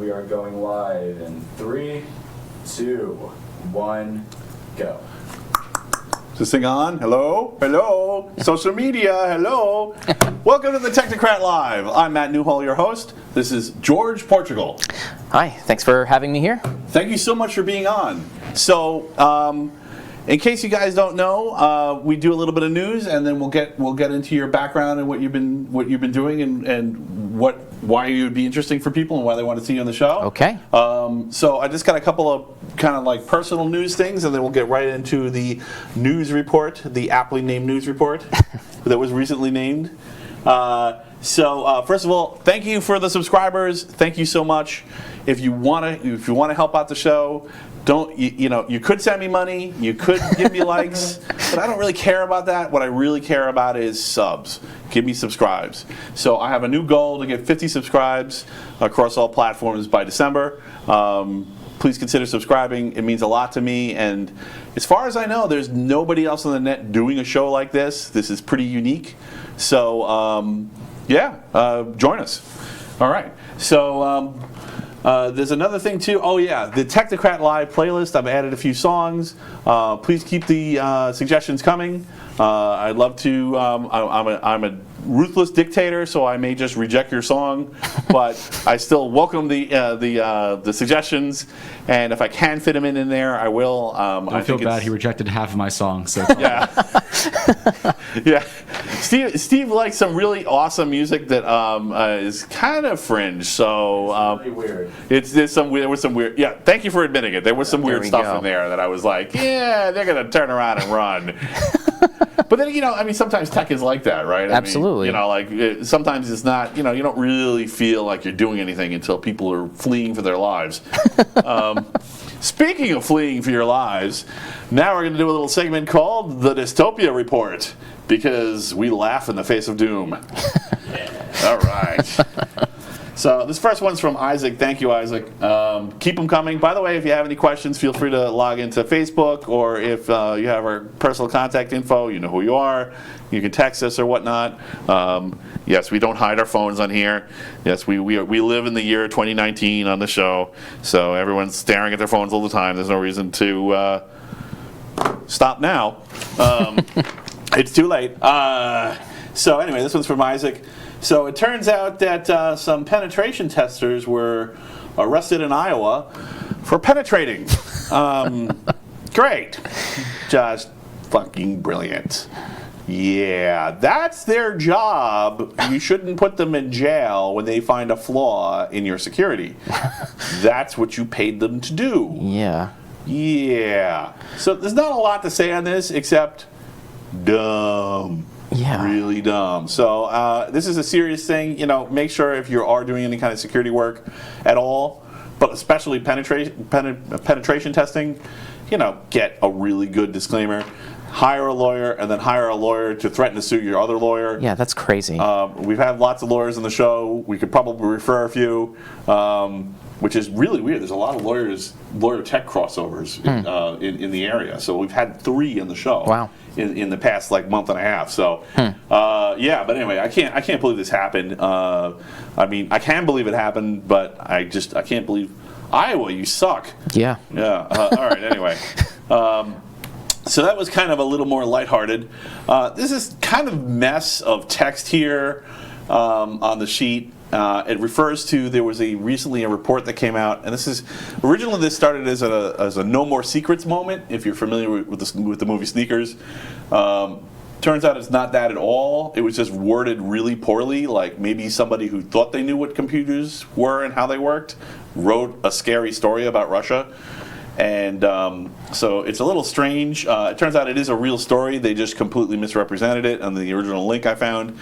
we are going live in 3, 2, 1, go. Is this thing on? Hello? Hello? Social media, hello? Welcome to the Technocrat Live. I'm Matt Newhall, your host. This is George Portugal. Hi, thanks for having me here. Thank you so much for being on. So, in case you guys don't know, we do a little bit of news, and then we'll get into your background and what you've been doing, and why you would be interesting for people and why they want to see you on the show. Okay. So I just got a couple of kind of like personal news things, and then we'll get right into the news report, the aptly named news report that was recently named. So first of all, thank you for the subscribers. Thank you so much. If you want to help out the show, you could send me money, you could give me likes, but I don't really care about that. What I really care about is subs. Give me subscribes. So I have a new goal to get 50 subscribes across all platforms by December. Please consider subscribing. It means a lot to me, and as far as I know, there's nobody else on the net doing a show like this. This is pretty unique. So join us. All right. So there's another thing too. Oh yeah, the Technocrat Live playlist. I've added a few songs. Please keep the suggestions coming. I'd love to. I'm a ruthless dictator, so I may just reject your song, but I still welcome the suggestions, and if I can fit them in there, I will. I feel bad. He rejected half of my song, so yeah, yeah. Steve likes some really awesome music that is kind of fringe. So It's really weird. There was some weird. Yeah, thank you for admitting it. There was some weird stuff in there that I was like, yeah, they're gonna turn around and run. But then, sometimes tech is like that, right? Absolutely. Sometimes it's not, you don't really feel like you're doing anything until people are fleeing for their lives. Speaking of fleeing for your lives, now we're going to do a little segment called The Dystopia Report, because we laugh in the face of doom. All right. So this first one's from Isaac. Thank you, Isaac. Keep them coming. By the way, if you have any questions, feel free to log into Facebook, or if you have our personal contact info, you know who you are. You can text us or whatnot. Yes, we don't hide our phones on here. Yes, we live in the year 2019 on the show, so everyone's staring at their phones all the time. There's no reason to stop now. It's too late. So anyway, this one's from Isaac. So it turns out that some penetration testers were arrested in Iowa for penetrating. Great. Just fucking brilliant. Yeah, that's their job. You shouldn't put them in jail when they find a flaw in your security. That's what you paid them to do. Yeah. Yeah. So there's not a lot to say on this except dumb. Yeah. Really dumb. So this is a serious thing. Make sure if you are doing any kind of security work at all, but especially penetration testing, get a really good disclaimer. Hire a lawyer, and then hire a lawyer to threaten to sue your other lawyer. Yeah, that's crazy. We've had lots of lawyers on the show. We could probably refer a few, which is really weird. There's a lot of lawyer-tech crossovers in the area. So we've had 3 in the show. Wow. In the past month and a half. So but anyway, I can't believe this happened. I can believe it happened, but I can't believe Iowa. You suck. Yeah. Yeah. All right. Anyway. So that was kind of a little more lighthearted. This is kind of mess of text here on the sheet. It refers to, there was recently a report that came out, and originally this started as a No More Secrets moment, if you're familiar with the movie Sneakers. Turns out it's not that at all. It was just worded really poorly, like maybe somebody who thought they knew what computers were and how they worked wrote a scary story about Russia. And so it's a little strange. It turns out it is a real story. They just completely misrepresented it on the original link I found.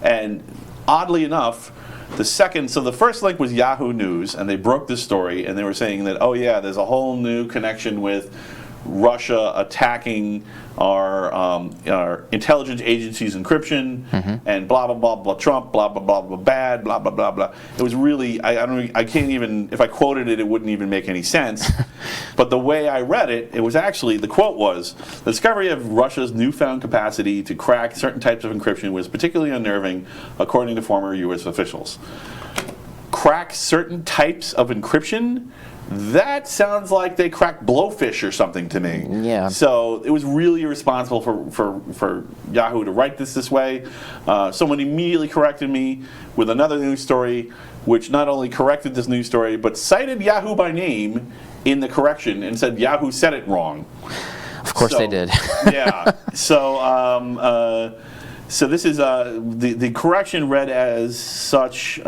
And oddly enough, the first link was Yahoo News, and they broke this story, and they were saying that, oh yeah, there's a whole new connection with Russia attacking our intelligence agency's encryption, and blah blah blah blah Trump, blah blah blah blah bad, blah blah blah blah. It was really, I can't even, if I quoted it, it wouldn't even make any sense. But the way I read it, it was actually, the quote was, the discovery of Russia's newfound capacity to crack certain types of encryption was particularly unnerving, according to former U.S. officials. crack certain types of encryption, that sounds like they cracked Blowfish or something to me. Yeah. So it was really irresponsible for Yahoo to write this way. Someone immediately corrected me with another news story, which not only corrected this news story, but cited Yahoo by name in the correction and said Yahoo said it wrong. Of course they did. Yeah. So this is the correction read as such.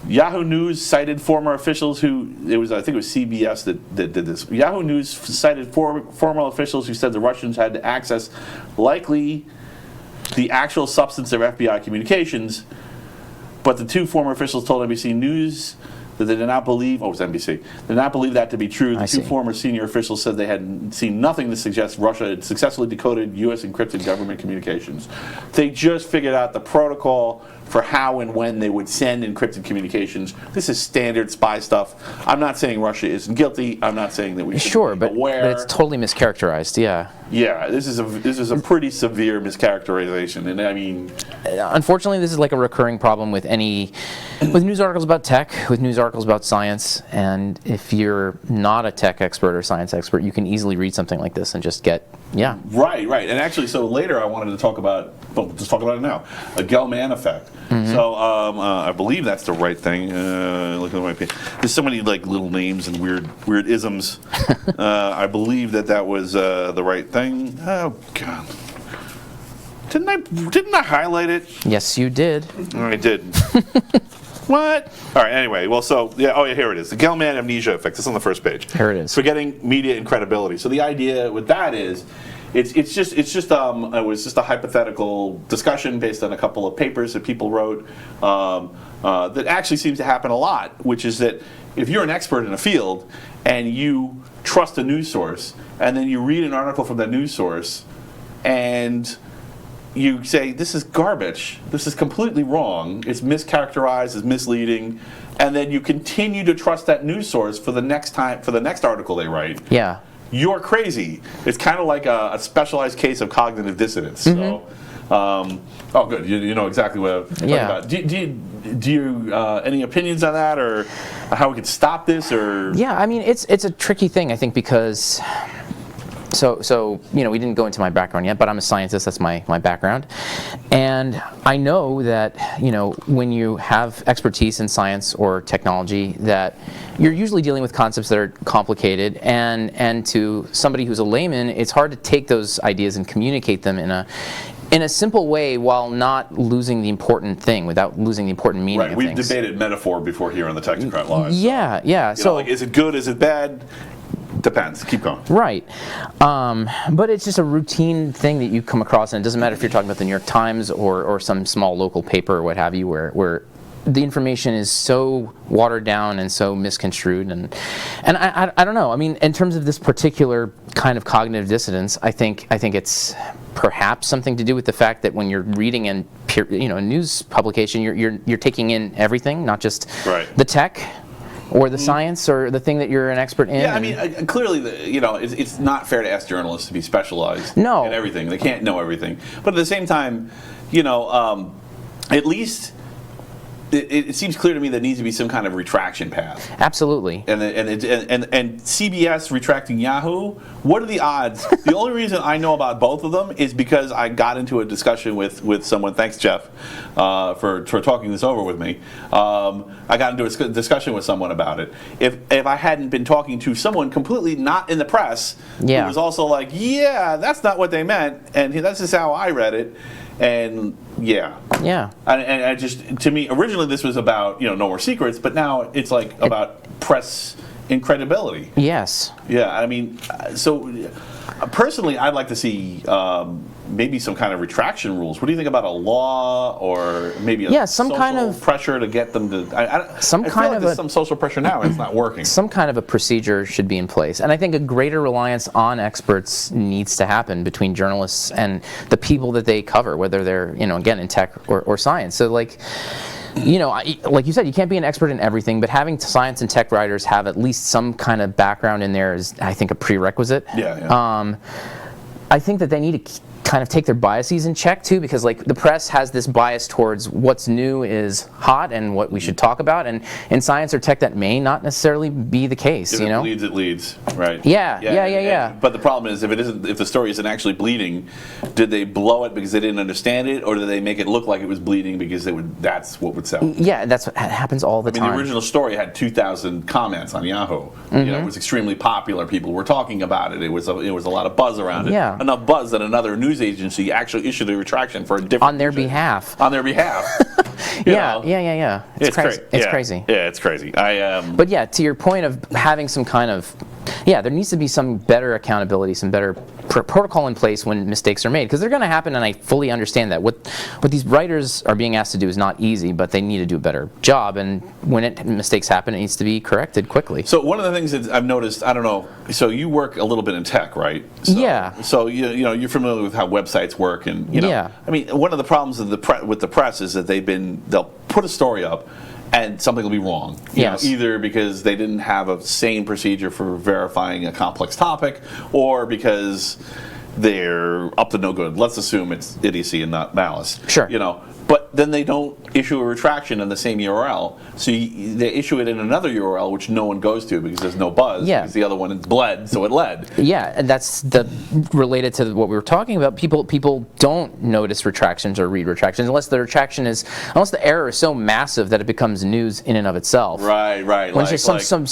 Yahoo News cited former officials who, I think it was CBS that did this. Yahoo News cited former officials who said the Russians had to access likely the actual substance of FBI communications, but the two former officials told NBC News that they did not believe, it was NBC, did not believe that to be true. The two former senior officials said they had seen nothing to suggest Russia had successfully decoded U.S. encrypted government communications. They just figured out the protocol for how and when they would send encrypted communications. This is standard spy stuff. I'm not saying Russia isn't guilty. I'm not saying that we should be aware. But it's totally mischaracterized, yeah. Yeah, this is a pretty severe mischaracterization, and I mean, unfortunately, this is like a recurring problem with news articles about tech, with news articles about science, and if you're not a tech expert or science expert, you can easily read something like this and just get, yeah. Right, and actually, so later I wanted to talk about, well, let's talk about it now, a Gell-Mann effect. So I believe that's the right thing. Look at my page. There's so many like little names and weird isms. I believe that was the right thing. Oh God! Didn't I highlight it? Yes, you did. I did. What? All right. Anyway, well, so yeah. Oh yeah, here it is. The Gell-Mann amnesia effect. It's on the first page. Here it is. Forgetting media and credibility. So the idea with that is, it was just a hypothetical discussion based on a couple of papers that people wrote that actually seems to happen a lot, which is that if you're an expert in a field and you trust a news source and then you read an article from that news source and you say, this is garbage, this is completely wrong, it's mischaracterized, it's misleading, and then you continue to trust that news source for the next article they write. Yeah. You're crazy. It's kind of like a specialized case of cognitive dissonance. So, oh, good. You know exactly what I'm talking about. Do you any opinions on that, or how we could stop this, or? Yeah, I mean, it's a tricky thing, I think, because so we didn't go into my background yet, but I'm a scientist. That's my background, and I know that when you have expertise in science or technology, that you're usually dealing with concepts that are complicated, and to somebody who's a layman, it's hard to take those ideas and communicate them in a simple way while not losing the important thing, without losing the important meaning of things. We've debated metaphor before here on the Technocrat Live. Yeah. So, is it good? Is it bad? Depends. Keep going. Right. But it's just a routine thing that you come across, and it doesn't matter if you're talking about the New York Times or some small local paper or what have you, where the information is so watered down and so misconstrued, and I don't know. I mean, in terms of this particular kind of cognitive dissonance, I think it's perhaps something to do with the fact that when you're reading a news publication, you're taking in everything, not just the tech or the science or the thing that you're an expert in. Yeah, I mean, clearly, it's not fair to ask journalists to be specialized in everything. They can't know everything. But at the same time, at least it seems clear to me there needs to be some kind of retraction path. Absolutely. And CBS retracting Yahoo, what are the odds? The only reason I know about both of them is because I got into a discussion with someone, thanks Jeff, for talking this over with me. I got into a discussion with someone about it. If I hadn't been talking to someone completely not in the press, who was also like, yeah, that's not what they meant, and that's just how I read it. And and I just, to me, originally this was about no more secrets, but now it's like about press incredibility. Yes. Yeah, I mean, so personally, I'd like to see maybe some kind of retraction rules. What do you think about a law, or maybe some kind of pressure to get them to? There's some social pressure now, and it's not working. Some kind of a procedure should be in place, and I think a greater reliance on experts needs to happen between journalists and the people that they cover, whether they're again in tech or science. So like you said, you can't be an expert in everything, but having science and tech writers have at least some kind of background in there is, I think, a prerequisite. Yeah. I think that they need to kind of take their biases in check too, because like the press has this bias towards what's new is hot and what we should talk about, and in science or tech that may not necessarily be the case. If you know, it bleeds, it leads, right? Yeah. But the problem is, if the story isn't actually bleeding, did they blow it because they didn't understand it, or did they make it look like it was bleeding because that's what would sell? Yeah, that's what happens all the time. The original story had 2,000 comments on Yahoo. You know, it was extremely popular. People were talking about it. It was a lot of buzz around it. Yeah. Enough buzz that another news agency actually issued a retraction for a different on their behalf. On their behalf. Yeah. It's crazy. crazy. It's crazy. Yeah, it's crazy. But yeah, to your point of having some kind of, there needs to be some better accountability, some better protocol in place when mistakes are made, because they're going to happen, and I fully understand that. What these writers are being asked to do is not easy, but they need to do a better job, and when mistakes happen, it needs to be corrected quickly. So one of the things that I've noticed, I don't know, so you work a little bit in tech, right? So, yeah. So you know, you're familiar with how websites work, and you know, yeah. I mean, one of the problems with the press is that they'll put a story up, and something will be wrong. You know, either because they didn't have a sane procedure for verifying a complex topic, or because they're up to no good. Let's assume it's idiocy and not malice. Sure. You know, but then they don't issue a retraction in the same URL. So they issue it in another URL, which no one goes to because there's no buzz. Yeah. Because the other one bled, so it led. Yeah, and that's related to what we were talking about. People don't notice retractions or read retractions unless the error is so massive that it becomes news in and of itself. Right. When it's just some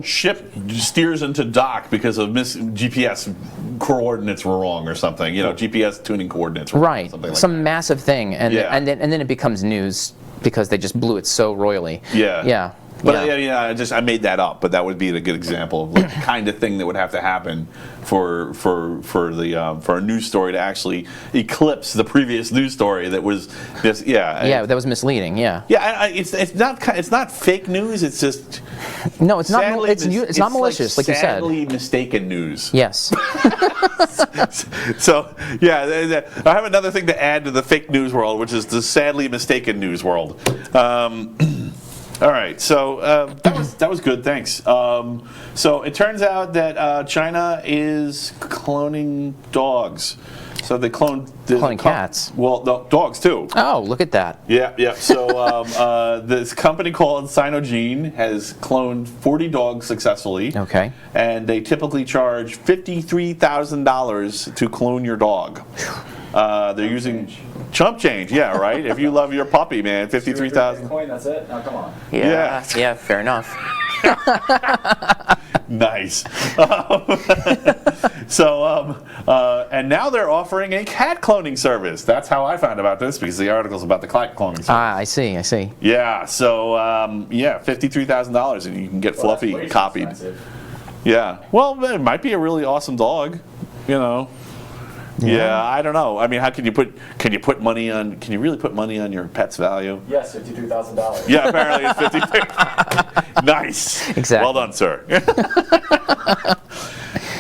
ship steers into dock because of GPS coordinates were wrong or something. You know, GPS tuning coordinates were wrong. Right. Something like Some that. massive thing, and then it becomes news because they just blew it so royally. Yeah. But I made that up, but that would be a good example of the kind of thing that would have to happen for a news story to actually eclipse the previous news story that was just that was misleading. It's not fake news. It's just no, it's not. It's not malicious, like you said. Sadly mistaken news. Yes. So I have another thing to add to the fake news world, which is the sadly mistaken news world. All right, so that was good. Thanks. So it turns out that China is cloning dogs. So they cloning cats. Well, no, dogs too. Oh, look at that. Yeah. So this company called Sinogene has cloned 40 dogs successfully. Okay. And they typically charge $53,000 to clone your dog. They're using chump change, yeah, right? If you love your puppy, man, 53,000. Coin, that's it. Now come on. Yeah, fair enough. Nice. And now they're offering a cat cloning service. That's how I found about this, because the article's about the cat cloning service. I see. Yeah. So $53,000, and you can get Fluffy copied. Expensive. Yeah. Well, it might be a really awesome dog, you know. Yeah, I don't know. I mean, can you really put money on your pet's value? Yes, $52,000. Yeah, apparently it's 53. Nice. Exactly. Well done, sir.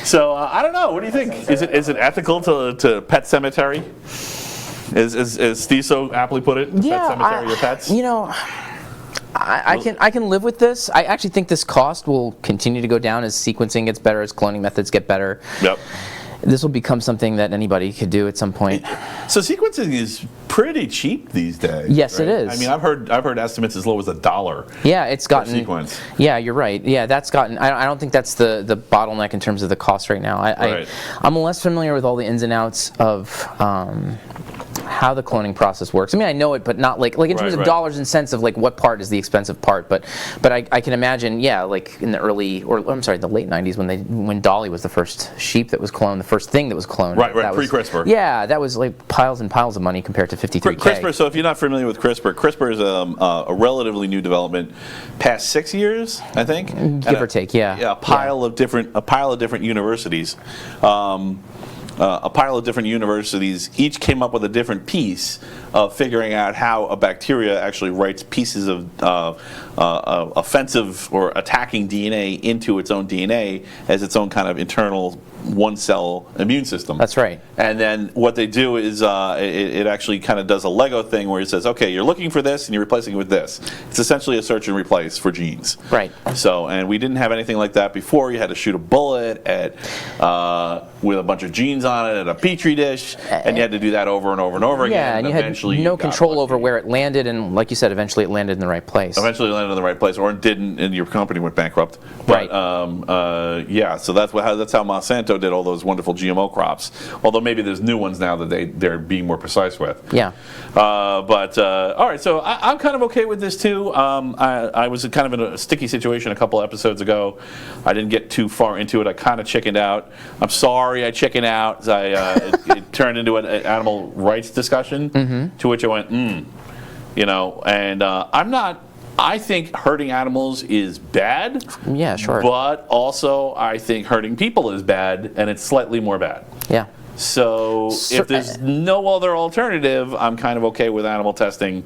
So I don't know. What do you think? Is it ethical to pet cemetery? As Steve so aptly put it, pet cemetery your pets? You know, I can live with this. I actually think this cost will continue to go down as sequencing gets better, as cloning methods get better. Yep. This will become something that anybody could do at some point. So sequencing is pretty cheap these days. Yes, right? it is. I mean, I've heard estimates as low as $1. Yeah, it's gotten. Sequence. Yeah, you're right. Yeah, that's gotten. I don't think that's the bottleneck in terms of the cost right now. I'm less familiar with all the ins and outs of how the cloning process works. I mean, I know it, but not like in terms of dollars and cents of like what part is the expensive part. But I can imagine, like in the late '90s when Dolly was the first sheep that was cloned, the first thing that was cloned. Right, pre-CRISPR. Yeah, that was like piles and piles of money compared to 53K. CRISPR. So if you're not familiar with CRISPR is a relatively new development, past 6 years, I think, give or take. Yeah. Yeah, a pile of different universities. A pile of different universities each came up with a different piece of figuring out how a bacteria actually writes pieces of offensive or attacking DNA into its own DNA as its own kind of internal one-cell immune system. That's right. And then what they do is it actually kind of does a Lego thing where it says, okay, you're looking for this and you're replacing it with this. It's essentially a search and replace for genes. Right. So, and we didn't have anything like that before. You had to shoot a bullet at with a bunch of genes on it at a petri dish, and you had to do that over and over and over again. Yeah, and you had no control over where it landed, and like you said, eventually it landed in the right place. Eventually it landed in the right place, or it didn't, and your company went bankrupt. But, Right. yeah, so that's how Monsanto did all those wonderful GMO crops. Although maybe there's new ones now that they're being more precise with. Yeah. All right, so I'm kind of okay with this too. I was kind of in a sticky situation a couple episodes ago. I didn't get too far into it. I kind of chickened out. I'm sorry I chickened out. It turned into an animal rights discussion, to which I went, you know, and I think hurting animals is bad. Yeah, sure. But also, I think hurting people is bad, and it's slightly more bad. Yeah. So if there's no other alternative, I'm kind of okay with animal testing.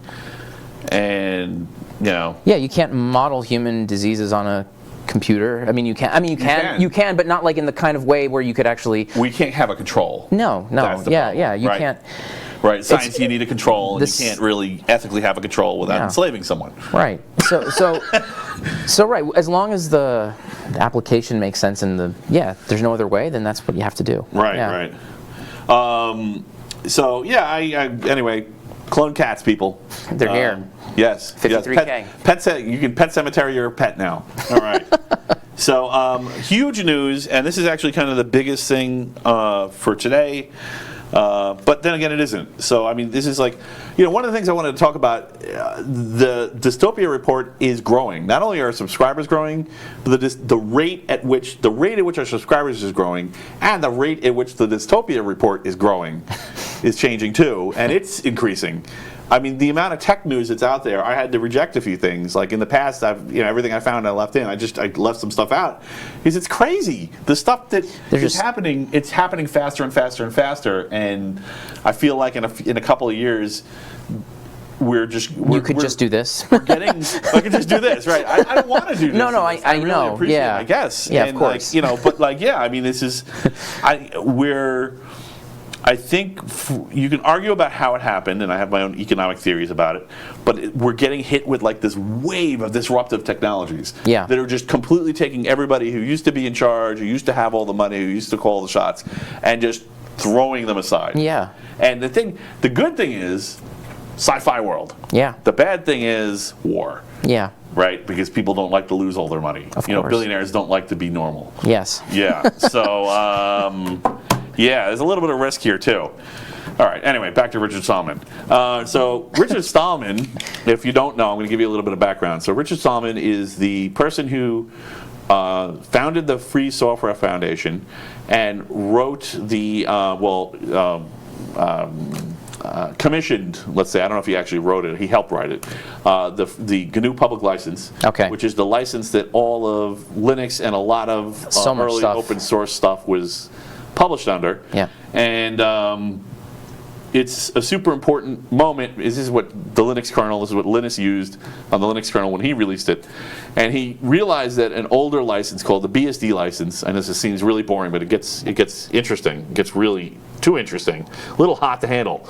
And, you know. Yeah, you can't model human diseases on a computer. I mean, you can, but not like in the kind of way where you could actually. We can't have a control. No. Yeah, you can't. Right, science, you need a control, and you can't really ethically have a control without enslaving someone. Right. So right, as long as the application makes sense and there's no other way, then that's what you have to do. Right. So yeah, anyway, clone cats, people. They're here. Yes. 53K. Yes, you can pet cemetery your pet now. All right. So huge news, and this is actually kind of the biggest thing for today. But then again, it isn't. So, I mean, this is like, one of the things I wanted to talk about, the dystopia report is growing. Not only are subscribers growing, but the rate at which our subscribers is growing, and the rate at which the dystopia report is growing is changing too, and it's increasing. I mean, the amount of tech news that's out there, I had to reject a few things. Like in the past, everything I found I left in. I left some stuff out because it's crazy. The stuff that is happening, it's happening faster and faster and faster. And I feel like in a couple of years, you could just do this. I could just do this, right? I don't want to do this. No, I really know. Appreciate Yeah, it, I guess. Yeah, and of course. I mean, this is, I think you can argue about how it happened, and I have my own economic theories about it, but we're getting hit with like this wave of disruptive technologies that are just completely taking everybody who used to be in charge, who used to have all the money, who used to call the shots, and just throwing them aside. Yeah. And the good thing is sci-fi world. Yeah. The bad thing is war. Yeah. Right? Because people don't like to lose all their money. Of course. Billionaires don't like to be normal. Yes. Yeah. So, yeah, there's a little bit of risk here, too. All right, anyway, back to Richard Stallman. So Richard Stallman, if you don't know, I'm going to give you a little bit of background. So Richard Stallman is the person who founded the Free Software Foundation and wrote the, commissioned, let's say, I don't know if he actually wrote it, he helped write it, the GNU Public License, which is the license that all of Linux and a lot of early open source stuff was published under. Yeah. And it's a super important moment. This is what the Linux kernel, this is what Linus used on the Linux kernel when he released it. And he realized that an older license called the BSD license, and this seems really boring, but it gets interesting. It gets really too interesting. A little hot to handle.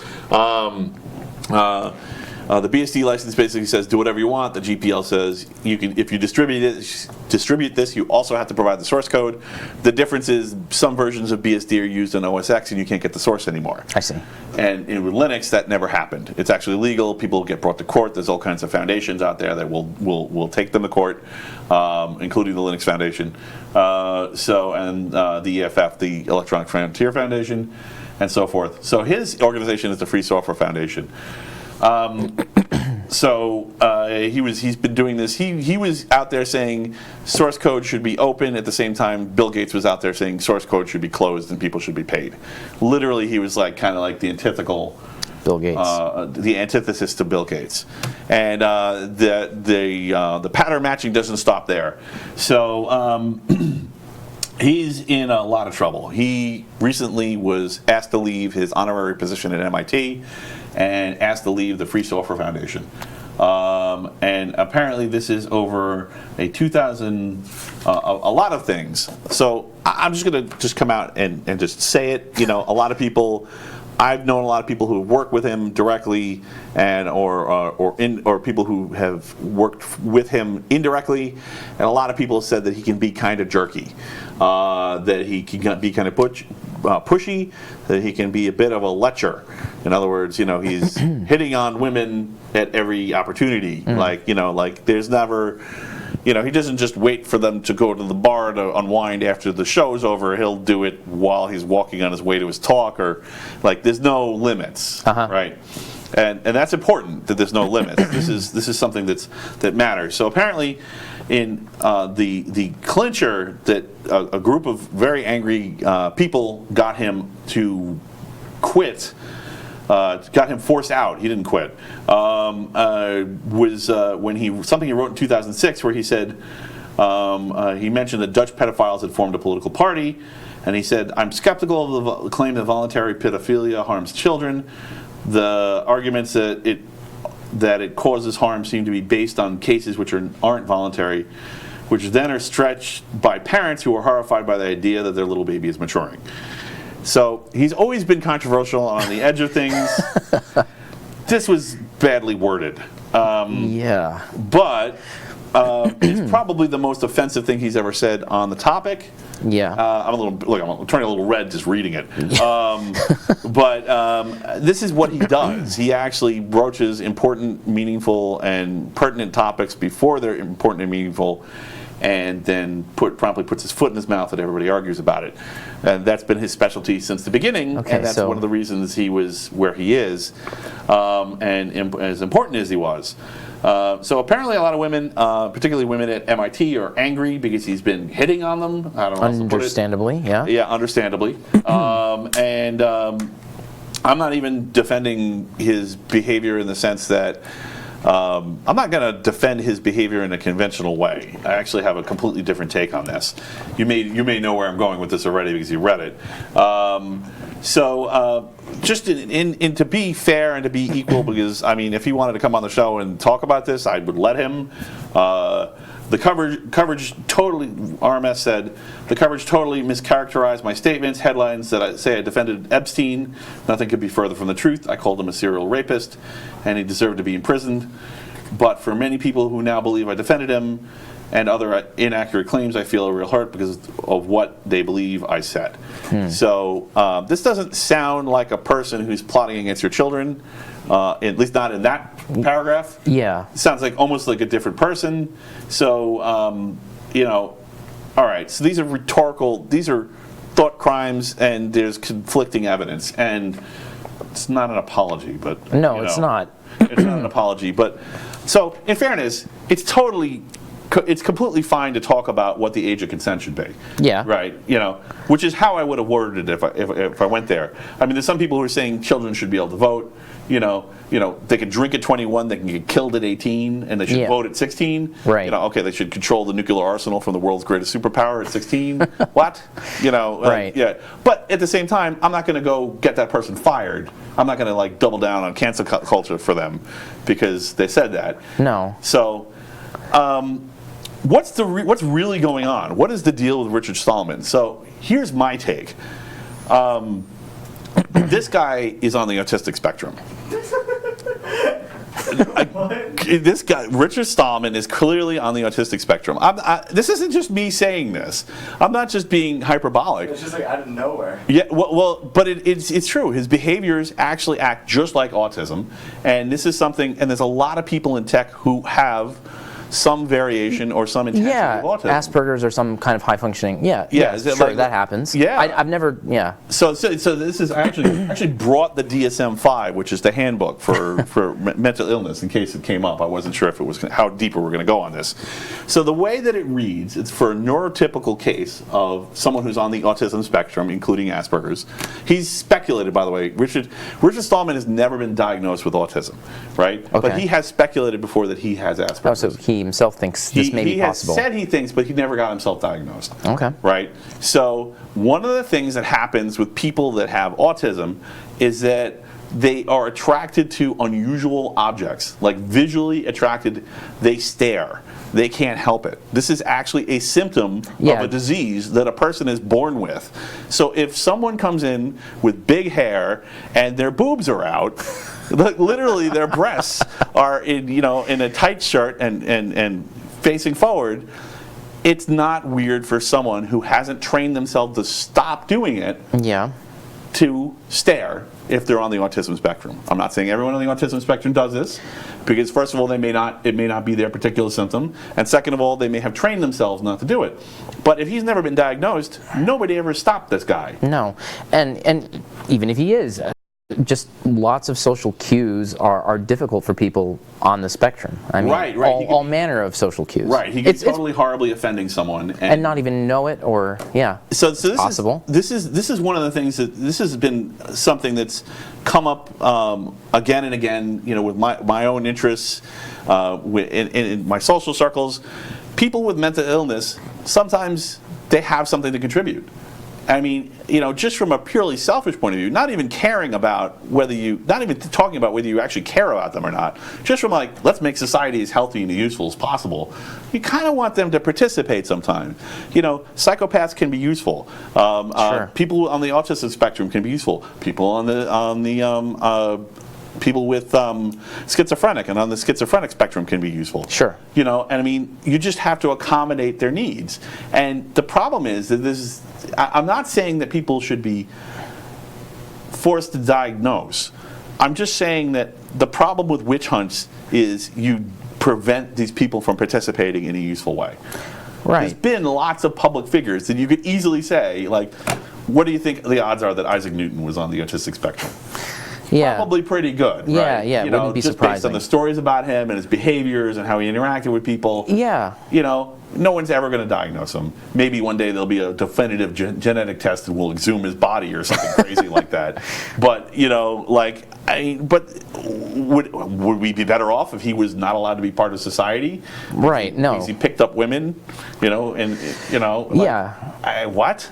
The BSD license basically says do whatever you want. The GPL says you can, if you distribute this, you also have to provide the source code. The difference is some versions of BSD are used on OS X and you can't get the source anymore. I see. And with Linux, that never happened. It's actually legal. People get brought to court. There's all kinds of foundations out there that will take them to court, including the Linux Foundation. The EFF, the Electronic Frontier Foundation, and so forth. So his organization is the Free Software Foundation. He's been doing this. He was out there saying source code should be open. At the same time, Bill Gates was out there saying source code should be closed and people should be paid. Literally, he was like kind of like the antithetical Bill Gates. The antithesis to Bill Gates. And the pattern matching doesn't stop there. So he's in a lot of trouble. He recently was asked to leave his honorary position at MIT and asked to leave the Free Software Foundation. And apparently this is over a 2,000, a lot of things. So I'm just going to come out and just say it. You know, a lot of people, I've known a lot of people who have worked with him directly, and or people who have worked with him indirectly, and a lot of people have said that he can be kind of jerky, that he can be kind of pushy, that he can be a bit of a lecher. In other words, you know, he's hitting on women at every opportunity. Like, you know, like there's never. You know, he doesn't just wait for them to go to the bar to unwind after the show's over. He'll do it while he's walking on his way to his talk, or like there's no limits, right? And that's important, that there's no limits. This is something that matters. So apparently, in the clincher, that a group of very angry people got him to quit. Got him forced out. He didn't quit. Was when something he wrote in 2006 where he said he mentioned that Dutch pedophiles had formed a political party, and he said, "I'm skeptical of the claim that voluntary pedophilia harms children. The arguments that it causes harm seem to be based on cases which aren't voluntary, which then are stretched by parents who are horrified by the idea that their little baby is maturing." So he's always been controversial on the edge of things. This was badly worded. Yeah. But it's probably the most offensive thing he's ever said on the topic. Yeah. I'm turning a little red just reading it. But this is what he does. He actually broaches important, meaningful, and pertinent topics before they're important and meaningful, and then promptly puts his foot in his mouth and everybody argues about it. And that's been his specialty since the beginning, and that's one of the reasons he was where he is, and as important as he was. So apparently a lot of women, particularly women at MIT, are angry because he's been hitting on them. I don't know how to put it. Understandably, yeah. Yeah, understandably. And I'm not even defending his behavior in the sense that I'm not going to defend his behavior in a conventional way. I actually have a completely different take on this. You may know where I'm going with this already because you read it. Just in to be fair and to be equal, because I mean, if he wanted to come on the show and talk about this, I would let him. The coverage totally, RMS said, the coverage totally mischaracterized my statements, headlines that I say I defended Epstein. Nothing could be further from the truth. I called him a serial rapist, and he deserved to be imprisoned. But for many people who now believe I defended him and other inaccurate claims, I feel a real hurt because of what they believe I said. So this doesn't sound like a person who's plotting against your children, at least not in that paragraph. Yeah. It sounds like almost like a different person. So, all right, so these are thought crimes, and there's conflicting evidence. And it's not an apology, but... No, it's not. It's not an apology, but... So, in fairness, it's completely fine to talk about what the age of consent should be. Yeah. Right. Which is how I would have worded it if I went there. I mean, there's some people who are saying children should be able to vote. They can drink at 21, they can get killed at 18, and they should vote at 16. Right. Okay, they should control the nuclear arsenal from the world's greatest superpower at 16. What? Right. Yeah. But at the same time, I'm not going to go get that person fired. I'm not going to double down on cancel culture for them because they said that. No. So. What's really going on? What is the deal with Richard Stallman? So here's my take. This guy is on the autistic spectrum. This guy, Richard Stallman, is clearly on the autistic spectrum. This isn't just me saying this. I'm not just being hyperbolic. It's just like out of nowhere. Yeah, but it's true. His behaviors actually act just like autism, and this is something. And there's a lot of people in tech who have some variation or some intensity of autism. Asperger's or some kind of high functioning. Yeah, sure, that happens. Yeah, I've never. Yeah. So this is actually brought the DSM-5, which is the handbook for mental illness. In case it came up, I wasn't sure if it was how deep we were going to go on this. So the way that it reads, it's for a neurotypical case of someone who's on the autism spectrum, including Asperger's. He's speculated, by the way. Richard Stallman has never been diagnosed with autism, right? Okay. But he has speculated before that he has Asperger's. Oh, so he himself thinks this may be possible. He has said he thinks, but he never got himself diagnosed. Okay. Right? So one of the things that happens with people that have autism is that they are attracted to unusual objects, like visually attracted. They stare. They can't help it. This is actually a symptom of a disease that a person is born with. So if someone comes in with big hair and their boobs are out, literally their breasts are in a tight shirt and facing forward, it's not weird for someone who hasn't trained themselves to stop doing it to stare if they're on the autism spectrum. I'm not saying everyone on the autism spectrum does this, because first of all, it may not be their particular symptom, and second of all, they may have trained themselves not to do it. But if he's never been diagnosed, nobody ever stopped this guy. No, and even if he is, just lots of social cues are difficult for people on the spectrum. I mean, right. All manner of social cues. Right, he could totally horribly offending someone and not even know it, or So this possible. This is one of the things that this has been something that's come up again and again. With my own interests, in my social circles, people with mental illness, sometimes they have something to contribute. I mean, just from a purely selfish point of view, not even talking about whether you actually care about them or not, just from let's make society as healthy and useful as possible, you kind of want them to participate sometimes. Psychopaths can be useful. People on the autism spectrum can be useful. People on the people with schizophrenic and on the schizophrenic spectrum can be useful. Sure. And I mean, you just have to accommodate their needs. And the problem is that I'm not saying that people should be forced to diagnose. I'm just saying that the problem with witch hunts is you prevent these people from participating in a useful way. Right. There's been lots of public figures that you could easily say, what do you think the odds are that Isaac Newton was on the autistic spectrum? Probably pretty good, right? Yeah, wouldn't be just surprising. based on the stories about him and his behaviors and how he interacted with people. No one's ever going to diagnose him. Maybe one day there'll be a definitive genetic test that will exhume his body or something crazy like that. But would we be better off if he was not allowed to be part of society? Right. No. Because he picked up women, what?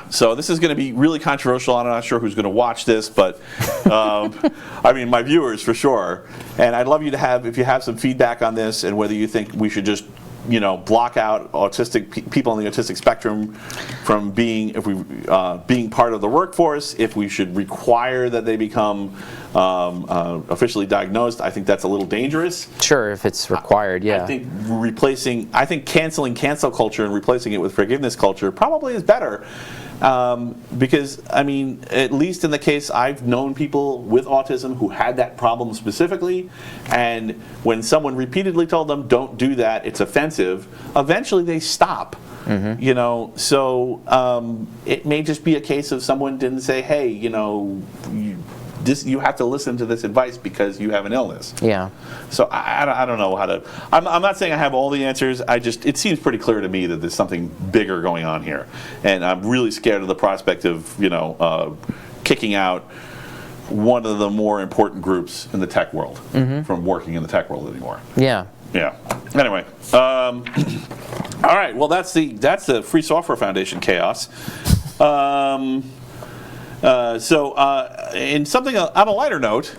So this is going to be really controversial. I'm not sure who's going to watch this, but I mean, my viewers for sure. And I'd love you to if you have some feedback on this, and whether you think we should just block out autistic people on the autistic spectrum from being part of the workforce, if we should require that they become officially diagnosed. I think that's a little dangerous. Sure, if it's required, I think canceling cancel culture and replacing it with forgiveness culture probably is better. Because, I mean, at least in the case, I've known people with autism who had that problem specifically, and when someone repeatedly told them, don't do that, it's offensive, eventually they stop. So it may just be a case of someone didn't say, hey, you have to listen to this advice because you have an illness. Yeah. So I don't know how to. I'm not saying I have all the answers. It seems pretty clear to me that there's something bigger going on here, and I'm really scared of the prospect of kicking out one of the more important groups in the tech world from working in the tech world anymore. Yeah. Yeah. Anyway, all right. Well, that's the Free Software Foundation chaos. In something on a lighter note,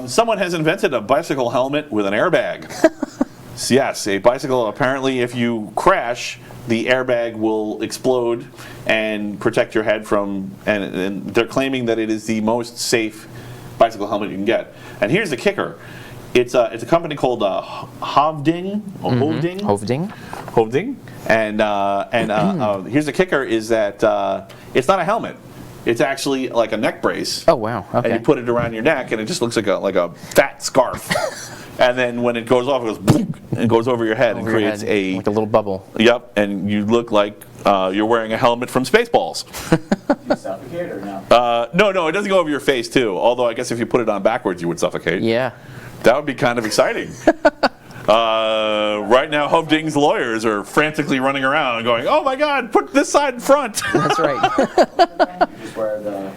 someone has invented a bicycle helmet with an airbag. Yes, a bicycle. Apparently, if you crash, the airbag will explode and protect your head from. And they're claiming that it is the most safe bicycle helmet you can get. And here's the kicker: it's a company called Hovding. Hovding. And here's the kicker: is that it's not a helmet. It's actually like a neck brace. Oh wow! Okay. And you put it around your neck, and it just looks like a fat scarf. And then when it goes off, it goes boom, and goes over your head and creates like a little bubble. Yep, and you look like you're wearing a helmet from Spaceballs. You suffocate or no? No, it doesn't go over your face too. Although I guess if you put it on backwards, you would suffocate. Yeah. That would be kind of exciting. Right now, Hovding's lawyers are frantically running around and going, "Oh my God, put this side in front." That's right. You just wear the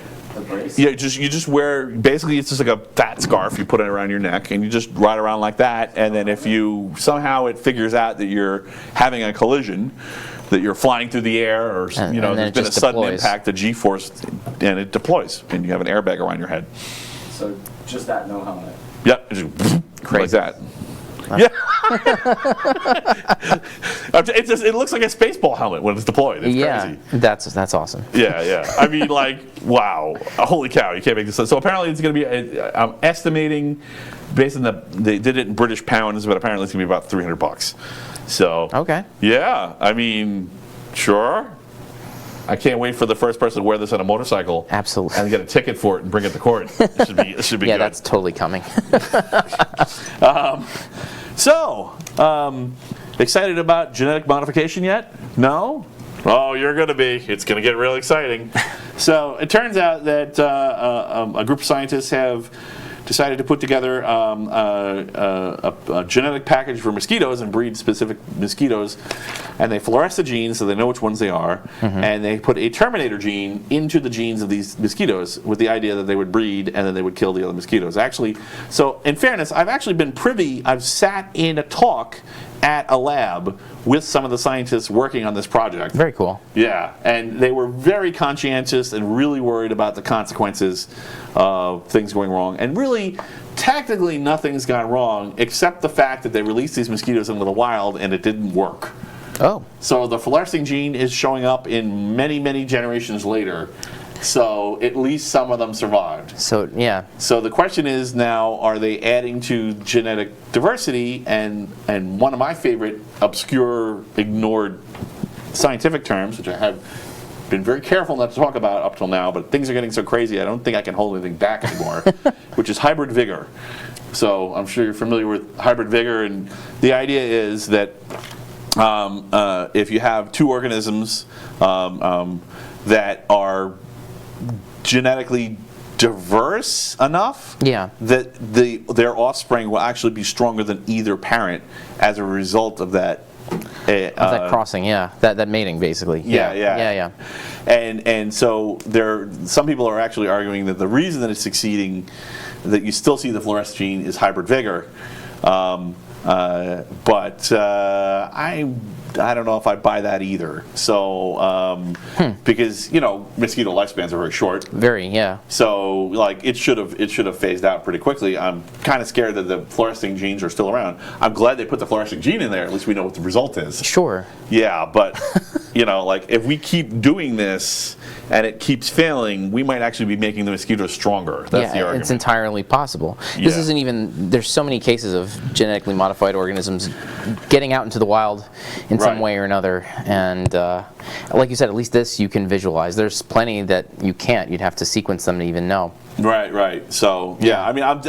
brace? Yeah, you just wear, basically it's just like a fat scarf, you put it around your neck, and you just ride around like that, and then if you, somehow it figures out that you're having a collision, that you're flying through the air, or And then there's it been a just sudden deploys. impact, a G-force, and it deploys, and you have an airbag around your head. So just that, no helmet. Yep, it's just like Crazy. that. Yeah. It looks like a Spaceball helmet when it's deployed. It's crazy. That's awesome. Yeah. I mean, like, wow. Holy cow, you can't make this up. So apparently it's going to be, I'm estimating, based on they did it in British pounds, but apparently it's going to be about $300. So, Okay. yeah, I mean, sure. I can't wait for the first person to wear this on a motorcycle. Absolutely. And get a ticket for it and bring it to court. It should be Yeah, good. that's totally coming. So, excited about genetic modification yet? No? Oh, you're going to be. It's going to get real exciting. So, it turns out that a group of scientists have decided to put together a genetic package for mosquitoes and breed specific mosquitoes, and they fluoresce the genes so they know which ones they are, and they put a terminator gene into the genes of these mosquitoes with the idea that they would breed and then they would kill the other mosquitoes. Actually, so in fairness, I've sat in a talk at a lab with some of the scientists working on this project. Very cool. Yeah, and they were very conscientious and really worried about the consequences of things going wrong. And really, technically, nothing's gone wrong except the fact that they released these mosquitoes into the wild and it didn't work. Oh. So the fluorescing gene is showing up in many, many generations later. So at least some of them survived. So, yeah. So the question is now, are they adding to genetic diversity? And one of my favorite obscure, ignored scientific terms, which I have been very careful not to talk about up till now, but things are getting so crazy I don't think I can hold anything back anymore, which is hybrid vigor. So I'm sure you're familiar with hybrid vigor, and the idea is that if you have two organisms that are genetically diverse enough that their offspring will actually be stronger than either parent as a result of that. That crossing, that mating, basically. Yeah. And so some people are actually arguing that the reason that it's succeeding, that you still see the fluorescent gene, is hybrid vigor. But I don't know if I buy that either. So because mosquito lifespans are very short. Very, yeah. So like it should have phased out pretty quickly. I'm kind of scared that the fluorescing genes are still around. I'm glad they put the fluorescing gene in there. At least we know what the result is. Sure. Yeah, but like if we keep doing this and it keeps failing, we might actually be making the mosquitoes stronger. That's the argument. It's entirely possible. This isn't even. There's so many cases of genetically modified organisms getting out into the wild in some way or another, and like you said, at least this you can visualize. There's plenty that you can't. You'd have to sequence them to even know. Right. So I mean, I'm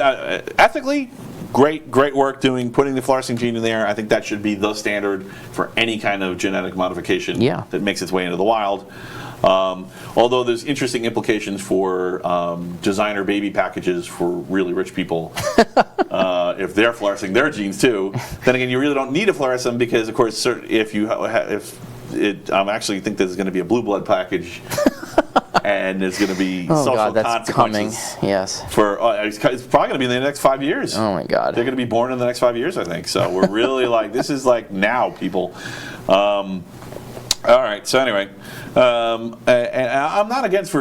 ethically. Great work putting the fluorescing gene in there. I think that should be the standard for any kind of genetic modification that makes its way into the wild. Although there's interesting implications for designer baby packages for really rich people if they're fluorescing their genes too. Then again, you really don't need to fluoresce them because, of course, I actually think there's going to be a blue blood package. And there's going to be social consequences. Coming. Yes. It's probably going to be in the next 5 years. Oh my God. They're going to be born in the next 5 years, I think. So we're really this is like now, people. All right. So anyway, and I'm not against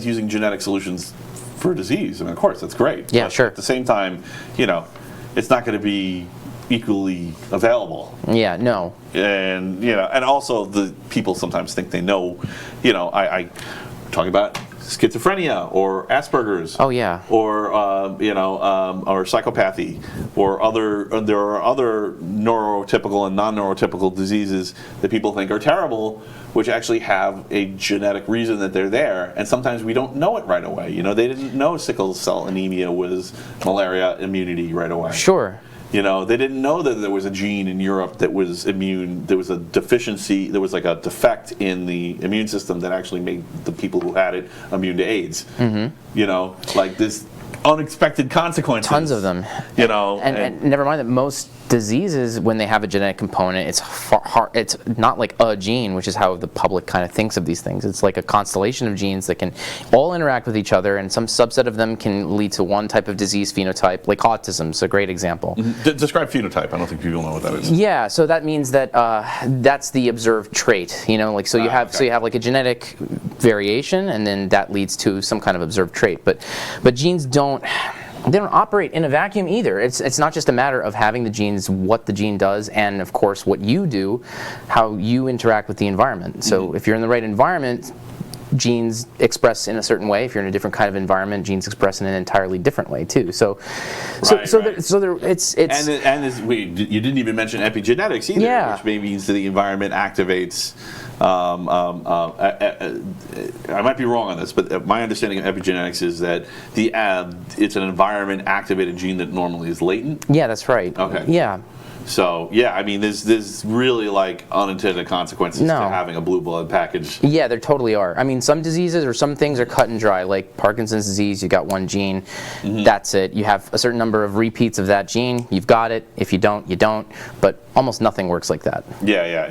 using genetic solutions for disease. I mean, of course, that's great. Yeah, but sure. At the same time, it's not going to be equally available. Yeah. No. And and also the people sometimes think they know. I talking about schizophrenia or Asperger's. Oh yeah. Or or psychopathy, or there are other neurotypical and non-neurotypical diseases that people think are terrible, which actually have a genetic reason that they're there, and sometimes we don't know it right away. They didn't know sickle cell anemia was malaria immunity right away. Sure. They didn't know that there was a gene in Europe that was immune. There was a deficiency. There was like a defect in the immune system that actually made the people who had it immune to AIDS. Mm-hmm. Like this unexpected consequences. Tons of them. And never mind that most diseases, when they have a genetic component, it's hard, it's not like a gene, which is how the public kind of thinks of these things. It's like a constellation of genes that can all interact with each other, and some subset of them can lead to one type of disease phenotype, like autism is a great example. Describe phenotype. I don't think people know what that is. Yeah, so that means that that's the observed trait. You know, like so you have like a genetic variation, and then that leads to some kind of observed trait. But genes don't operate in a vacuum either. It's not just a matter of having the genes, what the gene does, and of course what you do, how you interact with the environment. So if you're in the right environment, genes express in a certain way. If you're in a different kind of environment, genes express in an entirely different way too. So it's you didn't even mention epigenetics either, Yeah. which maybe means that the environment activates. I might be wrong on this, but my understanding of epigenetics is that it's an environment-activated gene that normally is latent. Yeah, that's right. Okay. Yeah. So I mean, there's really like unintended consequences to having a blue blood package. Yeah, there totally are. I mean, some diseases or some things are cut and dry, like Parkinson's disease. You got one gene, that's it. You have a certain number of repeats of that gene. You've got it. If you don't, you don't. But almost nothing works like that. Yeah.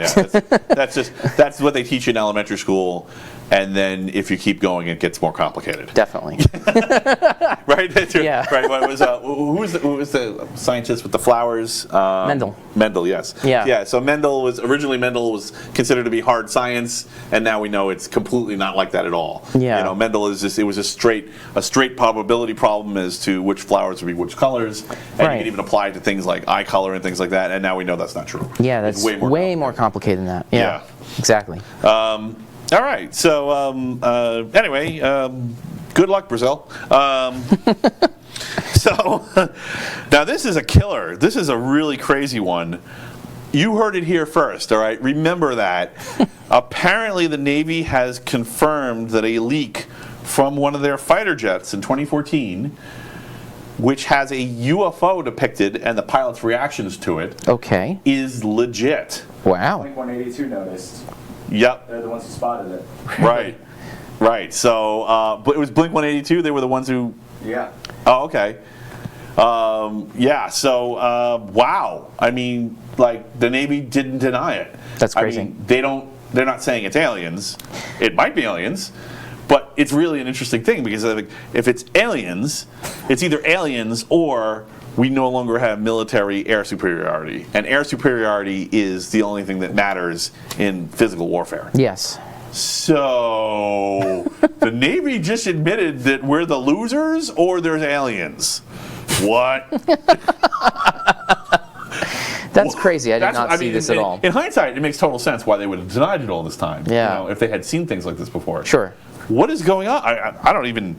That's what they teach you in elementary school, and then if you keep going, it gets more complicated. Definitely. Right. Yeah. Right. What was who was the scientist with the flowers? Mendel, yes. Yeah. Yeah. So Mendel was considered to be hard science, and now we know it's completely not like that at all. Yeah. You know, Mendel is just, it was a straight probability problem as to which flowers would be which colors, and you can even apply it to things like eye color and things like that. And now we know that's not true. Yeah, that's It's way more complicated than that. Yeah. Exactly. All right. So anyway, good luck, Brazil. So now this is a killer. This is a really crazy one. You heard it here first, all right? Remember that. Apparently the Navy has confirmed that a leak from one of their fighter jets in 2014, which has a UFO depicted and the pilot's reactions to it, is legit. Wow. Blink-182 noticed. Yep. They're the ones who spotted it. Right. So, but it was Blink-182. They were the ones who. Yeah. Oh, okay. So, wow. I mean, like, the Navy didn't deny it. That's crazy. I mean, they're not saying it's aliens. It might be aliens, but it's really an interesting thing because if it's aliens, it's either aliens or we no longer have military air superiority. And air superiority is the only thing that matters in physical warfare. Yes. So, the Navy just admitted that we're the losers or there's aliens. What? That's crazy. I did not see this at all. In hindsight, it makes total sense why they would have denied it all this time. Yeah. You know, if they had seen things like this before. Sure. What is going on? I can't even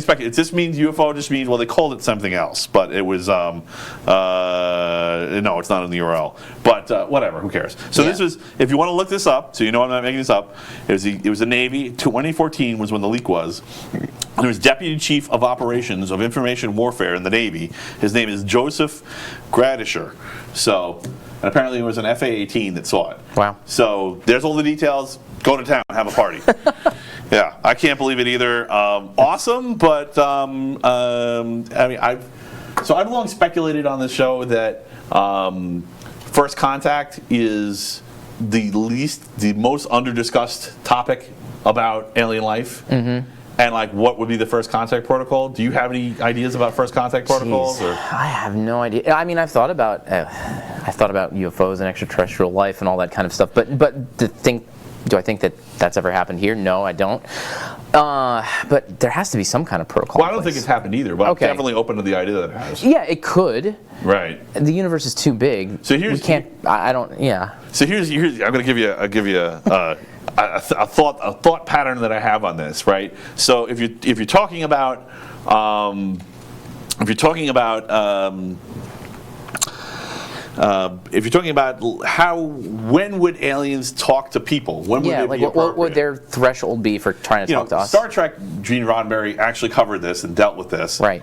speculate. It just means UFO. It just means, well, they called it something else, but it was no, it's not in the URL. But whatever, who cares? So this was, if you want to look this up, so you know I'm not making this up. It was the Navy. 2014 was when the leak was. There was Deputy Chief of Operations of Information Warfare in the Navy. His name is Joseph Gradisher. So, and apparently it was an FA-18 that saw it. Wow. So there's all the details. Go to town, have a party. Yeah, I can't believe it either. Awesome, but I mean, I've long speculated on this show that first contact is the most under-discussed topic about alien life. Mm-hmm. And like, what would be the first contact protocol? Do you have any ideas about first contact protocols? Or? I have no idea. I mean, I've thought about UFOs and extraterrestrial life and all that kind of stuff. But do I think that that's ever happened here? No, I don't. But there has to be some kind of protocol. Well, I don't think it's happened either. But I'm definitely open to the idea that it has. Yeah, it could. Right. The universe is too big. So we can't. I don't. Yeah. So here's. I'm going to give you a thought pattern that I have on this, right? So if you're talking about when would aliens talk to people? When would it be appropriate? What would their threshold be for trying to talk to us? Star Trek, Gene Roddenberry actually covered this and dealt with this. Right.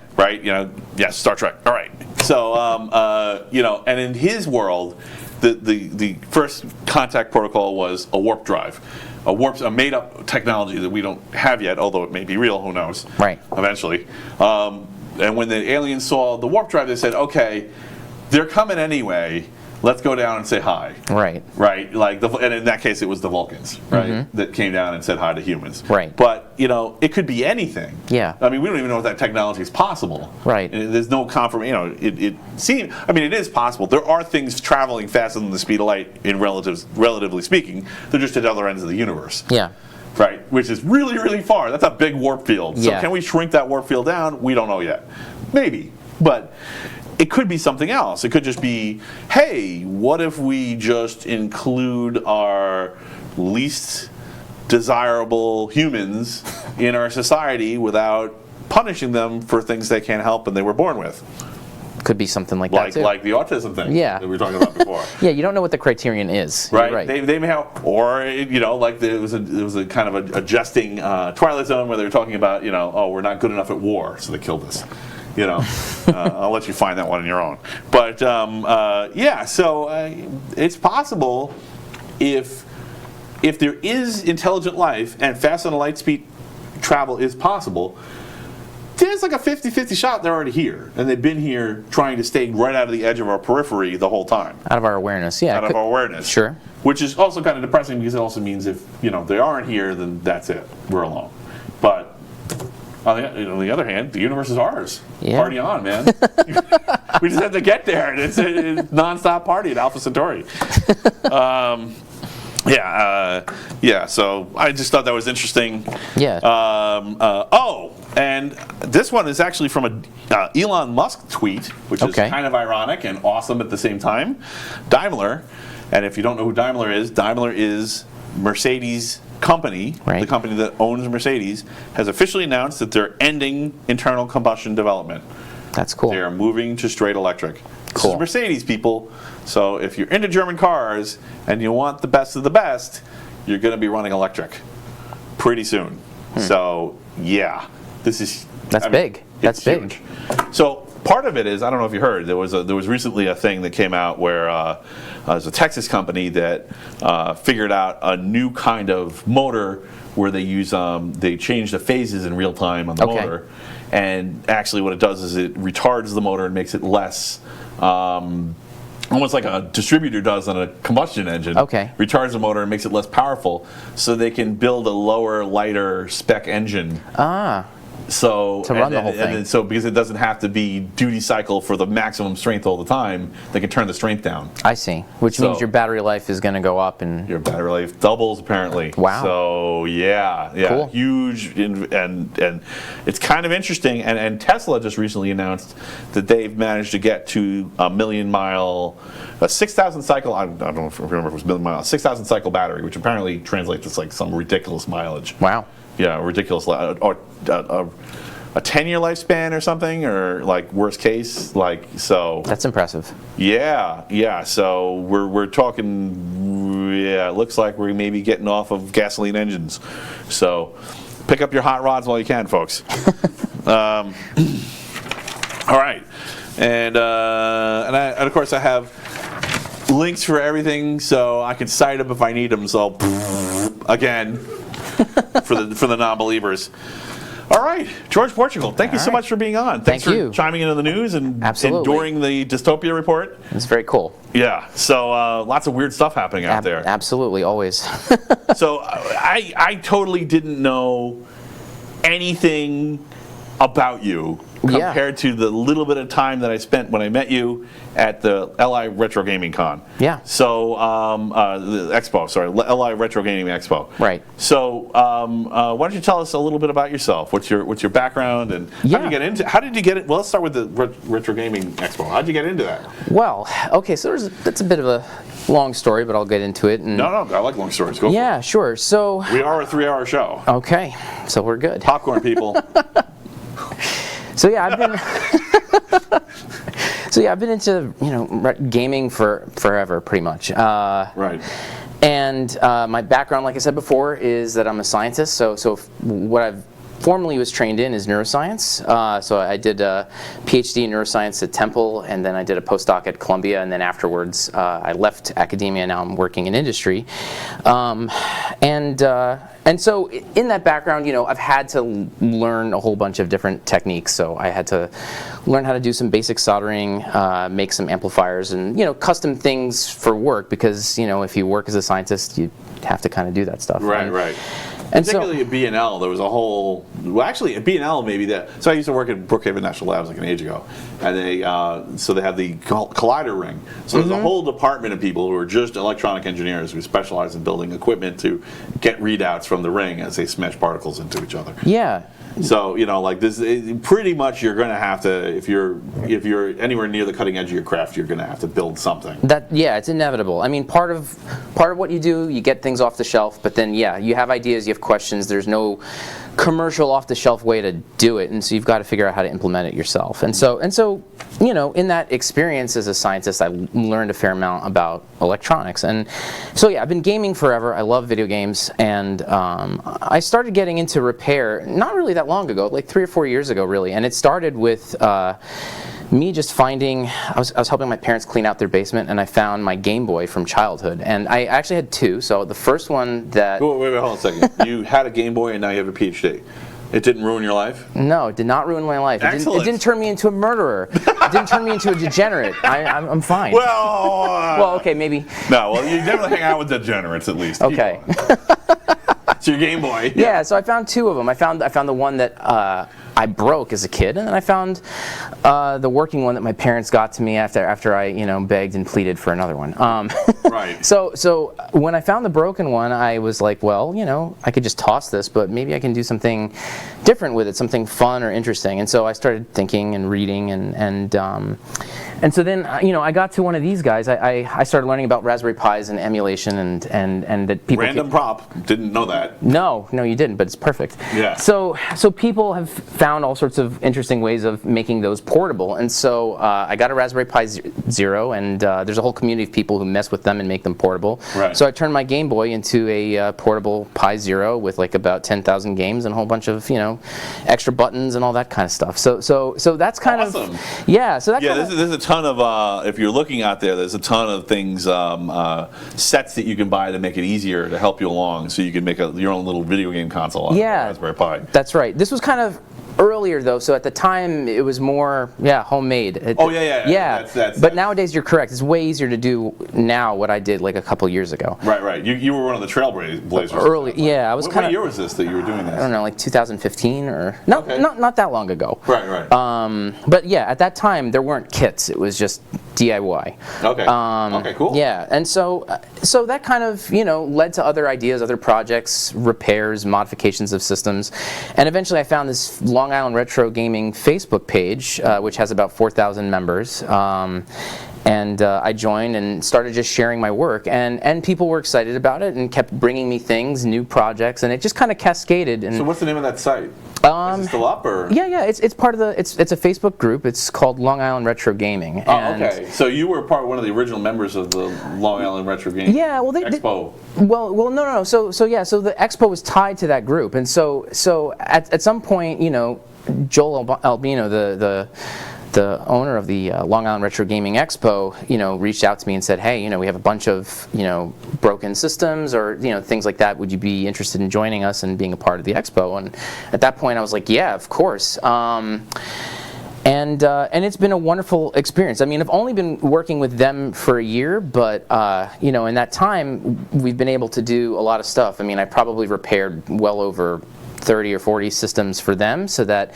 Yes, Star Trek. All right. So and in his world, the first contact protocol was a warp drive. A made-up technology that we don't have yet, although it may be real, who knows? Right. Eventually. And when the aliens saw the warp drive, they said, okay, they're coming anyway. Let's go down and say hi. Right. Right? Like, and in that case, it was the Vulcans, right? That came down and said hi to humans. Right. But, it could be anything. Yeah. I mean, we don't even know if that technology is possible. Right. And there's no confirmation, it seems, it is possible. There are things traveling faster than the speed of light, relatively speaking. They're just at other ends of the universe. Yeah. Right? Which is really, really far. That's a big warp field. So Yeah. can we shrink that warp field down? We don't know yet. Maybe. But it could be something else. It could just be, hey, what if we just include our least desirable humans in our society without punishing them for things they can't help and they were born with? Could be something like that too. Like the autism thing Yeah. that we were talking about before. Yeah, you don't know what the criterion is. You're Right. right. They may have, or like there was a kind of a jesting Twilight Zone where they were talking about oh, we're not good enough at war, so they killed us. I'll let you find that one on your own. But so it's possible if there is intelligent life and fast on a light speed travel is possible. There's like a 50-50 shot they're already here, and they've been here trying to stay right out of the edge of our periphery the whole time. Out of our awareness, yeah. Out of our awareness. Sure. Which is also kind of depressing because it also means if they aren't here, then that's it. We're alone. But on the other hand, the universe is ours. Yeah. Party on, man. We just have to get there. It's a nonstop party at Alpha Centauri. So I just thought that was interesting. Yeah. And this one is actually from a Elon Musk tweet, which is Okay. kind of ironic and awesome at the same time. Daimler, and if you don't know who Daimler is Mercedes company, Right. the company that owns Mercedes, has officially announced that they're ending internal combustion development. That's cool. They are moving to straight electric. This Cool. is Mercedes, people. So if you're into German cars and you want the best of the best, you're going to be running electric pretty soon. So yeah, That's big. That's it's big. huge. So part of it is, I don't know if you heard, there was recently a thing that came out where there's a Texas company that figured out a new kind of motor where they use they change the phases in real time on the Okay. motor, and actually what it does is it retards the motor and makes it less. Almost like a distributor does on a combustion engine. Okay. Retards the motor and makes it less powerful, so they can build a lower, lighter spec engine. So To run the whole thing. And so because it doesn't have to be duty cycle for the maximum strength all the time, they can turn the strength down. I see. Which means your battery life is going to go up and Your battery life doubles apparently. Wow. So yeah, Cool. huge, and it's kind of interesting. And Tesla just recently announced that they've managed to get to a 6,000 cycle. I don't know if I remember if it was 1,000,000 mile, 6,000 cycle battery, which apparently translates to like some ridiculous mileage. wow. Yeah, ridiculous. Or a 10-year lifespan or something, or like worst case, like so. That's impressive. Yeah. So we're talking. Yeah, it looks like we're maybe getting off of gasoline engines. So pick up your hot rods while you can, folks. All right, and of course I have links for everything, so I can cite them if I need them. So again. for the non-believers. All right, George Portugal, thank you so much for being on. Thanks Thank for you. chiming into the news and Absolutely. enduring the dystopia report. It's very cool. Yeah, so lots of weird stuff happening out there. Absolutely, always. So I totally didn't know anything about you compared to the little bit of time that I spent when I met you at the LI Retro Gaming Con. Yeah. So the expo, sorry, LI Retro Gaming Expo. Right. So why don't you tell us a little bit about yourself? What's your background and how did you get into? How did you get it? Well, let's start with the Retro Gaming Expo. How did you get into that? Well, okay, so that's a bit of a long story, but I'll get into it. And No, I like long stories. Go. yeah, sure. So For it. We are a 3-hour show. okay, so we're good. Popcorn people. So yeah, I've been into gaming for forever, pretty much. Right. And my background, like I said before, is that I'm a scientist. So what I've formerly was trained in is neuroscience. So I did a PhD in neuroscience at Temple, and then I did a postdoc at Columbia, and then afterwards I left academia. Now I'm working in industry. And so in that background, I've had to learn a whole bunch of different techniques. So I had to learn how to do some basic soldering, make some amplifiers, and custom things for work, because if you work as a scientist, you have to kind of do that stuff. Right. And particularly at B&L, there was a whole. Well, actually, at B&L, maybe that. So I used to work at Brookhaven National Labs like an age ago, and they have the collider ring. So there's a whole department of people who are just electronic engineers who specialize in building equipment to get readouts from the ring as they smash particles into each other. Yeah. So like this, pretty much you're going to have to, if you're anywhere near the cutting edge of your craft, you're going to have to build something. It's inevitable. I mean, part of what you do, you get things off the shelf, but then you have ideas, you have questions. There's no commercial off-the-shelf way to do it, and so you've got to figure out how to implement it yourself. And so in that experience as a scientist, I learned a fair amount about electronics. And so I've been gaming forever. I love video games, and I started getting into repair not really that long ago, like 3 or 4 years ago, really. And it started with me just finding, I was helping my parents clean out their basement, and I found my Game Boy from childhood. And I actually had 2. So the first one that... Wait, hold on a second. You had a Game Boy and now you have a PhD. It didn't ruin your life? No, it did not ruin my life. Excellent. It didn't turn me into a murderer. It didn't turn me into a degenerate. I'm fine. Well, okay, maybe. No, well, you definitely hang out with degenerates at least. Okay. It's your Game Boy. Yeah, so I found 2 of them. I found the one that I broke as a kid, and then I found the working one that my parents got to me after I begged and pleaded for another one. Right. So when I found the broken one, I was like, well, I could just toss this, but maybe I can do something different with it, something fun or interesting. And so I started thinking and reading, and so then I got to one of these guys. I started learning about Raspberry Pis and emulation, and that people random prop, didn't know that. No, you didn't, but it's perfect. Yeah. So people have found all sorts of interesting ways of making those portable, and so I got a Raspberry Pi Zero, and there's a whole community of people who mess with them and make them portable. Right. So I turned my Game Boy into a portable Pi Zero with like about 10,000 games and a whole bunch of extra buttons and all that kind of stuff. So that's kind awesome. of yeah. So that there's a ton of if you're looking out there's a ton of things, sets that you can buy to make it easier to help you along, so you can make your own little video game console on Raspberry Pi. That's right. This was kind of earlier though, so at the time it was more homemade. Yeah. But nowadays you're correct. It's way easier to do now what I did like a couple years ago. Right. You were one of the trailblazers. Early, I was kind of. What year was this that you were doing this? I don't know, like 2015 or not that long ago. Right. But at that time there weren't kits. It was just DIY. Okay. Okay, cool. Yeah, and so that kind of led to other ideas, other projects, repairs, modifications of systems, and eventually I found this Long Island Retro Gaming Facebook page, which has about 4,000 members. And I joined and started just sharing my work, and people were excited about it and kept bringing me things, new projects, and it just kind of cascaded. And so what's the name of that site? Is it still up, or? Yeah. It's part of the. It's a Facebook group. It's called Long Island Retro Gaming. Oh, okay. So you were one of the original members of the Long Island Retro Gaming. Yeah. Well, Expo. Well, no. So the Expo was tied to that group, and so at some point, Joel Albino, the owner of the Long Island Retro Gaming Expo, reached out to me and said, hey, we have a bunch of, broken systems or, things like that. Would you be interested in joining us and being a part of the Expo? And at that point I was like, yeah, of course. And it's been a wonderful experience. I mean, I've only been working with them for a year, but, in that time we've been able to do a lot of stuff. I mean, I probably repaired well over 30 or 40 systems for them, so that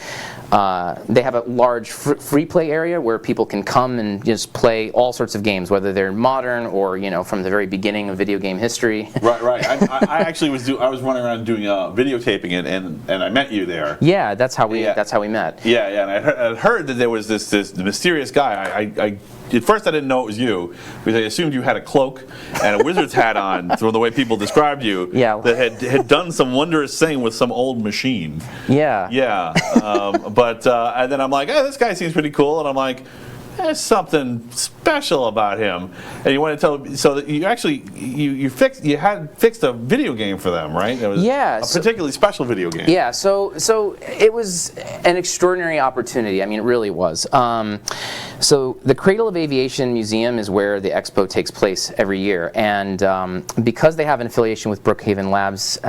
they have a large free play area where people can come and just play all sorts of games, whether they're modern or from the very beginning of video game history. Right. I actually I was running around doing videotaping it, and I met you there. Yeah, that's how we met. Yeah, and I heard that there was this mysterious guy. At first I didn't know it was you, because I assumed you had a cloak and a wizard's hat on, from the way people described you, that had done some wondrous thing with some old machine. Yeah. Yeah. And then I'm like, this guy seems pretty cool, and I'm like, there's something special about him, and you want to tell. So that you actually you had fixed a video game for them, right? It was Yeah, a particularly special video game. Yeah, so it was an extraordinary opportunity. I mean, it really was. So the Cradle of Aviation Museum is where the expo takes place every year, and because they have an affiliation with Brookhaven Labs,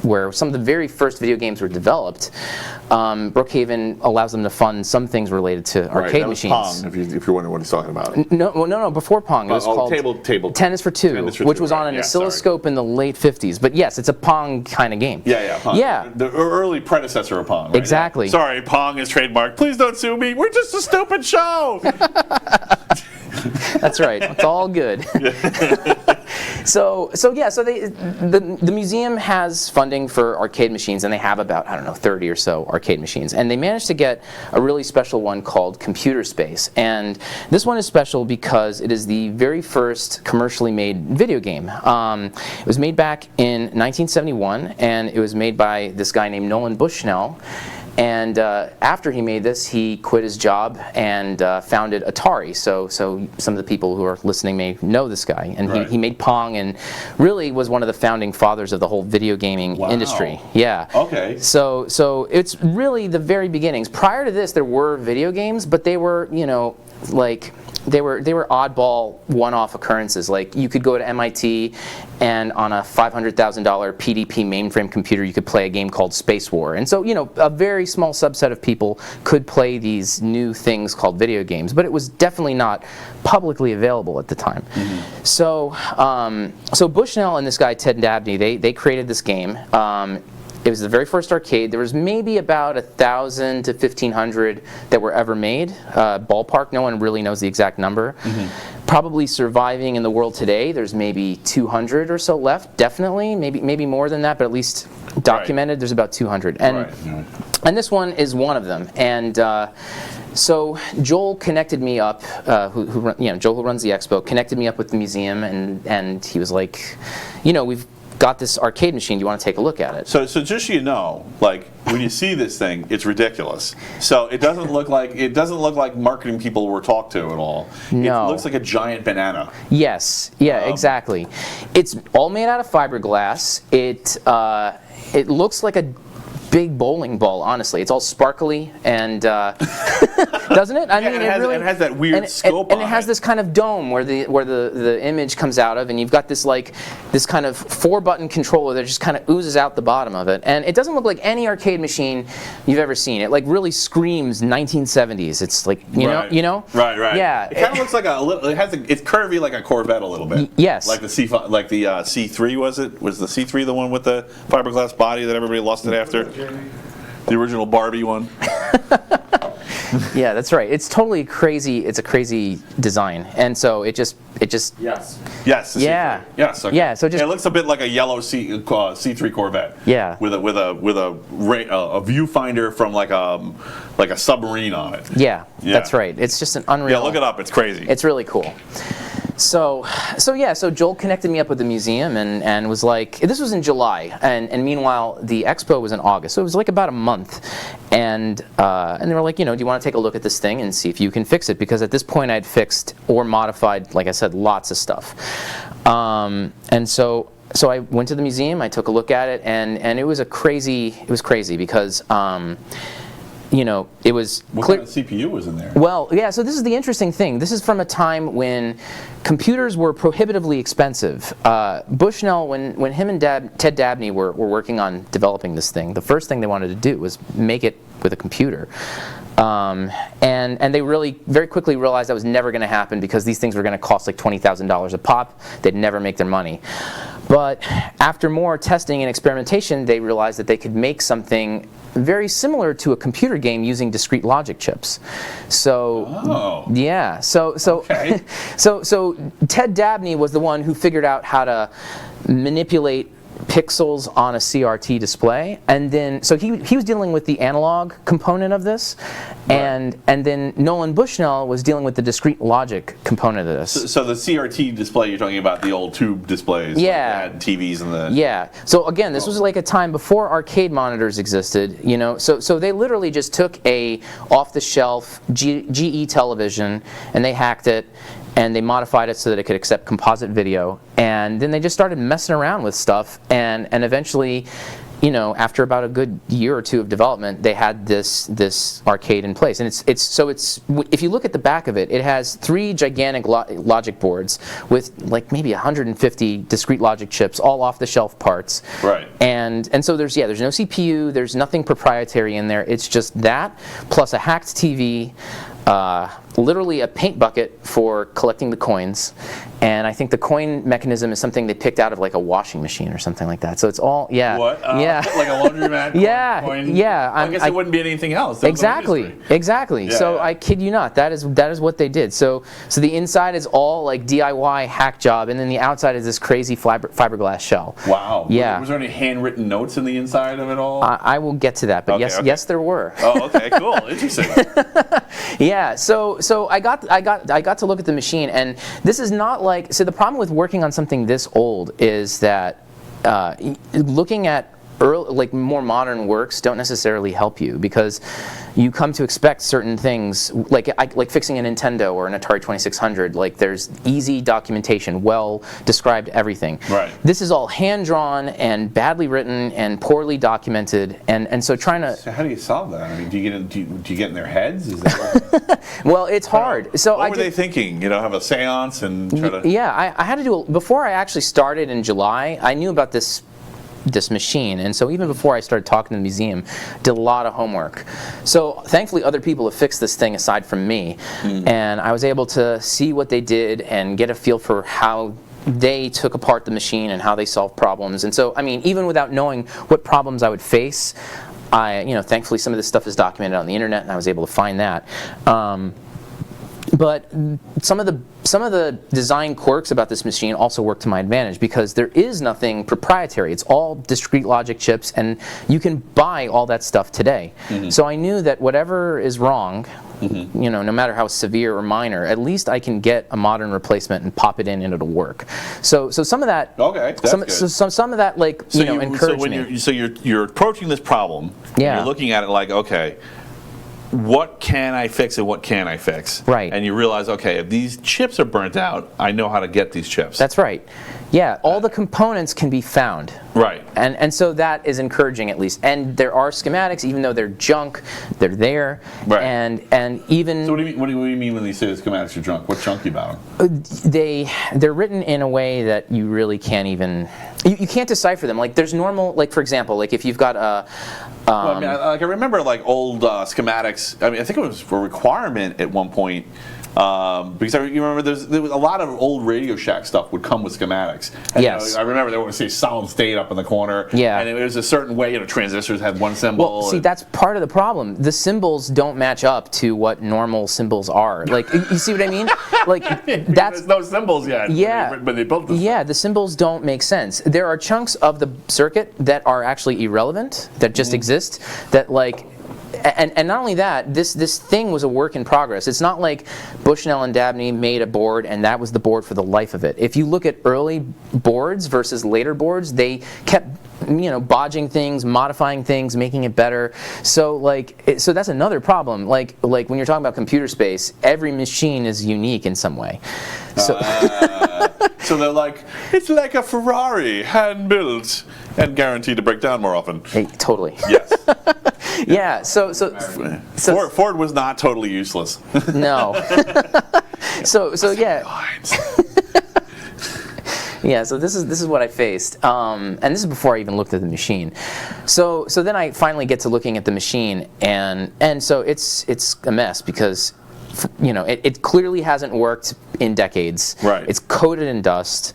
where some of the very first video games were developed, Brookhaven allows them to fund some things related to arcade that was machines. Pong, if you're wondering what he's talking about. No, before Pong. It was called table Tennis for Two, which was on an oscilloscope in the late 50s. But yes, it's a Pong kind of game. Yeah, Pong. Yeah. The early predecessor of Pong, right? Exactly. Sorry, Pong is trademarked. Please don't sue me. We're just a stupid show. That's right. It's all good. So the museum has funding for arcade machines, and they have about, I don't know, 30 or so arcade machines. And they managed to get a really special one called Computer Space. And this one is special because it is the very first commercially made video game. It was made back in 1971, and it was made by this guy named Nolan Bushnell. And after he made this, he quit his job and founded Atari. So some of the people who are listening may know this guy. And Right. he made Pong and really was one of the founding fathers of the whole video gaming industry. Yeah. Okay. So it's really the very beginnings. Prior to this, there were video games, but they were, like, they were oddball one-off occurrences. Like, you could go to MIT and on a $500,000 PDP mainframe computer you could play a game called Space War. And so, a very small subset of people could play these new things called video games, but it was definitely not publicly available at the time. Mm-hmm. So Bushnell and this guy Ted Dabney, they created this game. It was the very first arcade. There was maybe about 1,000 to 1,500 that were ever made. Ballpark, no one really knows the exact number. Mm-hmm. Probably surviving in the world today, there's maybe 200 or so left, definitely. Maybe more than that, but at least documented, there's about 200. And this one is one of them. And so Joel connected me up, Joel who runs the expo, connected me up with the museum, and he was like, we've got this arcade machine, do you want to take a look at it? So just so you know, like, when you see this thing, it's ridiculous. So it doesn't look like marketing people were talked to at all. No. It looks like a giant banana. Yes, exactly. It's all made out of fiberglass. It looks like a big bowling ball, honestly. It's all sparkly and doesn't it? I mean, it has that weird scope on and it has this kind of dome where the image comes out of, and you've got this kind of 4-button controller that just kind of oozes out the bottom of it. And it doesn't look like any arcade machine you've ever seen. It really screams 1970s. It's like, you know? Right. Yeah. It kind of looks like it's curvy like a Corvette a little bit. Yes. Like the C3 was it? Was the C3 the one with the fiberglass body that everybody lost it after? The original Barbie one. Yeah, that's right. It's totally crazy. It's a crazy design, and so it just. Yes. Yes. Yeah. C3. Yes. Okay. Yeah. So it looks a bit like a yellow C3 Corvette. Yeah. With a viewfinder from like a submarine on it. Yeah. That's right. It's just an unreal. Yeah. Look it up. It's crazy. It's really cool. So Joel connected me up with the museum and was like, this was in July, and meanwhile the expo was in August, so it was like about a month, and they were like, do you want to take a look at this thing and see if you can fix it? Because at this point I'd fixed or modified, like I said, lots of stuff, and so I went to the museum, I took a look at it, and it was crazy because. It was what clear. kind of CPU was in there? Well, yeah, so this is the interesting thing. This is from a time when computers were prohibitively expensive. Bushnell, when him and Ted Dabney were working on developing this thing, the first thing they wanted to do was make it with a computer. And they really very quickly realized that was never going to happen because these things were going to cost like $20,000 a pop. They'd never make their money. But after more testing and experimentation, they realized that they could make something very similar to a computer game using discrete logic chips. So yeah, so Ted Dabney was the one who figured out how to manipulate pixels on a CRT display, and then so he was dealing with the analog component of this, and then Nolan Bushnell was dealing with the discrete logic component of this. So the CRT display, you're talking about the old tube displays, Yeah. like they had TVs in the. Yeah. So again, this was like a time before arcade monitors existed, you know. So they literally just took a off-the-shelf GE television and they hacked it and they modified it so that it could accept composite video, and then they just started messing around with stuff, and eventually, you know, after about a good year or two of development, they had this arcade in place. And it's if you look at the back of it, it has 3 gigantic logic boards with like maybe 150 discrete logic chips, all off-the-shelf parts. Right. And so there's no CPU, there's nothing proprietary in there. It's just that plus a hacked TV. Literally a paint bucket for collecting the coins, and I think the coin mechanism is something they picked out of like a washing machine or something like that. So it's all What? yeah, Like a laundromat. Coin? yeah. I guess it wouldn't be anything else. That was the industry. Exactly. Yeah, So yeah. I kid you not, that is what they did. So the inside is all like DIY hack job, and then the outside is this crazy fiberglass shell. Wow. Yeah. Was there any handwritten notes in the inside of it all? I will get to that, but Okay, okay. yes, there were. Oh, okay, cool, interesting. Yeah, so I got to look at the machine, and this is not like, so the problem with working on something this old is that looking at like more modern works don't necessarily help you, because you come to expect certain things, like fixing a Nintendo or an Atari 2600. Like there's easy documentation, well described everything. Right. This is all hand drawn and badly written and poorly documented, and so trying to. So how do you solve that? I mean, do you get in their heads? Is that Well, it's hard. So what were they thinking? You know, have a seance and try to. Yeah, I had to do before I actually started in July. I knew about this machine, and so even before I started talking to the museum, did a lot of homework. So thankfully other people have fixed this thing aside from me, and I was able to see what they did and get a feel for how they took apart the machine and how they solved problems. And so, I mean, even without knowing what problems I would face, thankfully some of this stuff is documented on the internet, and I was able to find that. But some of the design quirks about this machine also work to my advantage, because there is nothing proprietary. It's all discrete logic chips, and you can buy all that stuff today. So I knew that whatever is wrong, you know, no matter how severe or minor, at least I can get a modern replacement and pop it in and it'll work. So some of that. Okay, that's good. Some of that, like, encouraged me. So you're approaching this problem. Yeah. You're looking at it like, okay, what can I fix and what can't I fix? Right. And you realize, okay, if these chips are burnt out, I know how to get these chips. That's right. Yeah, all the components can be found. Right. And so that is encouraging, at least. And there are schematics, even though they're junk, they're there. Right. And even So what do you mean when you say the schematics are junk? What's junky about them? they're written in a way that you really can't even you can't decipher them. Like there's normal, like for example, like if you've got a Well, I mean, I remember like old schematics. I mean, I think it was a requirement at one point. Because you remember there was a lot of old Radio Shack stuff would come with schematics. And, Yes. I remember they would say solid state up in the corner. Yeah. And it was a certain way, transistors had one symbol. Well, see, that's part of the problem. The symbols don't match up to what normal symbols are. Like, you see what I mean? Like, that's there's no symbols yet. Yeah. When they built this. Yeah, the symbols don't make sense. There are chunks of the circuit that are actually irrelevant, that just exist, that like. And not only that, this thing was a work in progress. It's not like Bushnell and Dabney made a board and that was the board for the life of it. If you look at early boards versus later boards, they kept bodging things, modifying things, making it better. So so that's another problem. Like when you're talking about computer space, every machine is unique in some way. So So they're like, it's like a Ferrari, hand built and guaranteed to break down more often. hey, totally. Yes. Yeah. So Ford was not totally useless. no. so yeah. Yeah, so this is what I faced, and this is before I even looked at the machine. So then I finally get to looking at the machine, and so it's a mess because, it clearly hasn't worked in decades. Right. It's coated in dust.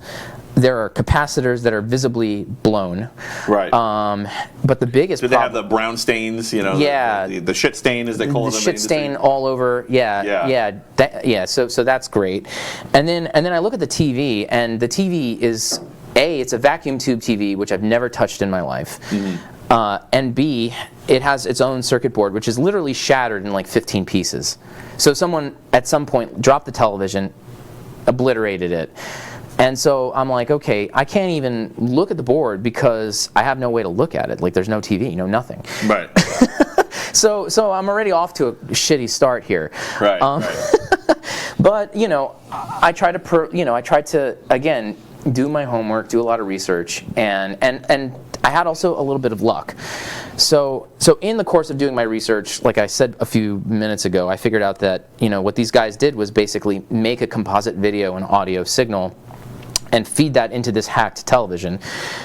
There are capacitors that are visibly blown. Right. But the biggest Do they have problem. the brown stains? Yeah. The shit stain, as they call it. The in shit industry? stain all over, yeah. So that's great, and then I look at the TV, and the TV is A, it's a vacuum tube TV, which I've never touched in my life. And B, it has its own circuit board, which is literally shattered in like 15 pieces. So someone at some point dropped the television, obliterated it. And so I'm like, okay, I can't even look at the board because I have no way to look at it. Like, there's no TV, nothing. Right. So I'm already off to a shitty start here. Right. But I try to again do my homework, do a lot of research, and I had also a little bit of luck. So in the course of doing my research, like I said a few minutes ago, I figured out that what these guys did was basically make a composite video and audio signal and feed that into this hacked television.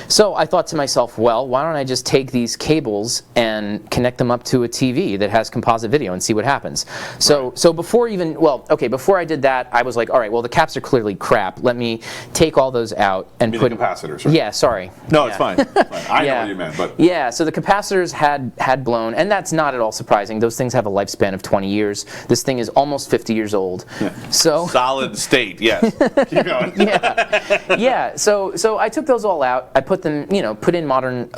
So I thought to myself, well, why don't I just take these cables and connect them up to a TV that has composite video and see what happens. So before I did that, I was like, all right, well, the caps are clearly crap. Let me take all those out and put the capacitors. Right? Yeah, sorry. No, it's fine. It's fine. I know what you meant, but yeah. So the capacitors had blown, and that's not at all surprising. Those things have a lifespan of 20 years. This thing is almost 50 years old. Yeah. So solid state. Yes. Keep going. Yeah, so I took those all out. I put them, put in modern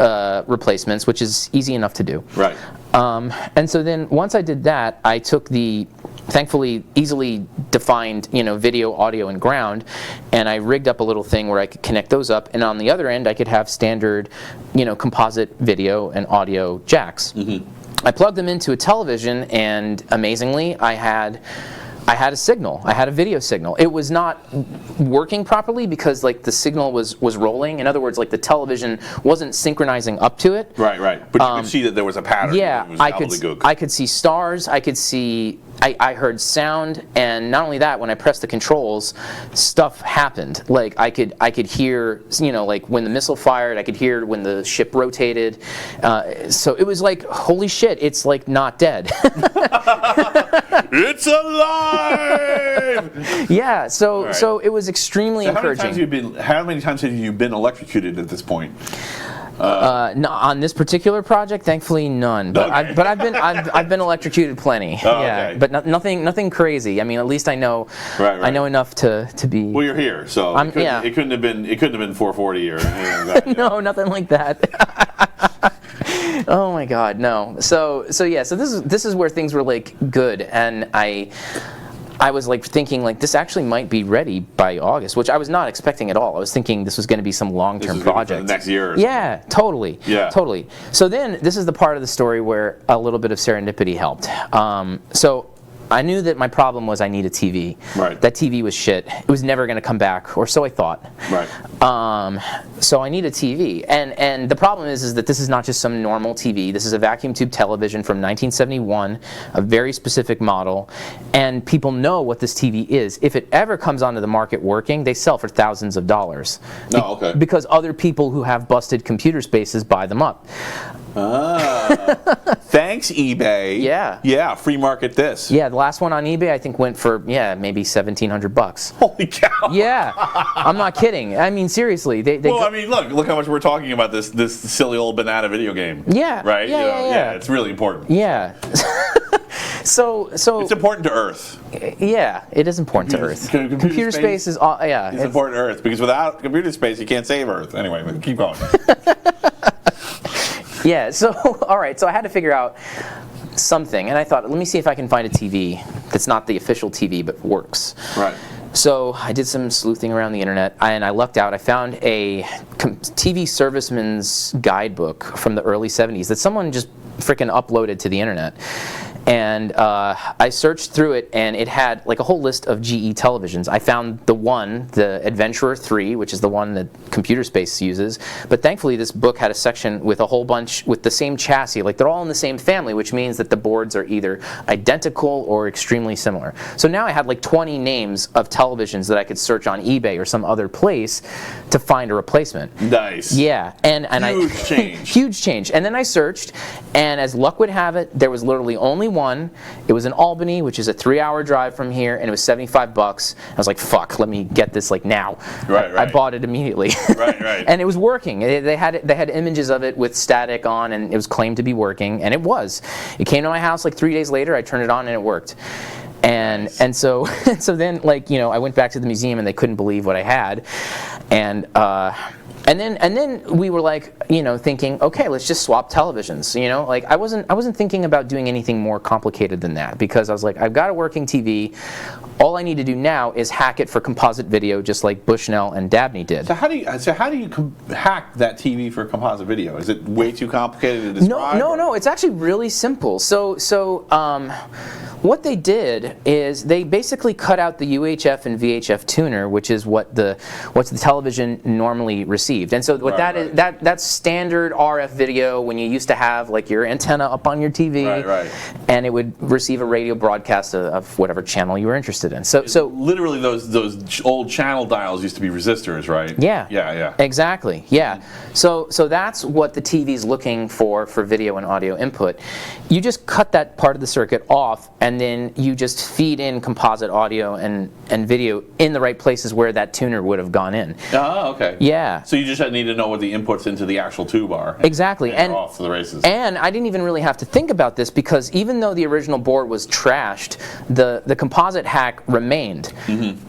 replacements, which is easy enough to do. Right. And so then once I did that, I took the thankfully easily defined, video, audio, and ground, and I rigged up a little thing where I could connect those up, and on the other end I could have standard, composite video and audio jacks. I plugged them into a television, and amazingly, I had a signal. I had a video signal. It was not working properly because the signal was rolling. In other words, the television wasn't synchronizing up to it. Right. But you could see that there was a pattern. Yeah, It was I could see stars. I heard sound, and not only that, when I pressed the controls, stuff happened. I could hear, when the missile fired. I could hear when the ship rotated. So it was like, holy shit, it's not dead. It's alive. Yeah. So it was extremely encouraging. How many times have you been electrocuted at this point? No, on this particular project, thankfully none. But Okay. I've been electrocuted plenty. Oh, yeah, okay. but nothing crazy. I mean, at least I know. Right. I know enough to be. Well, you're here, so it couldn't have been 440 or anything like that. No, nothing like that. Oh my God, no. So this is where things were good, and I was thinking this actually might be ready by August, which I was not expecting at all. I was thinking this was going to be some long-term project. For the next year or yeah, totally. Yeah. Totally. So then this is the part of the story where a little bit of serendipity helped. So I knew that my problem was I need a TV. Right. That TV was shit. It was never going to come back, or so I thought. Right. So I need a TV, and the problem is that this is not just some normal TV. This is a vacuum tube television from 1971, a very specific model, and people know what this TV is. If it ever comes onto the market working, they sell for thousands of dollars. Oh, okay. Because other people who have busted computer spaces buy them up. Thanks, eBay. Yeah. Yeah, free market this. Yeah, the last one on eBay I think went for maybe $1,700. Holy cow. Yeah, I'm not kidding. I mean, seriously, I mean, look how much we're talking about this silly old banana video game. Yeah. Right. Yeah. It's really important. Yeah. So it's important to Earth. Yeah, it is important to Earth. Computer space is it's important to Earth because without computer space you can't save Earth. Anyway, keep going. Yeah. So all right. So I had to figure out something, and I thought, let me see if I can find a TV that's not the official TV but works. Right. So I did some sleuthing around the internet, and I lucked out. I found a TV serviceman's guidebook from the early 70s that someone just freaking uploaded to the internet. And I searched through it, and it had a whole list of GE televisions. I found the Adventurer 3, which is the one that Computer Space uses. But thankfully, this book had a section with a whole bunch with the same chassis. They're all in the same family, which means that the boards are either identical or extremely similar. So now I had 20 names of televisions that I could search on eBay or some other place to find a replacement. Nice. Yeah, and huge change. Huge change. And then I searched, and as luck would have it, there was literally only one. It was in Albany, which is a 3-hour drive from here, and it was $75. I was like, fuck, let me get this now. Right. I bought it immediately. Right. And it was working. They had images of it with static on, and it was claimed to be working, and it was. It came to my house 3 days later. I turned it on, and it worked. And so then I went back to the museum, and they couldn't believe what I had. And And then we were like, thinking, okay, let's just swap televisions. Like I wasn't thinking about doing anything more complicated than that, because I was like, I've got a working TV. All I need to do now is hack it for composite video, just like Bushnell and Dabney did. So how do you hack that TV for composite video? Is it way too complicated to describe? No. It's actually really simple. So what they did is they basically cut out the UHF and VHF tuner, which is what the television normally received. And so what that is, that's standard RF video when you used to have like your antenna up on your TV, and it would receive a radio broadcast of whatever channel you were interested in. So literally those old channel dials used to be resistors, right? Yeah. Exactly. Yeah. So that's what the TV's looking for video and audio input. You just cut that part of the circuit off, and then you just feed in composite audio and video in the right places where that tuner would have gone in. Oh, okay. Yeah. So you just need to know what the inputs into the actual tube are. Exactly. And you're off to the races. And I didn't even really have to think about this, because even though the original board was trashed, the composite hack remained.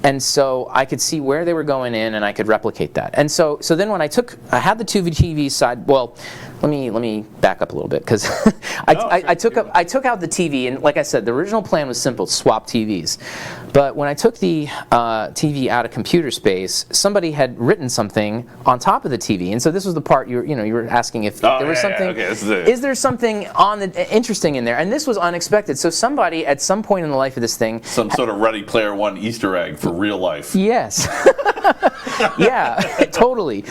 And so I could see where they were going in, and I could replicate that. And so then when I had the two TVs side, well, let me back up a little bit, because I took out the TV, and like I said, the original plan was simple: swap TVs. But when I took the TV out of computer space, somebody had written something on top of the TV, and so this was the part you were asking if there was something. Okay, this is it. Is there something interesting in there? And this was unexpected. So somebody at some point in the life of this thing, some sort of Ready Player One Easter egg for real life. Yes. Yeah, totally.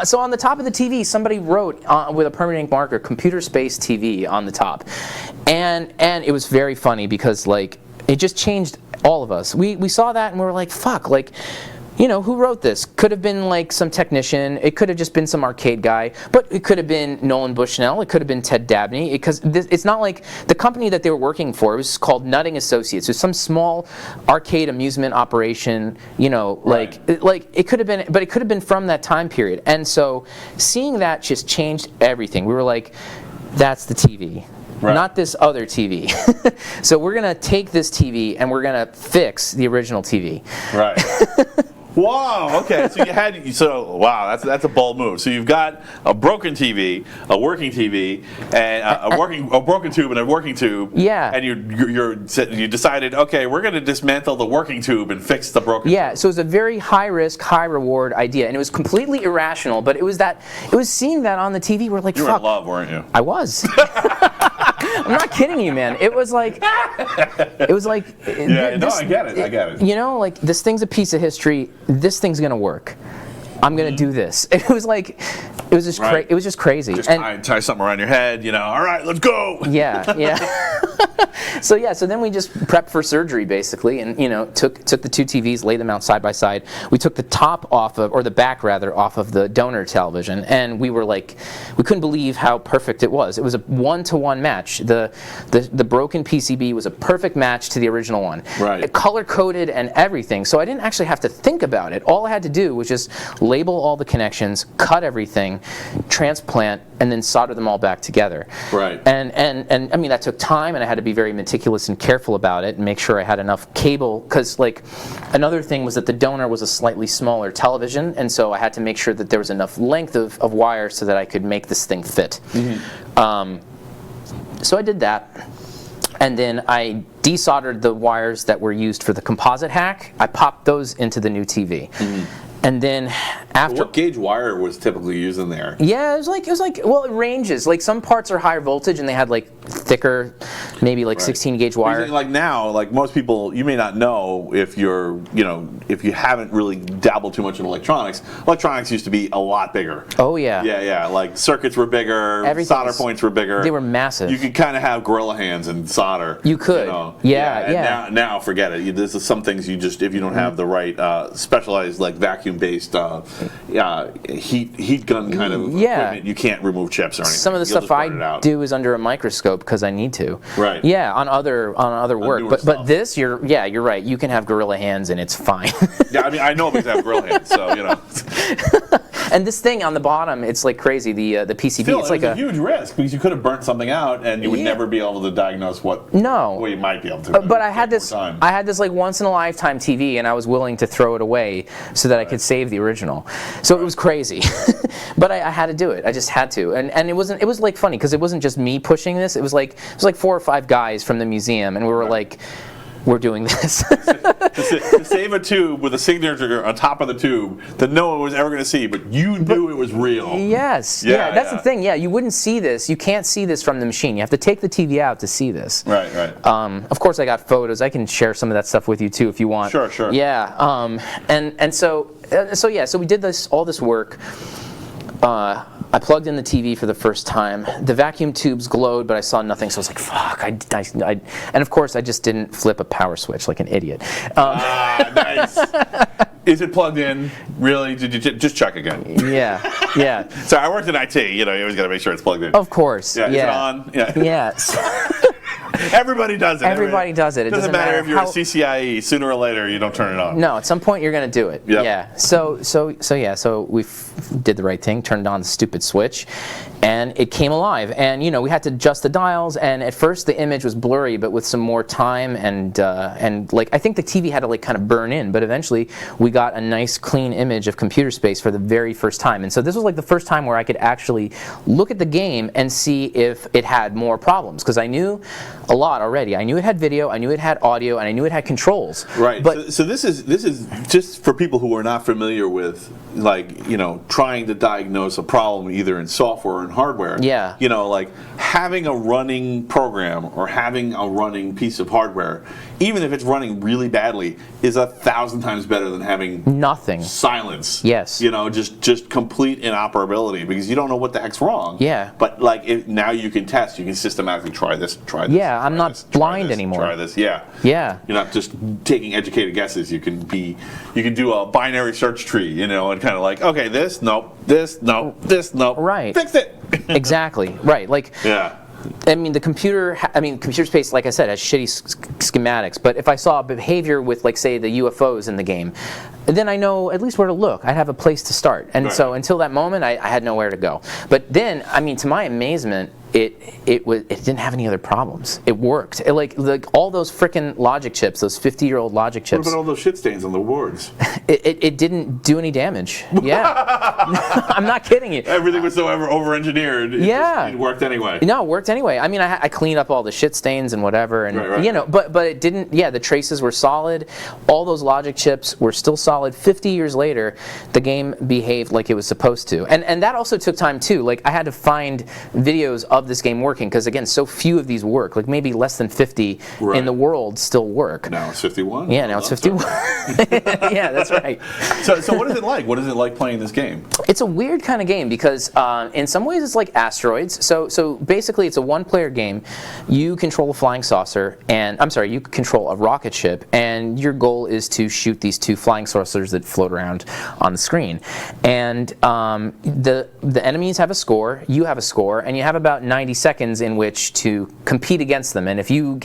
So on the top of the TV, somebody wrote with a permanent ink marker, "Computer Space TV" on the top, and it was very funny, because like it just changed all of us. We saw that and we were like, fuck, like, who wrote this? Could have been like some technician. It could have just been some arcade guy. But it could have been Nolan Bushnell. It could have been Ted Dabney. Because it's not like the company that they were working for. It was called Nutting Associates. It was some small arcade amusement operation. Like it could have been, but it could have been from that time period. And so seeing that just changed everything. We were like, that's the TV. Not this other TV. So we're going to take this TV and we're going to fix the original TV. Right. Wow. Okay. So wow. That's a bold move. So you've got a broken TV, a working TV, and a broken tube and a working tube. Yeah. And you decided, okay, we're going to dismantle the working tube and fix the broken. Yeah. So it was a very high risk, high reward idea, and it was completely irrational. But it was seeing that on the TV. We're like, you fuck. were in love, weren't you? I was. I'm not kidding you, man. It was like. Yeah. No, I get it. Like, this thing's a piece of history. This thing's gonna work. I'm gonna do this. It was just it was just crazy. Just tie something around your head. All right, let's go. Yeah. So then we just prepped for surgery basically, and took the two TVs, laid them out side by side. We took the top the back off of the donor television, and we were like, we couldn't believe how perfect it was. It was a 1-to-1 match. The broken PCB was a perfect match to the original one. Right. It color coded and everything, so I didn't actually have to think about it. All I had to do was just label all the connections, cut everything, transplant, and then solder them all back together. Right. And I mean, that took time, and I had to be very meticulous and careful about it and make sure I had enough cable, because like another thing was that the donor was a slightly smaller television, and so I had to make sure that there was enough length of wire so that I could make this thing fit. So I did that, and then I desoldered the wires that were used for the composite hack. I popped those into the new TV. And then after, what gauge wire was typically used in there? Yeah, it was like well, it ranges. Like some parts are higher voltage, and they had like thicker, maybe like 16 gauge wire. Like now, like most people, you may not know if if you haven't really dabbled too much in electronics. Electronics used to be a lot bigger. Oh yeah. Yeah. Like circuits were bigger, solder points were bigger. They were massive. You could kind of have gorilla hands and solder. You could. Yeah. And now forget it. This is some things you just, if you don't have the right specialized like vacuum-based heat gun kind of equipment, you can't remove chips or anything. Some of the stuff I do is under a microscope because I need to. Right. Yeah, on other work. But this, you're right. You can have gorilla hands and it's fine. Yeah, I mean I know because I have gorilla hands, so And this thing on the bottom, it's like crazy. The PCB, Still, it's like a huge risk because you could have burnt something out and you would never be able to diagnose what. No. Well, you might be able to. But I had this like once in a lifetime TV, and I was willing to throw it away so that I could save the original. So it was crazy. but I had to do it. I just had to, and it was like funny because it wasn't just me pushing this. It was like 4 or 5 guys from the museum, and we were like, we're doing this. to save a tube with a signature on top of the tube that no one was ever going to see, but you knew it was real. Yes. Yeah, that's the thing. Yeah, you wouldn't see this. You can't see this from the machine. You have to take the TV out to see this. Right. Of course, I got photos. I can share some of that stuff with you too if you want. Sure. Yeah. So we did all this work. I plugged in the TV for the first time. The vacuum tubes glowed, but I saw nothing, so I was like, fuck. And of course, I just didn't flip a power switch like an idiot. Nice. Is it plugged in? Really? Did you just check again? Yeah. So I worked in IT. You always got to make sure it's plugged in. Of course. Yeah. Is it on? Yeah. Yes. Everybody does it. Everybody does it. It doesn't matter if you're a CCIE. Sooner or later, you don't turn it on. No, at some point you're going to do it. Yep. Yeah. So we did the right thing, turned on the stupid switch, and it came alive. And we had to adjust the dials. And at first the image was blurry, but with some more time and I think the TV had to kind of burn in. But eventually we got a nice clean image of computer space for the very first time. And so this was the first time where I could actually look at the game and see if it had more problems, because I knew a lot already. I knew it had video, I knew it had audio, and I knew it had controls. Right. But so this is just for people who are not familiar with trying to diagnose a problem either in software or in hardware. Yeah. Having a running program or having a running piece of hardware, even if it's running really badly, is 1,000 times better than having nothing. Silence. Yes. Just complete inoperability, because you don't know what the heck's wrong. Yeah. But now you can test. You can systematically try this. Yeah, I'm not blind anymore. Try this. Yeah. Yeah. You're not just taking educated guesses. You can do a binary search tree, and kind of okay, this nope, this nope, this nope. Right. Fix it. Exactly. Right. Yeah. I mean, computer space, like I said, has shitty schematics. But if I saw behavior with, say, the UFOs in the game, then I know at least where to look. I'd have a place to start. And so until that moment, I had nowhere to go. But then, to my amazement, it didn't have any other problems. It worked. All those frickin' logic chips, those 50-year-old logic chips. What about all those shit stains on the boards? It didn't do any damage. Yeah. I'm not kidding you. Everything was so over-engineered. It worked anyway. No, it worked anyway. I cleaned up all the shit stains and whatever, and but it didn't. Yeah, the traces were solid. All those logic chips were still solid. 50 years later, the game behaved like it was supposed to, and that also took time too. I had to find videos of this game working, because again, so few of these work. Maybe less than 50 in the world still work. Now it's 51. Yeah, now it's 51. Yeah, that's right. So what is it like? What is it like playing this game? It's a weird kind of game because in some ways it's like Asteroids. So basically it's a one-player game. You control a flying saucer, you control a rocket ship, and your goal is to shoot these 2 flying saucers that float around on the screen. And the enemies have a score, you have a score, and you have about 90 seconds in which to compete against them. And if you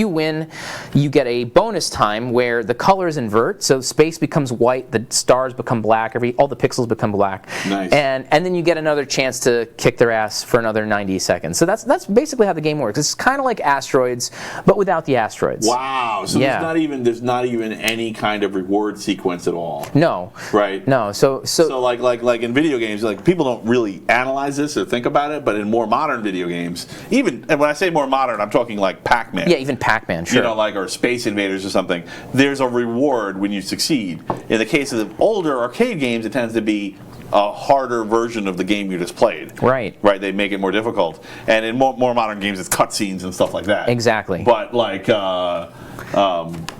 win, you get a bonus time where the colors invert, so space becomes white, the stars become black, all the pixels become black. Nice. And then you get another chance to kick their ass for another 90 seconds. So that's basically how the game works. It's kind of like Asteroids, but without the asteroids. Wow. So there's not even any kind of reward sequence at all. No. Right. No. So like in video games, people don't really analyze this or think about it, but in more modern video games, and when I say more modern, I'm talking like Pac-Man. Yeah, even Pac-Man, sure. Or Space Invaders or something. There's a reward when you succeed. In the case of the older arcade games, it tends to be a harder version of the game you just played. Right. Right. They make it more difficult. And in more modern games, it's cutscenes and stuff like that. Exactly. But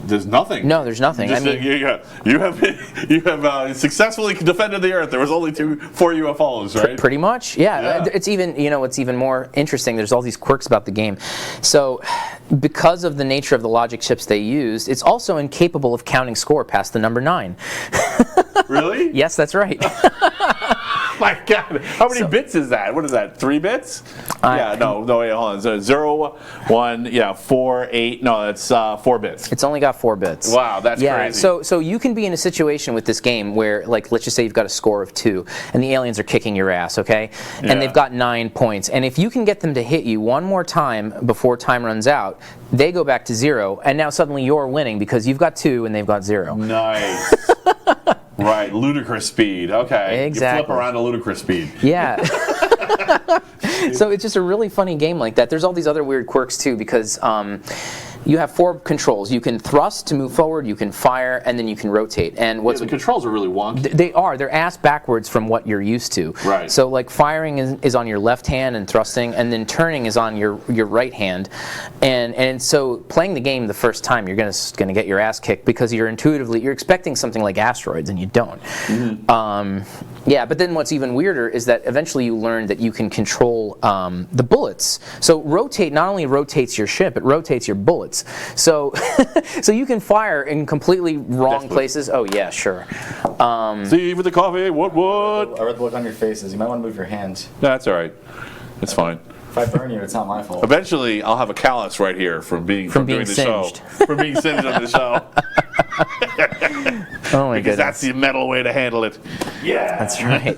there's nothing. No, there's nothing. You have successfully defended the Earth. There was only 4 UFOs, right? Pretty much. Yeah. It's even it's even more interesting. There's all these quirks about the game. So, because of the nature of the logic chips they used, it's also incapable of counting score past the number 9. Really? Yes, that's right. My God, how many bits is that? What is that? 3 bits? Wait, hold on. So 0, 1, 4, 8. No, that's 4 bits. It's only got 4 bits. Wow, that's crazy. So you can be in a situation with this game where, let's just say you've got a score of 2, and the aliens are kicking your ass, okay? And they've got 9 points. And if you can get them to hit you one more time before time runs out, they go back to 0, and now suddenly you're winning because you've got 2 and they've got 0. Nice. Right, ludicrous speed. Okay. Exactly. You flip around to ludicrous speed. Yeah. So it's just a really funny game like that. There's all these other weird quirks too because you have 4 controls. You can thrust to move forward, you can fire, and then you can rotate. And The controls are really wonky. they're ass backwards from what you're used to. Right. So like firing is on your left hand and thrusting, and then turning is on your right hand. And so playing the game the first time, you're gonna get your ass kicked because you're expecting something like asteroids, and you don't. Yeah, but then what's even weirder is that eventually you learn that you can control the bullets. So rotate not only rotates your ship, it rotates your bullets. So so you can fire in completely wrong places. Oh yeah, sure. Steve with the coffee, what? I read the look on your faces. You might want to move your hand. That's all right. It's fine. If I burn you, it's not my fault. Eventually, I'll have a callus right here from doing the singed. show. From being singed on the show. Oh my Because goodness. that's the metal way to handle it. Yeah. That's right.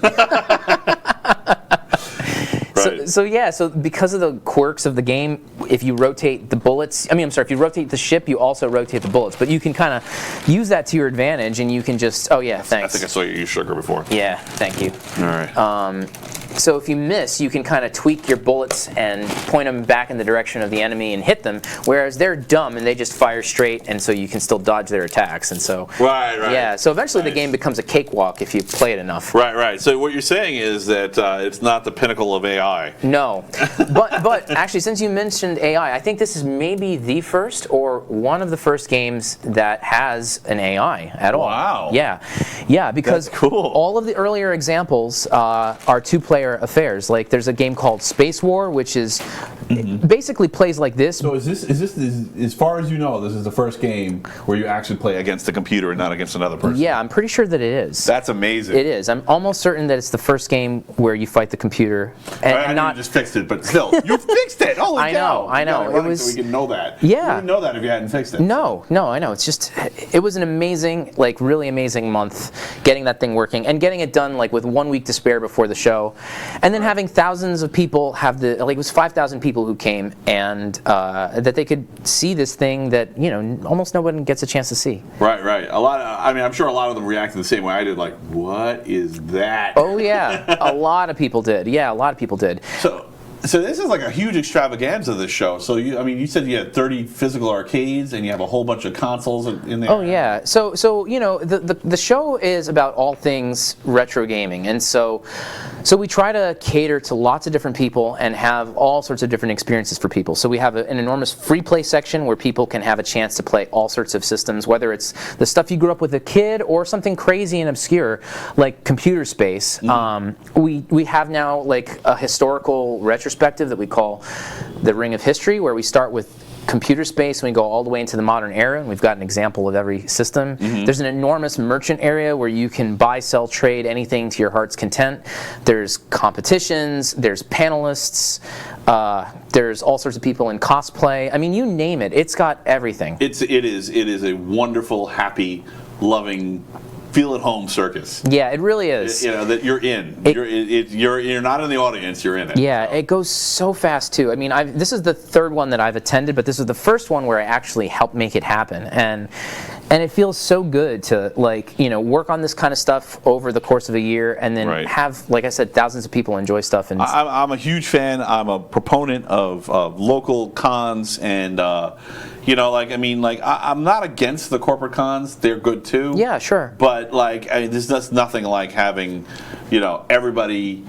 Right. So because of the quirks of the game, if you rotate the bullets, if you rotate the ship, you also rotate the bullets. But you can kind of use that to your advantage, and you can just, oh yeah, thanks. I think I saw you use sugar before. Yeah, thank you. All right. So if you miss, you can kind of tweak your bullets and point them back in the direction of the enemy and hit them, whereas they're dumb and they just fire straight, and so you can still dodge their attacks. And so Right. yeah, so eventually the game becomes a cakewalk if you play it enough. Right. So what you're saying is that it's not the pinnacle of AI. No, but actually, since you mentioned AI, I think this is maybe the first or one of the first games that has an AI at all. Wow. Yeah, because That's cool. all of the earlier examples are two-player affairs. Like there's a game called Space War, which is it basically plays like this. So is this as far as you know, this is the first game where you actually play against the computer and not against another person? Yeah, I'm pretty sure that it is. That's amazing. It is. I'm almost certain that it's the first game where you fight the computer and I not. just fixed it, but still, you fixed it. Holy I cow. know, I know. You got it running It was- so we can know that. Yeah. You wouldn't know that if you hadn't fixed it. No, I know. It's just, it was an amazing, like really amazing month getting that thing working and getting it done like with 1 week to spare before the show. And then having thousands of people it was 5,000 people who came and that they could see this thing that, almost no one gets a chance to see. Right. I'm sure a lot of them reacted the same way I did, like, what is that? Oh yeah, a lot of people did. Yeah, a lot of people did. So this is like a huge extravaganza, this show. So you said you had 30 physical arcades and you have a whole bunch of consoles in there. Oh yeah. So the show is about all things retro gaming, and so we try to cater to lots of different people and have all sorts of different experiences for people. So we have an enormous free play section where people can have a chance to play all sorts of systems, whether it's the stuff you grew up with as a kid or something crazy and obscure like Computer Space. We have now like a historical retrospective that we call the Ring of History, where we start with Computer Space and we go all the way into the modern era, and we've got an example of every system. There's an enormous merchant area where you can buy, sell, trade anything to your heart's content. There's competitions, there's panelists, there's all sorts of people in cosplay. I mean, you name it, it's got everything. It is a wonderful, happy, loving, feel at home circus. Yeah, it really is. That you're in. You're not in the audience. You're in it. Yeah, it goes so fast too. I mean, this is the third one that I've attended, but this is the first one where I actually helped make it happen, and it feels so good to work on this kind of stuff over the course of a year, and then have, like I said, thousands of people enjoy stuff. And I'm a huge fan. I'm a proponent of local cons, and I'm not against the corporate cons. They're good too. Yeah, sure. But there's just nothing like having, everybody.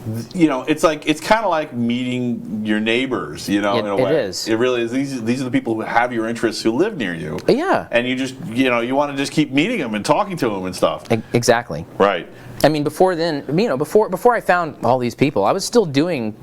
It's kind of like meeting your neighbors. In a way. It is. It really is. These are the people who have your interests, who live near you. Yeah. And you just, you want to just keep meeting them and talking to them and stuff. Exactly. Right. I mean, before then, before I found all these people, I was still doing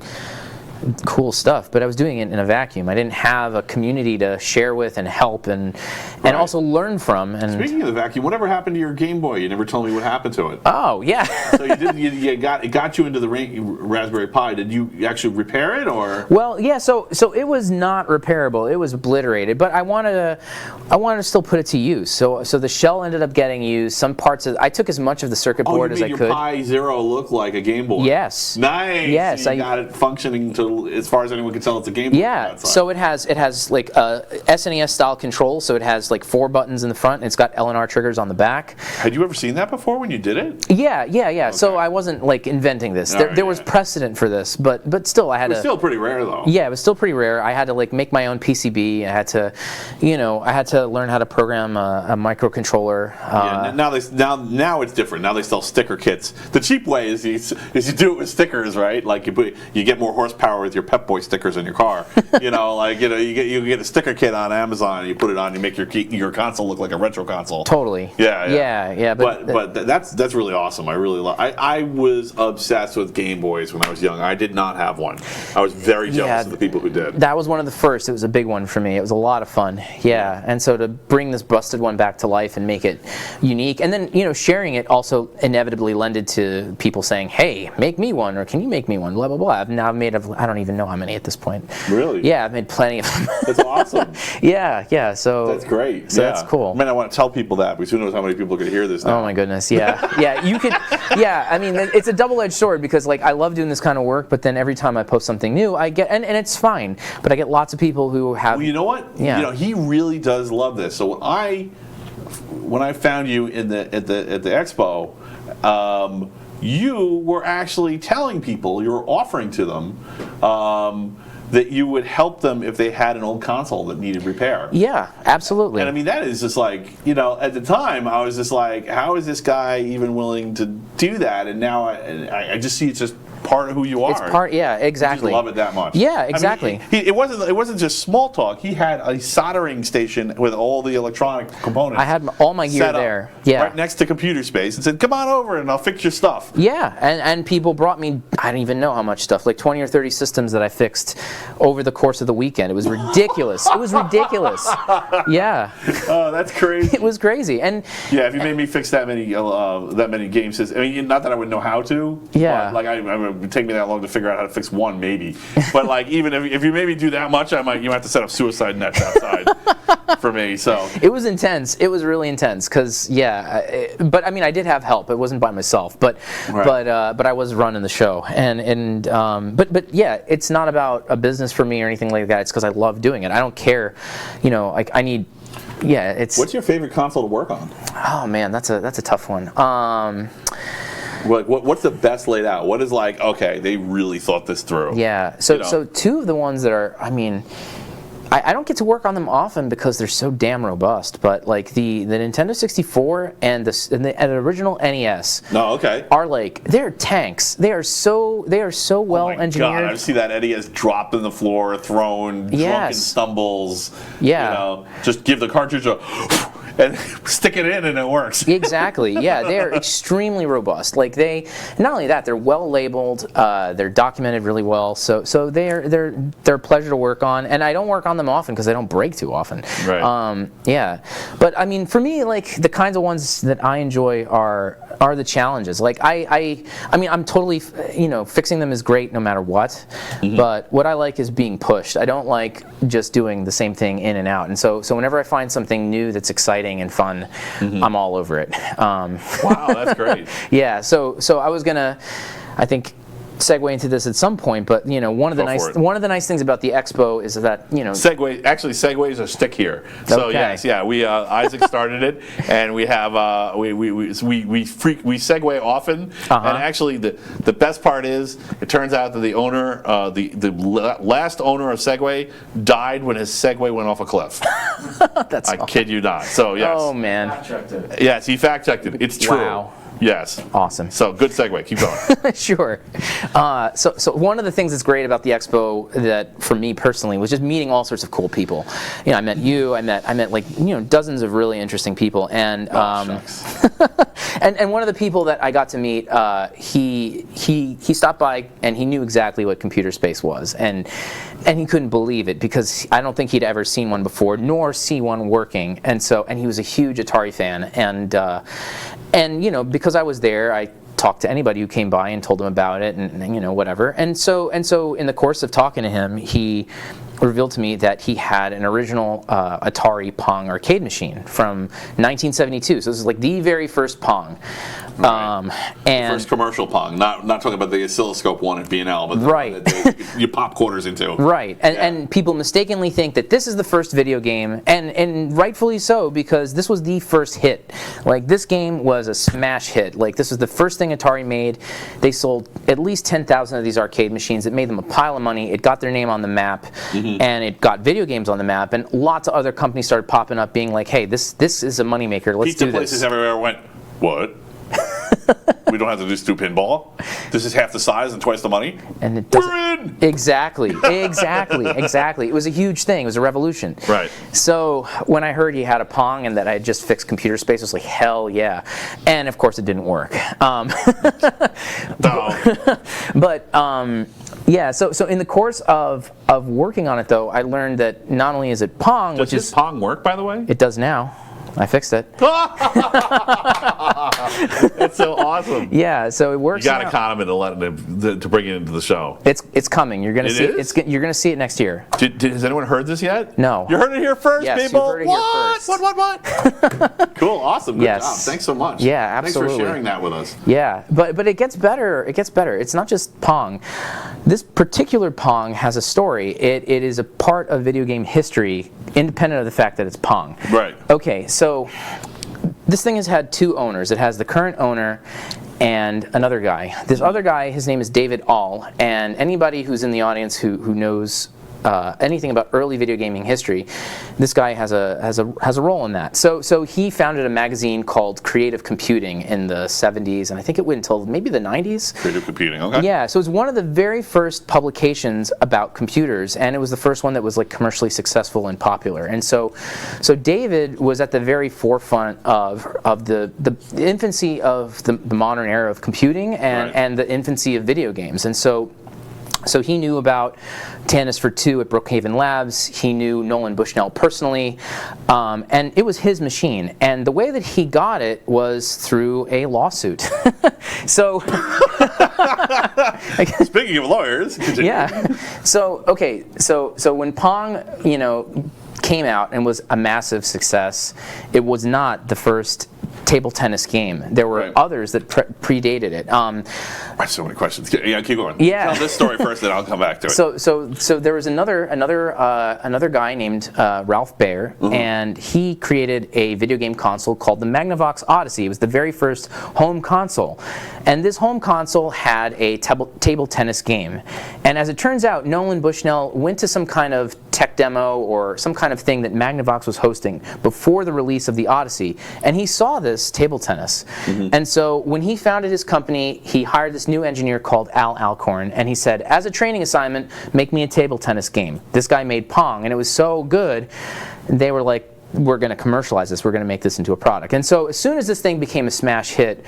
cool stuff, but I was doing it in a vacuum. I didn't have a community to share with and help and also learn from. And speaking of the vacuum, whatever happened to your Game Boy? You never told me what happened to it. Oh yeah. So it got you into the Raspberry Pi. Did you actually repair it, or? Well, yeah. So it was not repairable. It was obliterated. But I wanted to still put it to use. So the shell ended up getting used. Some parts I took as much of the circuit board as I could. Your Pi Zero look like a Game Boy? Yes. Nice. Yes. So you got it functioning to as far as anyone can tell, it's a Game Boy. Yeah, so it has like a SNES style control, so it has like 4 buttons in the front, and it's got L and R triggers on the back. Had you ever seen that before when you did it? Yeah. So I wasn't like inventing this. There was precedent for this, but still I had to. It's still pretty rare though. Yeah, it was still pretty rare. I had to like make my own PCB. I had to, learn how to program a microcontroller. Now it's different. Now they sell sticker kits. The cheap way is you do it with stickers, right? Like you get more horsepower with your Pep Boy stickers in your car. You get a sticker kit on Amazon and you put it on. You make your console look like a retro console. Totally. Yeah. But that's really awesome. I really love. I was obsessed with Game Boys when I was young. I did not have one. I was very jealous of the people who did. That was one of the first. It was a big one for me. It was a lot of fun. Yeah, and so to bring this busted one back to life and make it unique, and then sharing it also inevitably lended to people saying, "Hey, make me one," or "Can you make me one?" Blah blah blah. I've now made I don't even know how many at this point. Really? Yeah, I've made plenty of them. That's awesome. Yeah. So that's great. So that's cool. I mean, I want to tell people that, because who knows how many people are going to hear this now. Oh my goodness. Yeah. You could. Yeah. I mean, it's a double-edged sword, because like I love doing this kind of work, but then every time I post something new, I get and it's fine, but I get lots of people who have. Well, you know what? Yeah. He really does love this. So when I found you at the expo, you were actually telling people, you were offering to them that you would help them if they had an old console that needed repair. Yeah, absolutely. And I mean, that is just like, at the time I was just like, how is this guy even willing to do that? And now I just see it's just part of who you are. It's part, yeah, exactly. You just love it that much. Yeah, exactly. I mean, it wasn't just small talk. He had a soldering station with all the electronic components. I had all my gear there. Yeah, right next to computer space, and said, "Come on over, and I'll fix your stuff." Yeah, and people brought me, I don't even know how much stuff, like 20 or 30 systems that I fixed over the course of the weekend. It was ridiculous. It was ridiculous. Yeah. Oh, that's crazy. It was crazy. And yeah, if you made me fix that many game systems, I mean, not that I would know how to. Yeah. But, like it would take me that long to figure out how to fix one, maybe. But like, even if you made me do that much, you might have to set up suicide nets outside for me. So it was intense. It was really intense, because but I mean, I did have help. It wasn't by myself, but I was running the show, but yeah, it's not about a business for me or anything like that. It's because I love doing it. I don't care, like I need. Yeah, it's. What's your favorite console to work on? Oh man, that's a tough one. What's the best laid out? What is like, okay, they really thought this through? Yeah. So two of the ones that are, I mean, I don't get to work on them often because they're so damn robust. But like the Nintendo 64 and the original NES. No, okay. Are like, they're tanks. They are so well engineered. God, I see that NES dropped on the floor, thrown, drunken stumbles. Yeah. Just give the cartridge a. And stick it in and it works. Exactly. Yeah, they're extremely robust. Like not only that, they're well labeled. They're documented really well. So they're a pleasure to work on. And I don't work on them often because they don't break too often. Right. Yeah. But I mean, for me, like the kinds of ones that I enjoy are the challenges. Like I mean, I'm totally, fixing them is great no matter what. Mm-hmm. But what I like is being pushed. I don't like just doing the same thing in and out. And so whenever I find something new that's exciting and fun, mm-hmm. I'm all over it. Wow, that's great. Yeah, so I was gonna, I think, segue into this at some point, but one of the nice things about the expo is that segues are stick here. So okay. Yes, yeah, we Isaac started it, and we have we segue often, uh-huh. and actually the best part is it turns out that the owner, the last owner of Segway died when his Segway went off a cliff. That's I kid you not. So yes. Oh man. Fact-checked it. Yes, he fact-checked it. It's true. Wow. Yes. Awesome. So good segue. Keep going. Sure. So one of the things that's great about the expo that for me personally was just meeting all sorts of cool people. I met you. I met like dozens of really interesting people, and and one of the people that I got to meet, he stopped by and he knew exactly what computer space was, and he couldn't believe it because I don't think he'd ever seen one before, nor see one working, and he was a huge Atari fan, and because I was there, I talked to anybody who came by and told them about it, and whatever. And so in the course of talking to him, he revealed to me that he had an original Atari Pong arcade machine from 1972. So this is like the very first Pong. And First commercial Pong, not talking about the oscilloscope one at B&L, but the Right. one that you pop quarters into. Right, and people mistakenly think that this is the first video game, and rightfully so, because this was the first hit. Like, this game was a smash hit. Like, this was the first thing Atari made. They sold at least 10,000 of these arcade machines. It made them a pile of money. It got their name on the map, and it got video games on the map, and lots of other companies started popping up being like, hey, this is a moneymaker. Let's Pizza do places this. everywhere went, what? We don't have to just do pinball? This is half the size and twice the money? And it We're doesn't, in! exactly. It was a huge thing. It was a revolution. Right. So when I heard he had a Pong and that I had just fixed computer space, I was like, hell yeah. And of course it didn't work. But yeah, so in the course of working on it though, I learned that not only is it Pong, Does which this is Pong work, by the way? it does now. I fixed it. That's so awesome. Yeah, so it works. You got to now. con him into letting him to bring it into the show. It's coming. You're gonna It see is? you're gonna see it next year. Has anyone heard this yet? No. You heard it here first, Yes, you people. heard it here first. What? Cool, awesome. Good Yes. job. Thanks so much. Yeah, absolutely. Thanks for sharing that with us. Yeah, but it gets better. It gets better. It's not just Pong. This particular Pong has a story. It is a part of video game history, independent of the fact that it's Pong. Right. Okay, so this thing has had two owners. It has the current owner and another guy. This other guy, his name is David All, and anybody who's in the audience who knows anything about early video gaming history, this guy has a role in that. So he founded a magazine called Creative Computing in the 70s, and I think it went until maybe the 90s. Creative computing, okay. Yeah, so it was one of the very first publications about computers, and it was the first one that was like commercially successful and popular. And so David was at the very forefront of the infancy of the modern era of computing and the infancy of video games. And so he knew about Tennis for Two at Brookhaven Labs. He knew Nolan Bushnell personally, and it was his machine. And the way that he got it was through a lawsuit. So, Speaking of lawyers, continue. yeah. So okay. So when Pong, came out and was a massive success, it was not the first table tennis game. There were Right. others that predated it. I have so many questions. Yeah, keep going. Yeah. Tell this story first, then I'll come back to it. So there was another guy named Ralph Baer, and he created a video game console called the Magnavox Odyssey. It was the very first home console, and this home console had a table tennis game. And as it turns out, Nolan Bushnell went to some kind of tech demo or some kind of thing that Magnavox was hosting before the release of the Odyssey, and he saw this table tennis. And so when he founded his company, he hired this new engineer called Al Alcorn, and he said, as a training assignment, make me a table tennis game. This guy made Pong, and it was so good, they were like, we're going to commercialize this, we're going to make this into a product. And so as soon as this thing became a smash hit,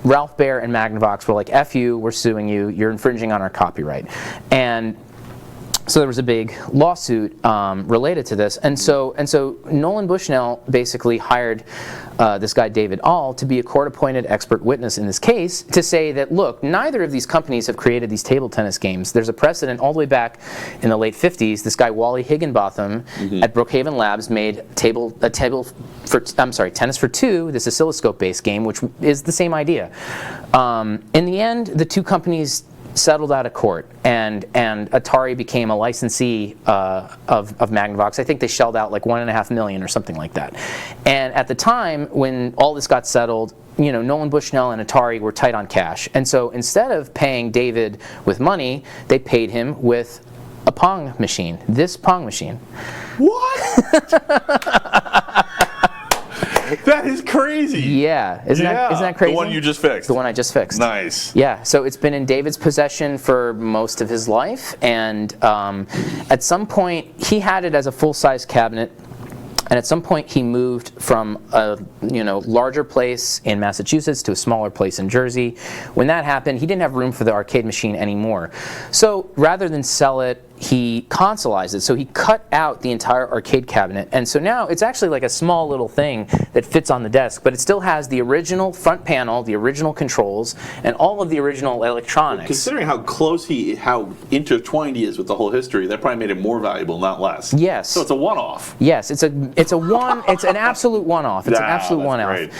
Ralph Baer and Magnavox were like, F you, we're suing you, you're infringing on our copyright. And so there was a big lawsuit related to this, and so Nolan Bushnell basically hired this guy David All to be a court-appointed expert witness in this case to say that, look, neither of these companies have created these table tennis games. There's a precedent all the way back in the late 50s. This guy Wally Higginbotham at Brookhaven Labs made Tennis for Two, this oscilloscope-based game, which is the same idea. In the end, the two companies settled out of court, and Atari became a licensee of Magnavox. I think they shelled out like $1.5 million or something like that. And at the time when all this got settled, Nolan Bushnell and Atari were tight on cash. And so instead of paying David with money, they paid him with a Pong machine, this Pong machine. What? That is crazy. Yeah, isn't that crazy? The one you just fixed. The one I just fixed. Nice. Yeah, so it's been in David's possession for most of his life, and at some point he had it as a full-size cabinet. And at some point he moved from a larger place in Massachusetts to a smaller place in Jersey. When that happened, he didn't have room for the arcade machine anymore. So rather than sell it he consoleized it. So he cut out the entire arcade cabinet, and so now it's actually like a small little thing that fits on the desk, but it still has the original front panel, the original controls, and all of the original electronics. Considering how how intertwined he is with the whole history, that probably made it more valuable, not less. Yes. So it's a one-off. Yes, it's an absolute one-off. It's an absolute one-off. Great.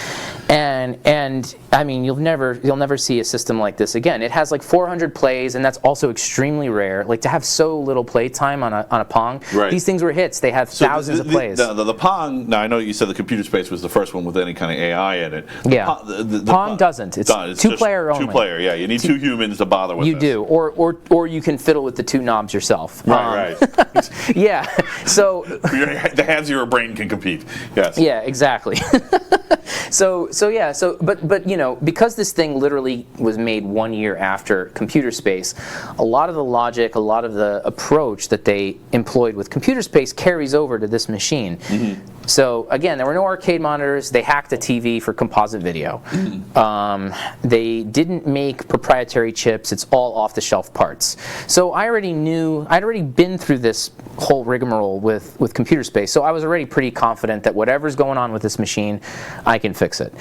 And I mean, you'll never see a system like this again. It has like 400 plays, and that's also extremely rare. Like to have so little play time on a Pong. Right. These things were hits. They have thousands of plays. The Pong. Now I know you said the computer space was the first one with any kind of AI in it. Pong doesn't. It's two-player only. Two-player. Yeah, you need two humans to bother with. You do, or you can fiddle with the two knobs yourself. Right. Yeah. So the hands of your brain can compete. Yes. Yeah, exactly. But you know, because this thing literally was made 1 year after Computer Space, a lot of the logic, a lot of the approach that they employed with Computer Space carries over to this machine. Mm-hmm. So again, there were no arcade monitors. They hacked a TV for composite video. Mm-hmm. They didn't make proprietary chips. It's all off-the-shelf parts. So I'd already been through this whole rigmarole with Computer Space. So I was already pretty confident that whatever's going on with this machine, I can fix it.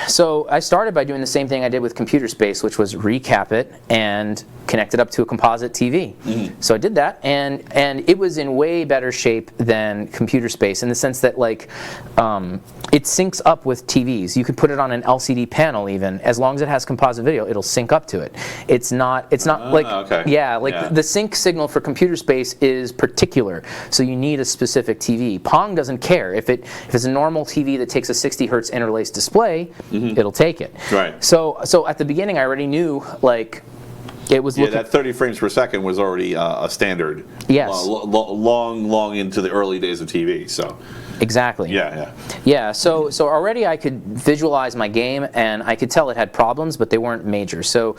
So I started by doing the same thing I did with Computer Space, which was recap it and connect it up to a composite TV. Mm-hmm. So I did that, and it was in way better shape than Computer Space in the sense that it syncs up with TVs. You could put it on an LCD panel even. As long as it has composite video, it'll sync up to it. It's not the sync signal for Computer Space is particular, so you need a specific TV. Pong doesn't care. If it's a normal TV that takes a 60 hertz interlaced display, mm-hmm. it'll take it. Right. So at the beginning I already knew it was that 30 frames per second was already a standard. Yes. Long into the early days of TV. So. Exactly. Yeah. So already I could visualize my game, and I could tell it had problems, but they weren't major. So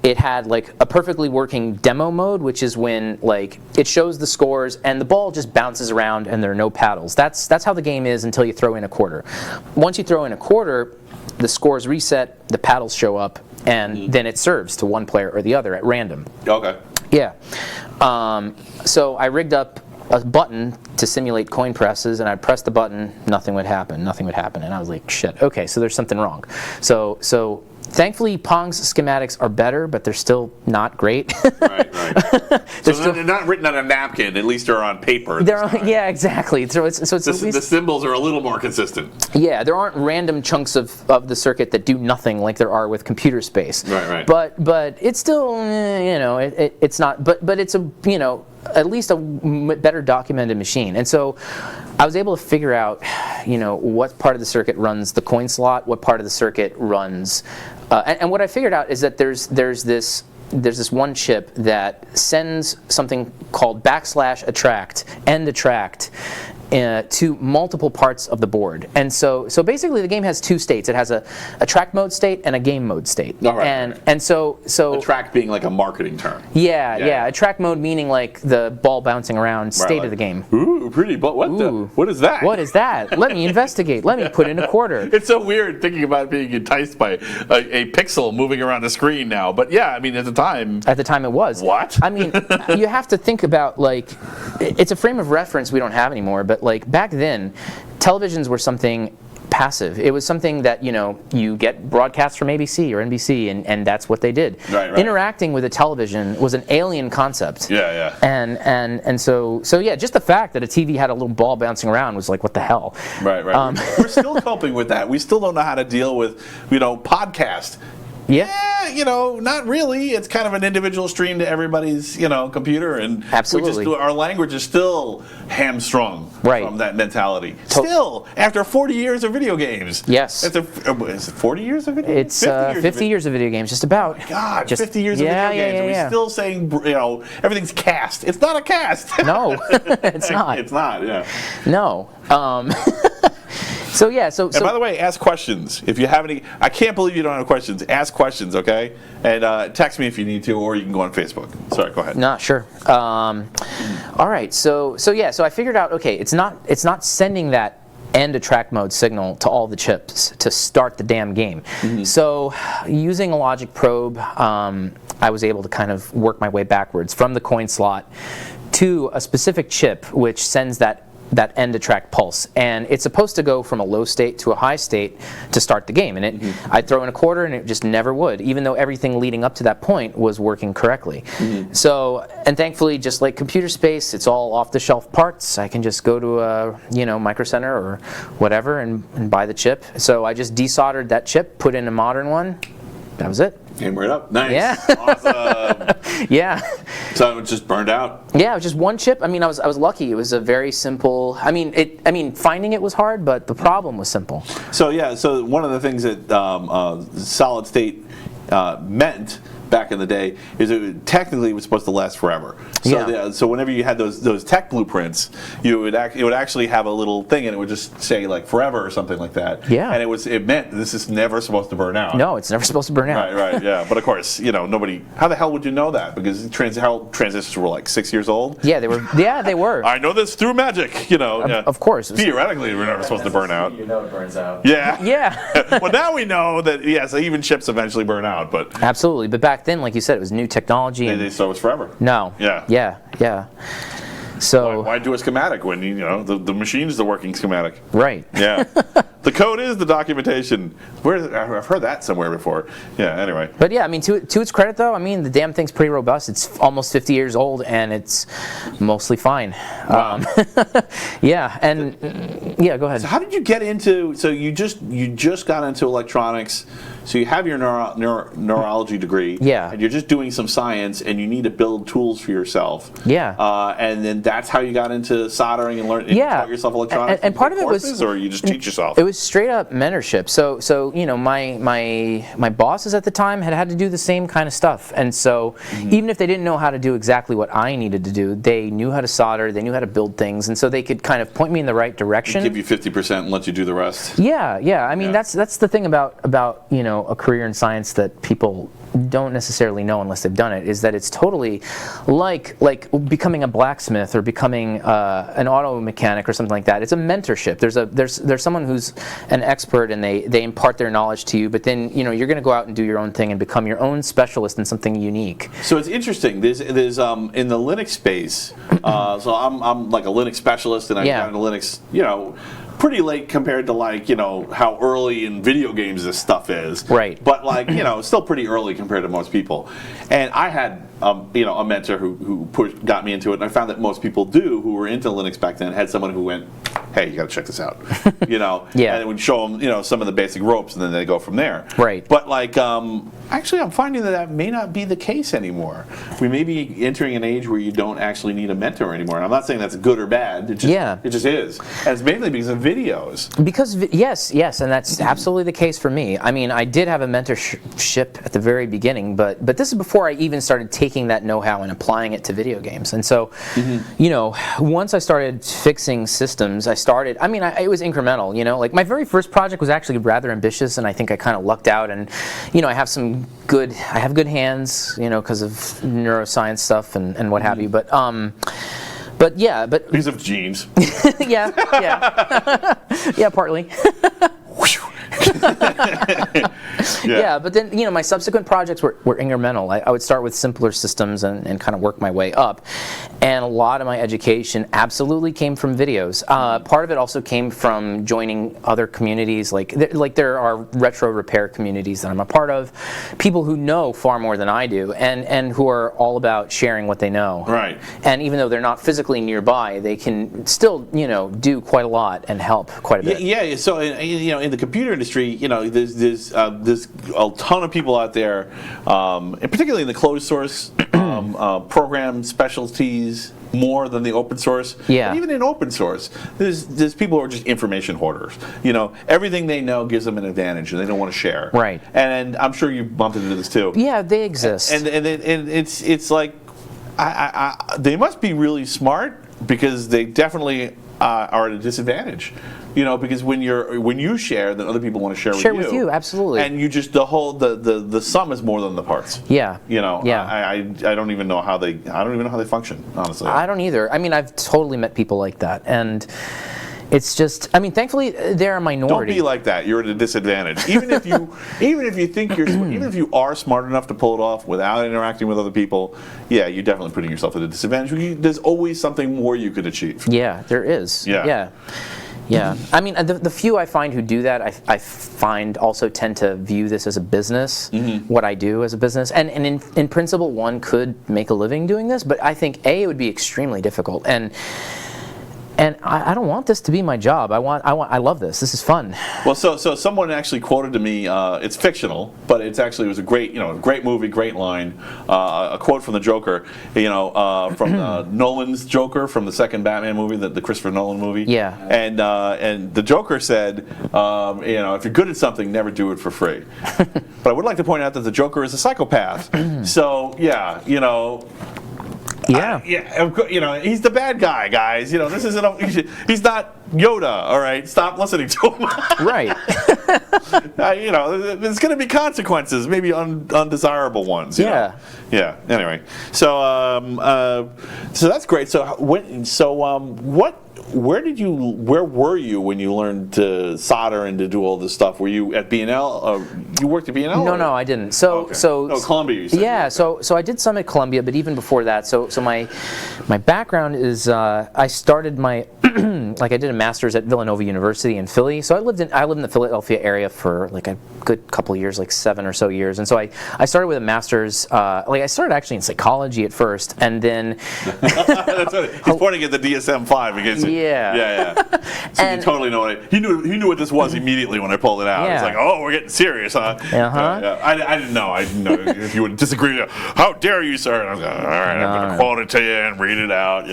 it had like a perfectly working demo mode, which is when it shows the scores and the ball just bounces around and there are no paddles. That's how the game is until you throw in a quarter. Once you throw in a quarter, the scores reset, the paddles show up, and mm-hmm. then it serves to one player or the other at random. Okay. Yeah. So I rigged up a button to simulate coin presses, and I'd press the button, nothing would happen, and I was like, shit, okay, so there's something wrong. So thankfully, Pong's schematics are better, but they're still not great. Right. They're not written on a napkin. At least they're on paper. Yeah, exactly. So it's the symbols are a little more consistent. Yeah, there aren't random chunks of the circuit that do nothing like there are with Computer Space. Right. But it's still, it's not. But it's at least a better documented machine. And so I was able to figure out, what part of the circuit runs the coin slot, what part of the circuit runs, and what I figured out is that there's this one chip that sends something called \attract, end attract, to multiple parts of the board. And so basically the game has two states. It has a track mode state and a game mode state. Oh, right. And so track being like a marketing term. Yeah. A track mode meaning like the ball bouncing around state of the game. Ooh, pretty, but what is that? What is that? Let me investigate. Let me put in a quarter. It's so weird thinking about being enticed by a pixel moving around the screen now. But yeah, I mean at the time it was. What? I mean, you have to think about it's a frame of reference we don't have anymore, but back then, televisions were something passive. It was something that you get broadcasts from ABC or NBC, and that's what they did. Right. Interacting with a television was an alien concept. Yeah. And so yeah, just the fact that a TV had a little ball bouncing around was like, what the hell? Right. We're still coping with that. We still don't know how to deal with podcast. Yeah, not really. It's kind of an individual stream to everybody's, computer, and absolutely, our language is still hamstrung from that mentality. Still, after 40 years of video games. Yes. Is it 40 years of video games? It's 50 years of video games, just about. Oh my God, 50 years of video games. And we're still saying, everything's cast. It's not a cast. No, it's not. It's not. Yeah. No. So and by the way, ask questions. If you have any, I can't believe you don't have questions. Ask questions, okay? And text me if you need to, or you can go on Facebook. Sorry, go ahead. No, sure. All right. So I figured out, okay, it's not sending that end attract mode signal to all the chips to start the damn game. So using a logic probe, I was able to kind of work my way backwards from the coin slot to a specific chip which sends that end attract pulse, and it's supposed to go from a low state to a high state to start the game, and I'd throw in a quarter and it just never would, even though everything leading up to that point was working correctly. So, and thankfully, just like computer space, it's all off-the-shelf parts. I can just go to a Micro Center or whatever and buy the chip. So I just desoldered that chip, put in a modern one. That was it. Came right up. Nice. Yeah. Awesome. Yeah. So it just burned out. Yeah, it was just one chip. I mean, I was lucky. It was a very simple. I mean, finding it was hard, but the problem was simple. So yeah. So one of the things that solid state meant back in the day is technically it was supposed to last forever. So so whenever you had those tech blueprints, it would actually have a little thing and it would just say like forever or something like that. Yeah. And it meant this is never supposed to burn out. No, it's never supposed to burn out. Right, yeah. But of course, nobody. How the hell would you know that? Because transistors were like 6 years old. Yeah, they were. Yeah, they were. I know this through magic. Yeah. Of course. Theoretically, we're never supposed to burn out. You know it burns out. Yeah. Yeah. Well, now we know that so even chips eventually burn out, but Absolutely, but back then, like you said, it was new technology. they thought it was forever. No. Yeah. Yeah. So. Why do a schematic when the machine's the working schematic? Right. Yeah. The code is the documentation. I've heard that somewhere before. Yeah. Anyway. But yeah, I mean, to its credit though, I mean, the damn thing's pretty robust. It's almost 50 years old and it's mostly fine. Wow. Yeah, and yeah, go ahead. So how did you get into? So you just got into electronics. So you have your neurology degree. Yeah. And you're just doing some science, and you need to build tools for yourself. Yeah. And then that's how you got into soldering and learning. Yeah. Taught yourself electronics. And part of it was, courses, or you just teach yourself. It was straight up mentorship. So my bosses at the time had to do the same kind of stuff, and so even if they didn't know how to do exactly what I needed to do, they knew how to solder, they knew how to build things, and so they could kind of point me in the right direction. Give you 50% and let you do the rest. Yeah. I mean, that's the thing about a career in science that people don't necessarily know unless they've done it, is that it's totally like becoming a blacksmith or becoming an auto mechanic or something like that. It's a mentorship. There's someone who's an expert and they impart their knowledge to you, but then you're going to go out and do your own thing and become your own specialist in something unique. So it's interesting. There's in the Linux space. So I'm like a Linux specialist, and I got into Linux, pretty late compared to how early in video games this stuff is. Right. But still pretty early compared to most people. And I had a mentor who got me into it, and I found that most people who were into Linux back then had someone who went, hey, you got to check this out. Yeah. And it would show them some of the basic ropes, and then they go from there. Right. But actually, I'm finding that may not be the case anymore. We may be entering an age where you don't actually need a mentor anymore. And I'm not saying that's good or bad. It just is. And it's mainly because of videos. Because yes, and that's absolutely the case for me. I mean, I did have a mentorship at the very beginning, but this is before I even started taking that know-how and applying it to video games. And so, once I started fixing systems, it was incremental. Like my very first project was actually rather ambitious, and I think I kind of lucked out. And I have good hands, because of neuroscience stuff and what have you. But Because of genes. yeah, partly. Yeah, but then my subsequent projects were incremental. I would start with simpler systems and kind of work my way up. And a lot of my education absolutely came from videos. Part of it also came from joining other communities, like there are retro repair communities that I'm a part of, people who know far more than I do, and who are all about sharing what they know. Right. And even though they're not physically nearby, they can still do quite a lot and help quite a bit. Yeah. So in the computer industry, there's a ton of people out there, and particularly in the closed source program specialties, more than the open source. Yeah. But even in open source, there's people who are just information hoarders. Everything they know gives them an advantage, and they don't want to share. Right. And I'm sure you've bumped into this too. Yeah, they exist. And it's like they must be really smart, because they definitely are at a disadvantage. Because when you share, then other people want to share with you. Share with you, absolutely. And you just the sum is more than the parts. Yeah. Yeah. I don't even know how they function, honestly. I don't either. I mean, I've totally met people like that, and It's just, I mean, thankfully they're a Don't minority. be like that. You're at a disadvantage. Even if you think even if you are smart enough to pull it off without interacting with other people, yeah, you're definitely putting yourself at a disadvantage. There's always something more you could achieve. Yeah, there is. Yeah. Yeah. I mean, the few I find who do that, I find also tend to view this as a business, what I do as a business. And in principle, one could make a living doing this, but I think, A, it would be extremely difficult. And I don't want this to be my job. I love this. This is fun. Well, so someone actually quoted to me. It's fictional, but it was a great, great movie, great line. A quote from the Joker, from Nolan's Joker from the second Batman movie, the Christopher Nolan movie. Yeah. And the Joker said, if you're good at something, never do it for free. But I would like to point out that the Joker is a psychopath. So yeah, Yeah. he's the bad guy, guys. This isn't. He's not Yoda. All right, stop listening to him. Right. There's going to be consequences, maybe undesirable ones. Yeah. Yeah. Anyway, so that's great. So where were you when you learned to solder and to do all this stuff? Were you at B&L? You worked at B&L? No, I didn't. So Columbia. You said. Yeah, so I did some at Columbia, but even before that, so my background is I started my I did a master's at Villanova University in Philly. So I lived in the Philadelphia area for like a good couple of years, like 7 or so years. And so I started with a master's. I started actually in psychology at first, and then That's what he's pointing at the DSM-5 against it. Yeah. So you totally know it. He knew what this was immediately when I pulled it out. Yeah. It's like, oh, we're getting serious, huh? Uh-huh. I didn't know. I didn't know if you would disagree. How dare you, sir? And I was like, all right, I'm going to quote it to you and read it out.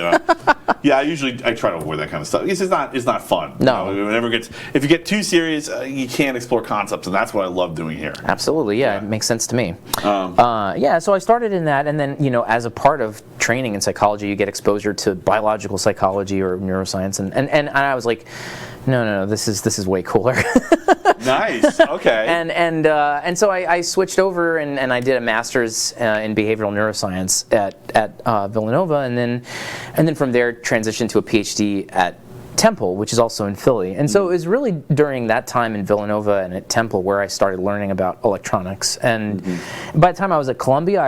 Yeah, I try to avoid that kind of stuff. It's not fun. No. If you get too serious, you can't explore concepts, and that's what I love doing here. Absolutely, yeah, it makes sense to me. So I started in that, and then as a part of training in psychology, you get exposure to biological psychology or neuroscience, and I was like, no, this is way cooler. Nice. Okay. And so I switched over and I did a master's in behavioral neuroscience at Villanova, and then from there transitioned to a PhD at Temple, which is also in Philly. And so it was really during that time in Villanova and at Temple where I started learning about electronics. And by the time I was at Columbia,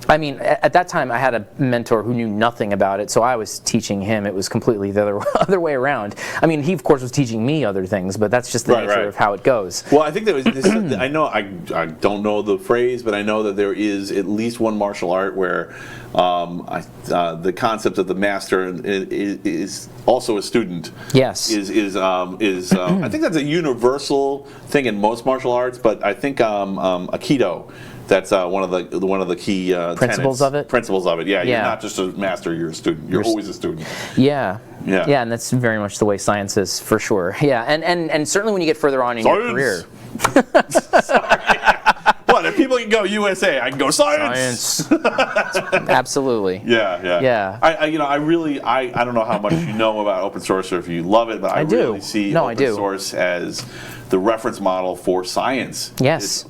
at that time I had a mentor who knew nothing about it, so I was teaching him. It was completely the other way around. He of course was teaching me other things, but that's just the nature of how it goes. Well, I think I know, I don't know the phrase, but I know that there is at least one martial art where the concept of the master is also a student. Yes. Is I think that's a universal thing in most martial arts, but I think Aikido. That's one of the key principles tenets. of it. Principles of it. Yeah, you're not just a master; you're a student. You're always a student. Yeah, and that's very much the way science is, for sure. Yeah, and certainly when you get further on in your career. What, if people can go USA, I can go science. Absolutely. Yeah. I don't know how much you know about open source or if you love it, but I really see open source as the reference model for science. Yes.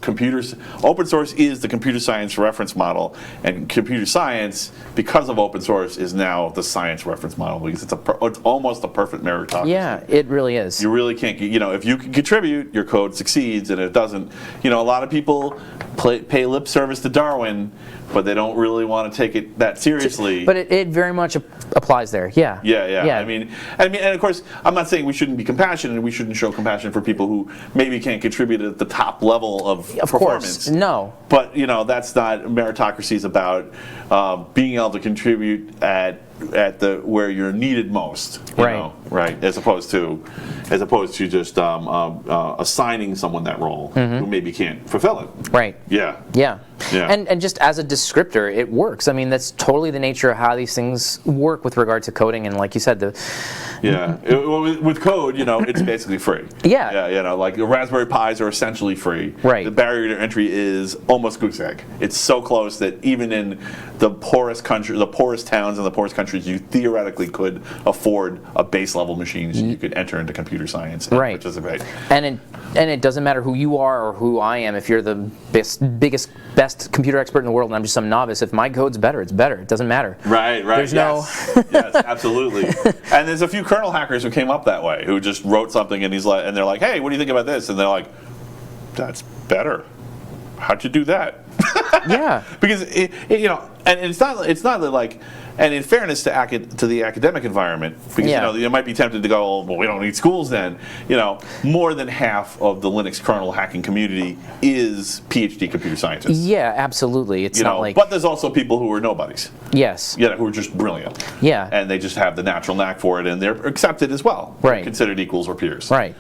Open source is the computer science reference model, and computer science, because of open source, is now the science reference model because it's almost a perfect meritocracy. Yeah, it really is. You really can't, if you can contribute, your code succeeds, and it doesn't. A lot of people pay lip service to Darwin, but they don't really want to take it that seriously. But it very much applies there. Yeah. Yeah. I mean, and of course, I'm not saying we shouldn't be compassionate, and we shouldn't show compassion for people who maybe can't contribute at the top level of performance. Course, no. But that's not meritocracy. Is about being able to contribute at where you're needed most. Right. As opposed to just assigning someone that role who maybe can't fulfill it. Right. Yeah. And just as a descriptor, it works. That's totally the nature of how these things work with regard to coding, and like you said, with code, it's basically free. Yeah. Like the Raspberry Pis are essentially free. Right. The barrier to entry is almost goose egg. It's so close that even in the poorest towns and the poorest countries countries you theoretically could afford a base level machine so you could enter into computer science and Right. participate. And it doesn't matter who you are or who I am. If you're the biggest, best computer expert in the world and I'm just some novice, if my code's better, it's better. It doesn't matter. Right. There's yes, absolutely. And there's a few kernel hackers who came up that way, who just wrote something and and they're like, hey, what do you think about this? And they're like, that's better. How'd you do that? Yeah. Because and it's not that like, and in fairness to the academic environment, because you might be tempted to go, oh, well, we don't need schools then. More than half of the Linux kernel hacking community is PhD computer scientists. Yeah, absolutely. It's not like. But there's also people who are nobodies. Yes. Who are just brilliant. Yeah. And they just have the natural knack for it, and they're accepted as well. Right. They're considered equals or peers. Right.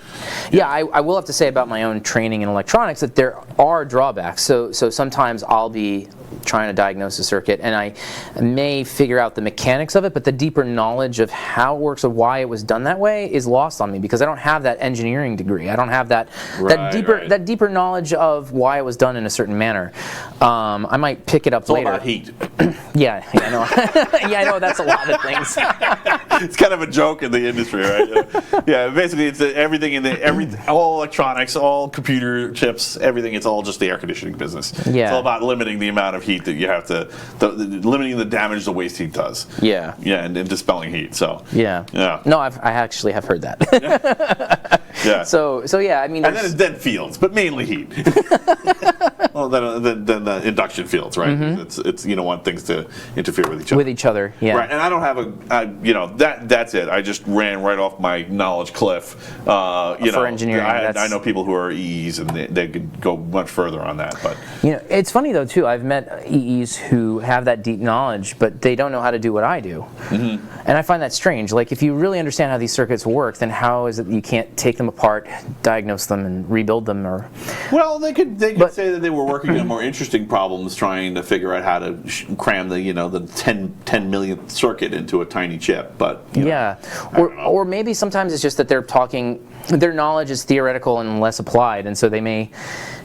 Yeah, I will have to say about my own training in electronics that there are drawbacks. So sometimes I'll be trying to diagnose a circuit and I may figure out the mechanics of it, but the deeper knowledge of how it works or why it was done that way is lost on me because I don't have that engineering degree. I don't have that deeper knowledge of why it was done in a certain manner. I might pick it up later. It's all about heat. Yeah, I know. Yeah, I know that's a lot of things. It's kind of a joke in the industry, right? Yeah, basically it's everything all electronics, all computer chips, everything. It's all just the air conditioning business. Yeah. It's all about limiting the amount of heat that you have to, limiting the damage the waste heat does. Yeah. Yeah, and dispelling heat. So. Yeah. Yeah. No, I actually have heard that. Yeah. So yeah, I mean. And then it's dead fields, but mainly heat. Well, then the induction fields, right? Mm-hmm. It's you don't want things to interfere with each other. With each other, yeah. Right, and I don't have that's it. I just ran right off my knowledge cliff. For engineering, I know people who are EEs and they could go much further on that, but it's funny though too. I've met EEs who have that deep knowledge, but they don't know how to do what I do, and I find that strange. Like if you really understand how these circuits work, then how is it that you can't take them apart, diagnose them, and rebuild them? Or well, they could say that they were working on more interesting problems, trying to figure out how to cram the 10 millionth circuit into a tiny chip. But or maybe sometimes it's just that they're talking. Their knowledge is theoretical and less applied, and so they may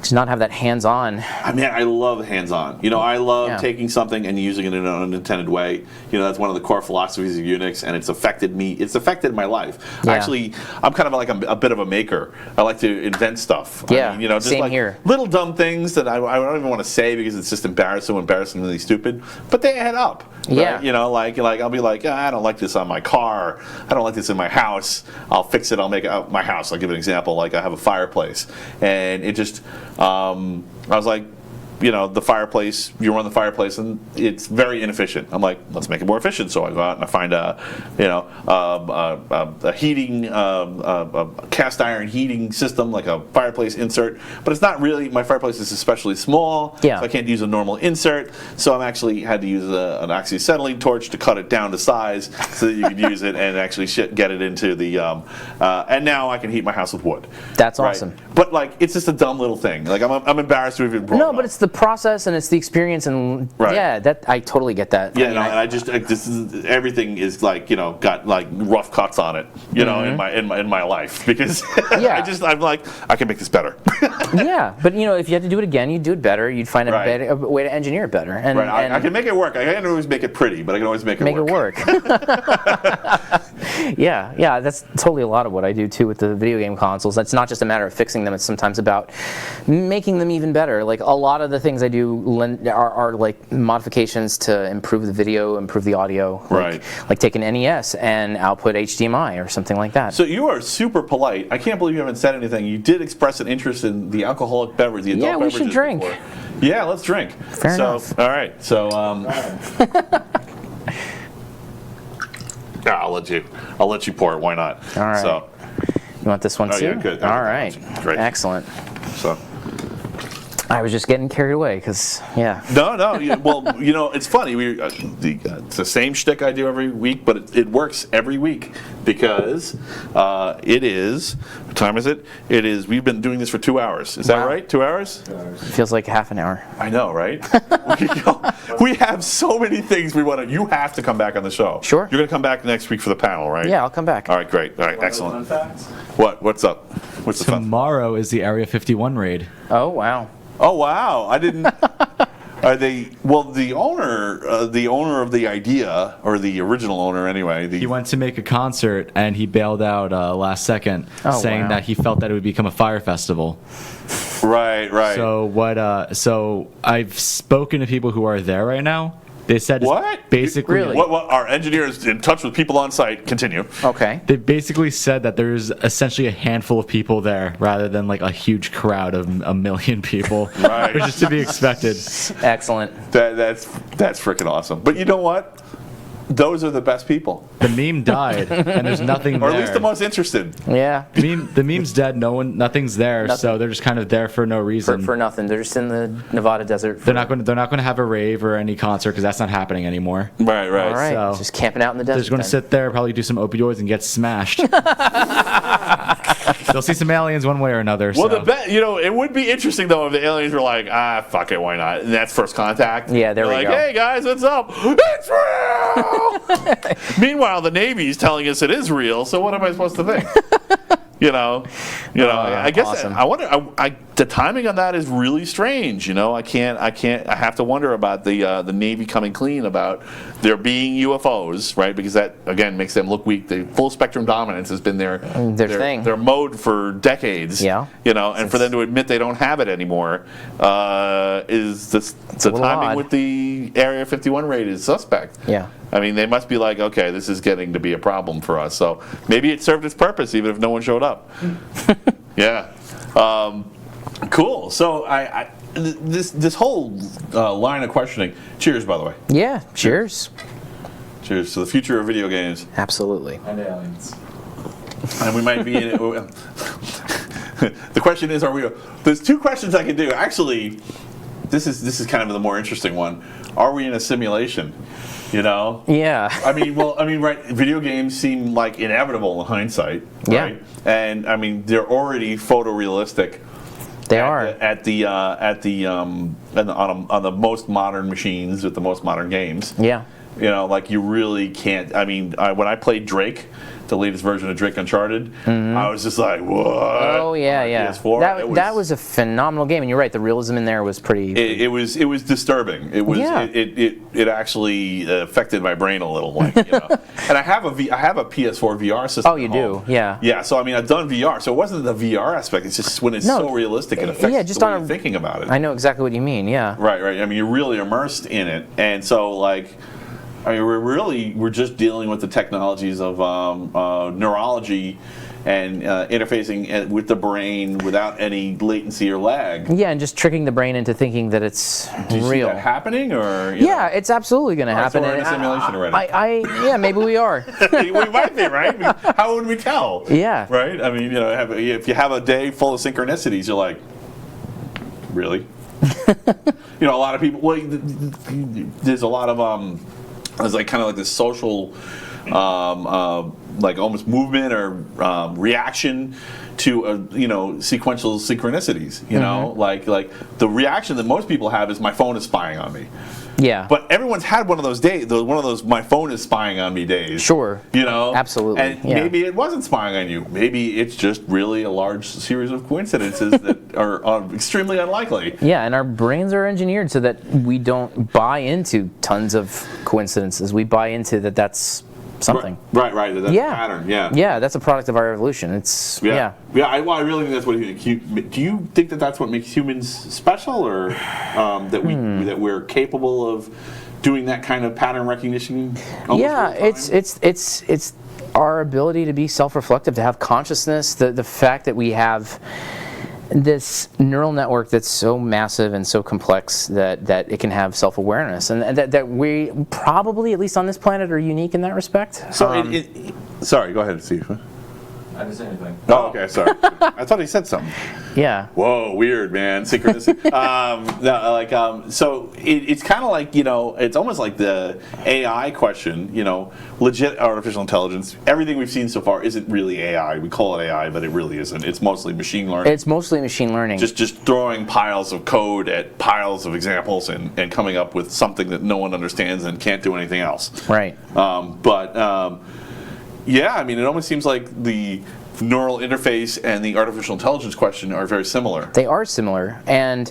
just not have that hands-on. I mean, I love hands-on. I love taking something and using it in an unintended way. That's one of the core philosophies of Unix, and it's affected me. It's affected my life. Yeah. Actually, I'm kind of like a bit of a maker. I like to invent stuff. Yeah, I mean, just same like here. Little dumb things that I don't even want to say because it's just embarrassingly stupid. But they add up. Right? Yeah. Like I'll be like, I don't like this on my car. I don't like this in my house. I'll fix it. I'll make it my house. I'll give an example. Like I have a fireplace, and it just I was like, the fireplace, you run the fireplace and it's very inefficient. I'm like, let's make it more efficient. So I go out and I find a heating, a cast iron heating system, like a fireplace insert. But it's not really, my fireplace is especially small, so I can't use a normal insert. So I'm actually had to use an oxyacetylene torch to cut it down to size so that you could use it and actually get it into the, and now I can heat my house with wood. That's awesome. But like, it's just a dumb little thing. Like I'm embarrassed to even brought it up. But it's the process and it's the experience and that I totally get that. Yeah, everything is like got like rough cuts on it, in my life because I'm like I can make this better. Yeah, but if you had to do it again, you'd do it better. You'd find a way to engineer it better. And, I can make it work. I can't always make it pretty, but I can always make it work. Yeah, that's totally a lot of what I do too with the video game consoles. It's not just a matter of fixing them. It's sometimes about making them even better. Like a lot of the things I do are like modifications to improve the video, improve the audio. Like take an NES and output HDMI or something like that. So you are super polite. I can't believe you haven't said anything. You did express an interest in the alcoholic beverage, the adult beverages. Yeah, we should drink. Before. Yeah, let's drink. Fair enough. All right. So I'll let you pour it. Why not? All right. So you want this one too? Yeah, good. All right. Great. Excellent. So. I was just getting carried away because, No. Well, it's funny. It's the same shtick I do every week, but it works every week because it is. What time is it? It is. We've been doing this for 2 hours. Is that right? 2 hours? It feels like half an hour. I know, right? We have so many things we want to. You have to come back on the show. Sure. You're going to come back next week for the panel, right? Yeah, I'll come back. All right, great. All right, excellent. Fun facts? What's up? What's the fun? Tomorrow is the Area 51 raid. Oh, wow. Oh wow! I didn't. Are they? Well, the owner of the idea, or the original owner anyway. He went to make a concert and he bailed out last second, Oh, saying wow. that he felt that it would become a fire festival. Right. So what? So I've spoken to people who are there right now. They said What? basically. Really? What? Our engineers in touch with people on site. Continue. Okay. They basically said that there's essentially a handful of people there rather than like a huge crowd of a million people, Right. which is to be expected. Excellent. That's freaking awesome. But you know what? Those are the best people, The meme died, and there's nothing or there. at least the most interested. Yeah. The meme's dead. Nothing's there, Nothing. so they're just kind of there for no reason. For nothing. They're just in the Nevada desert. They're not going to have a rave or any concert because that's not happening anymore. Right. All right. So- Just camping out in the desert. They're just going to then. sit there, probably do some opioids, and get smashed. They'll see some aliens one way or another. Well, so. it would be interesting though if the aliens were like, fuck it, why not? And that's first contact. Yeah, there They're we like, go. hey guys, what's up? It's real. Meanwhile, the Navy's telling us it is real. So what am I supposed to think? yeah, I guess awesome. I wonder. The timing on that is really strange. I have to wonder about the Navy coming clean about there being UFOs, right? Because that again makes them look weak. The full spectrum dominance has been their thing. their mode for decades. Yeah. And for them to admit they don't have it anymore is the little timing odd. with the Area 51 raid is suspect. Yeah. I mean, they must be like, okay, this is getting to be a problem for us. So maybe it served its purpose, even if no one showed up. Yeah. Cool. So this whole line of questioning. Cheers, by the way. Yeah. Cheers. Cheers to the future of video games. Absolutely. And aliens. And we might be in it. The question is, are we? There's two questions I can do. Actually, this is kind of the more interesting one. Are we in a simulation? Yeah. Right. Video games seem like inevitable in hindsight, Yeah. right? And I mean, they're already photorealistic. They are. On the most modern machines with the most modern games. Yeah. Like you really can't. I mean, when I played Drake, the latest version of Drake Uncharted, I was just like, what? Oh yeah, on yeah. PS4. That was a phenomenal game, and you're right. The realism in there was pretty. It was disturbing. It was Yeah. it actually affected my brain a little, like. And I have a PS4 VR system. Oh, you at do? home. Yeah. Yeah. So I mean, I've done VR. So it wasn't the VR aspect. It's just when it's No. so realistic, it affects Yeah, just the way on you're a- thinking about it. I know exactly what you mean. Yeah. Right. I mean, you're really immersed in it, and so like. I mean, we're just dealing with the technologies of neurology and interfacing with the brain without any latency or lag. Yeah, and just tricking the brain into thinking that it's Do you see real. that happening, or Yeah, it's absolutely going to Alright, so happen. we're in a and simulation already. Yeah, maybe we are. we might be, right? I mean, how would we tell? Yeah. Right. I mean, if you have a day full of synchronicities, you're like, really? A lot of people. Well, there's a lot of It's like kind of like this social, like almost movement or reaction to sequential synchronicities. Like the reaction that most people have is my phone is spying on me. Yeah. But everyone's had one of those days, one of those my phone is spying on me days. Sure. Absolutely, And yeah. maybe it wasn't spying on you. Maybe it's just really a large series of coincidences that are extremely unlikely. Yeah, and our brains are engineered so that we don't buy into tons of coincidences. We buy into that's something. Right. That's Yeah. a pattern. Yeah. Yeah, that's a product of our evolution. It's Yeah. I really think that's what. Do you think that that's what makes humans special, or that we're capable of doing that kind of pattern recognition? Yeah, it's our ability to be self-reflective, to have consciousness, the fact that we have this neural network that's so massive and so complex that it can have self-awareness, and that we probably, at least on this planet, are unique in that respect. So, sorry, go ahead, Steve. I didn't say anything. Oh, okay, sorry. I thought he said something. Yeah. Whoa, weird, man. Synchronicity. So it's kind of like, it's almost like the AI question, legit artificial intelligence. Everything we've seen so far isn't really AI. We call it AI, but it really isn't. It's mostly machine learning. It's mostly machine learning. Just throwing piles of code at piles of examples and coming up with something that no one understands and can't do anything else. Right. Yeah, I mean, it almost seems like the neural interface and the artificial intelligence question are very similar. They are similar, and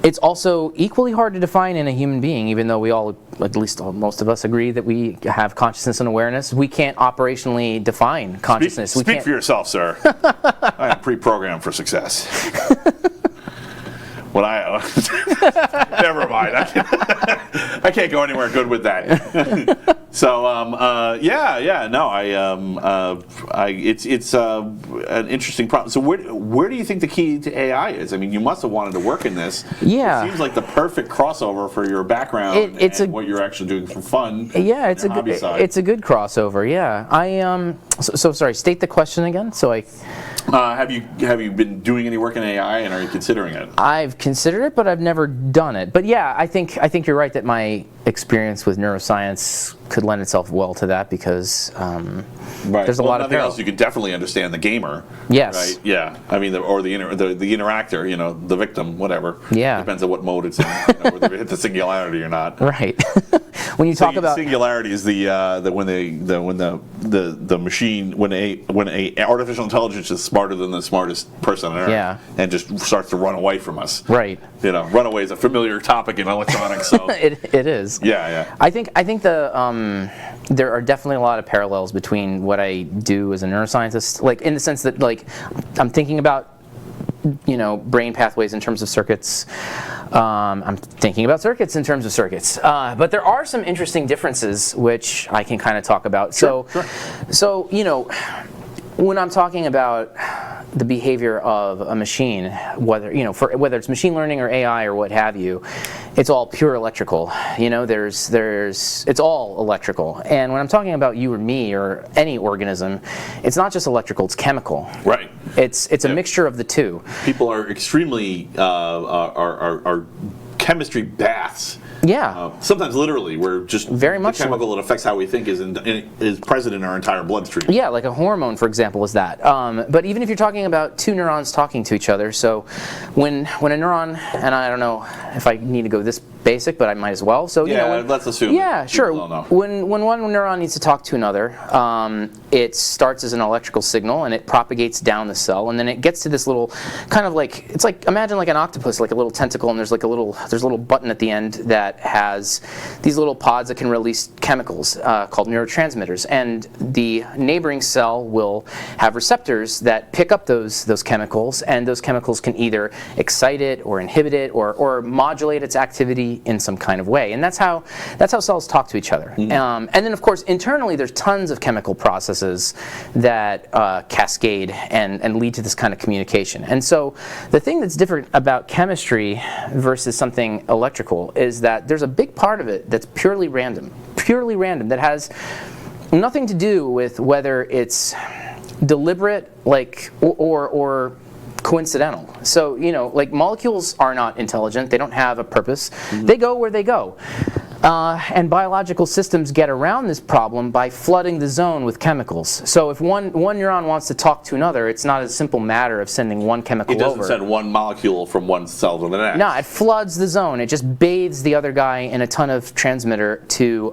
It's also equally hard to define in a human being, even though we all, at least most of us, agree that we have consciousness and awareness. We can't operationally define consciousness. Speak for yourself, sir. I am pre-programmed for success. When never mind. I can't go anywhere good with that. So it's an interesting problem. So where do you think the key to AI is? I mean, you must have wanted to work in this. Yeah. It seems like the perfect crossover for your background and what you're actually doing for fun. Yeah, it's a good crossover. Yeah, So sorry. State the question again. Have you been doing any work in AI, and are you considering it? I've considered it, but I've never done it. But yeah, I think you're right that my experience with neuroscience could lend itself well to that because there's a lot of else. You can definitely understand the gamer. Yes. Right. Yeah. I mean, the interactor. The victim. Whatever. Yeah. Depends on what mode it's in. Whether they hit the singularity or not. Right. When you talk about singularity is when the machine when a artificial intelligence is smarter than the smartest person on Earth and just starts to run away from us. Right. Runaway is a familiar topic in electronics. So it is. Yeah. I think there are definitely a lot of parallels between what I do as a neuroscientist, like in the sense that I'm thinking about brain pathways in terms of circuits. I'm thinking about circuits in terms of circuits. But there are some interesting differences which I can kind of talk about. Sure. So when I'm talking about the behavior of a machine, whether it's machine learning or AI or what have you, it's all pure electrical. It's all electrical. And when I'm talking about you or me or any organism, it's not just electrical; it's chemical. Right. It's a mixture of the two. People are extremely are chemistry baths. Yeah. Sometimes literally, where just very much the chemical that affects how we think is present in our entire bloodstream. Yeah, like a hormone, for example, is that. But even if you're talking about two neurons talking to each other, so when a neuron, and I don't know if I need to go this basic, but I might as well. So let's assume. Yeah, sure. When one neuron needs to talk to another, it starts as an electrical signal and it propagates down the cell, and then it gets to this little kind of imagine like an octopus, like a little tentacle, and there's a little button at the end that has these little pods that can release chemicals called neurotransmitters, and the neighboring cell will have receptors that pick up those chemicals, and those chemicals can either excite it or inhibit it or modulate its activity in some kind of way, and that's how cells talk to each other. And then of course internally there's tons of chemical processes that cascade and lead to this kind of communication. And so the thing that's different about chemistry versus something electrical is that there's a big part of it that's purely random, that has nothing to do with whether it's deliberate or coincidental. So, molecules are not intelligent. They don't have a purpose. They go where they go. And biological systems get around this problem by flooding the zone with chemicals. So if one neuron wants to talk to another, it's not a simple matter of sending one chemical over. It doesn't send one molecule from one cell to the next. No, it floods the zone. It just bathes the other guy in a ton of transmitter to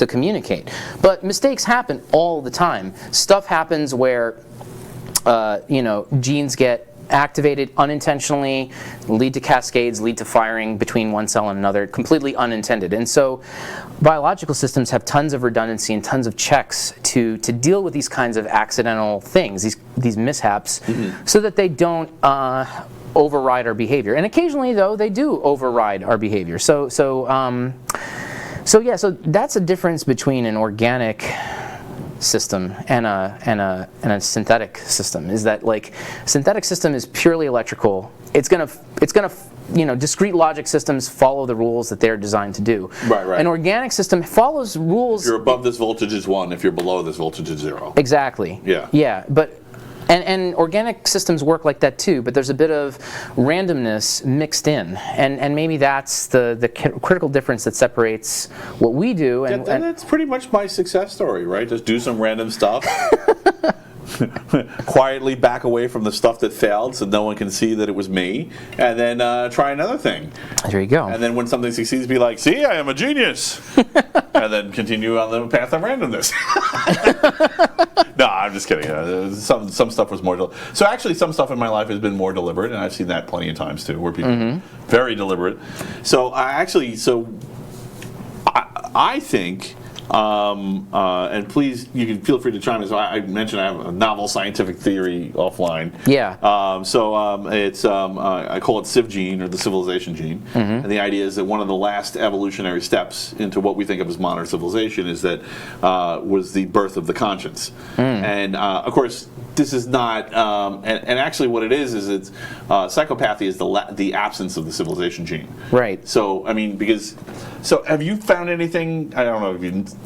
communicate. But mistakes happen all the time. Stuff happens where genes get activated unintentionally, lead to cascades, lead to firing between one cell and another, completely unintended. And so biological systems have tons of redundancy and tons of checks to deal with these kinds of accidental things, these mishaps, so that they don't override our behavior. And occasionally, though, they do override our behavior. So that's a difference between an organic system and a synthetic system, is that synthetic system is purely electrical. It's gonna discrete logic systems follow the rules that they're designed to do. Right. An organic system follows rules. If you're above this voltage is 1, if you're below this voltage is 0. Exactly. Yeah, but and organic systems work like that too, but there's a bit of randomness mixed in, and maybe that's the critical difference that separates what we do. And that's pretty much my success story, right? Just do some random stuff. Quietly back away from the stuff that failed so no one can see that it was me, and then try another thing. There you go. And then when something succeeds, be like, see, I am a genius. And then continue on the path of randomness. No, I'm just kidding. Some stuff was more. So actually, some stuff in my life has been more deliberate, and I've seen that plenty of times too, where people are very deliberate. So I think. And please, you can feel free to chime in. So I mentioned I have a novel scientific theory offline. Yeah. I call it Civ gene, or the civilization gene. And the idea is that one of the last evolutionary steps into what we think of as modern civilization is that was the birth of the conscience. And of course, this is not, and actually what it is it's psychopathy is the absence of the civilization gene. Right. So, I mean, so have you found anything, I don't know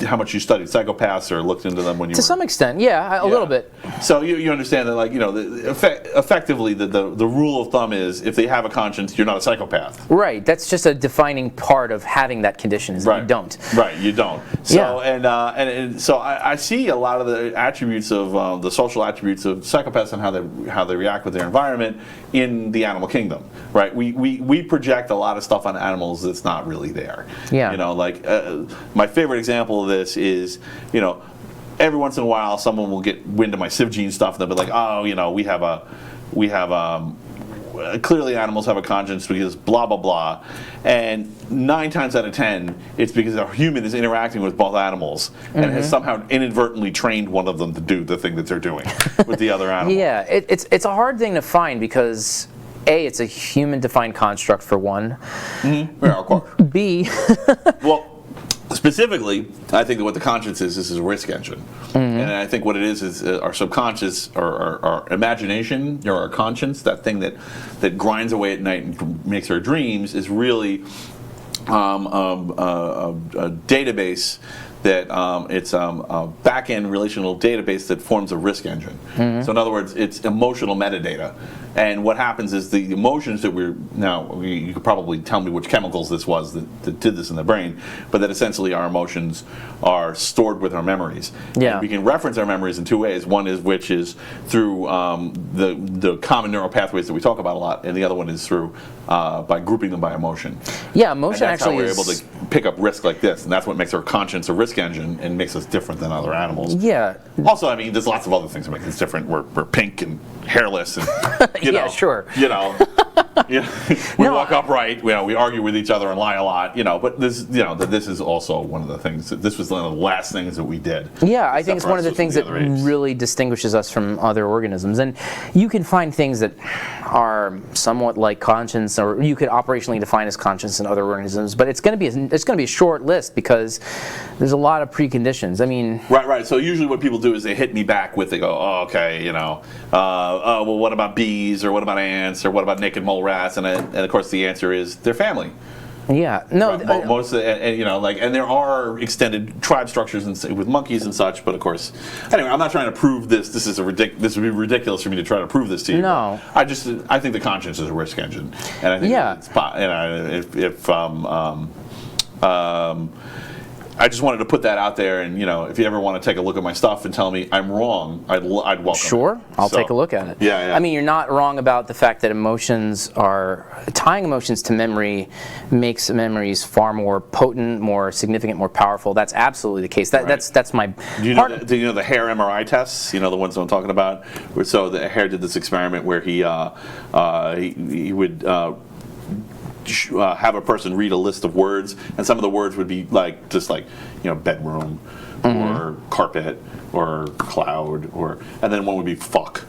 how much you studied psychopaths or looked into them when you were... To some extent, yeah, a little bit. So you understand that, like, effectively the rule of thumb is if they have a conscience, you're not a psychopath. Right, that's just a defining part of having that condition is that you don't. Right, you don't. So, and so I see a lot of the attributes of, the social attributes of psychopaths and how they react with their environment in the animal kingdom, right? We project a lot of stuff on animals that's not really there. Yeah. My favorite example of this is, every once in a while someone will get wind of my Civ gene stuff and they'll be like, oh, we have clearly animals have a conscience because blah blah blah, and 9 times out of 10 it's because a human is interacting with both animals and has somehow inadvertently trained one of them to do the thing that they're doing with the other animal. Yeah, it's a hard thing to find because A, it's a human-defined construct for one. Yeah, of course. B, well, specifically, I think that what the conscience is a risk engine. And I think what it is our subconscious, or our imagination, or our conscience, that thing that grinds away at night and makes our dreams, is really a database that it's a back-end relational database that forms a risk engine. So in other words, it's emotional metadata. And what happens is the emotions that you could probably tell me which chemicals this was that did this in the brain, but that essentially our emotions are stored with our memories. Yeah. And we can reference our memories in 2 ways. One is which is through the common neural pathways that we talk about a lot, and the other one is through by grouping them by emotion. yeah, emotion And that's actually how we're is... able to pick up risk like this, and that's what makes our conscience a risk engine and makes us different than other animals. Yeah. Also, I mean, there's lots of other things that make us different. We're pink and hairless, and Yeah, sure. we walk upright. We argue with each other and lie a lot. But this, this is also one of the things. This was one of the last things that we did. Yeah, I think it's one of the things that other apes. really distinguishes us from other organisms. And you can find things that are somewhat like conscience, or you could operationally define as conscience in other organisms, but it's going to be a short list because there's a lot of preconditions. I mean, Right. So usually what people do is they hit me back with, they go, oh, okay, well, what about bees, or what about ants, or what about naked mole rats? And of course the answer is they're family. yeah, no, Right, most and there are extended tribe structures with monkeys and such, but of course, anyway, I'm not trying to prove this. This would be ridiculous for me to try to prove this to you. No. I think the conscience is a risk engine, and I think I just wanted to put that out there, and if you ever want to take a look at my stuff and tell me I'm wrong, I'd welcome sure, it. I'll take a look at it. Yeah. I mean, you're not wrong about the fact that tying emotions to memory makes memories far more potent, more significant, more powerful. That's absolutely the case. That's my Do you know the hair MRI tests? The ones I'm talking about. So the hair did this experiment where he would. Have a person read a list of words, and some of the words would be bedroom, or carpet, or cloud, and then one would be fuck.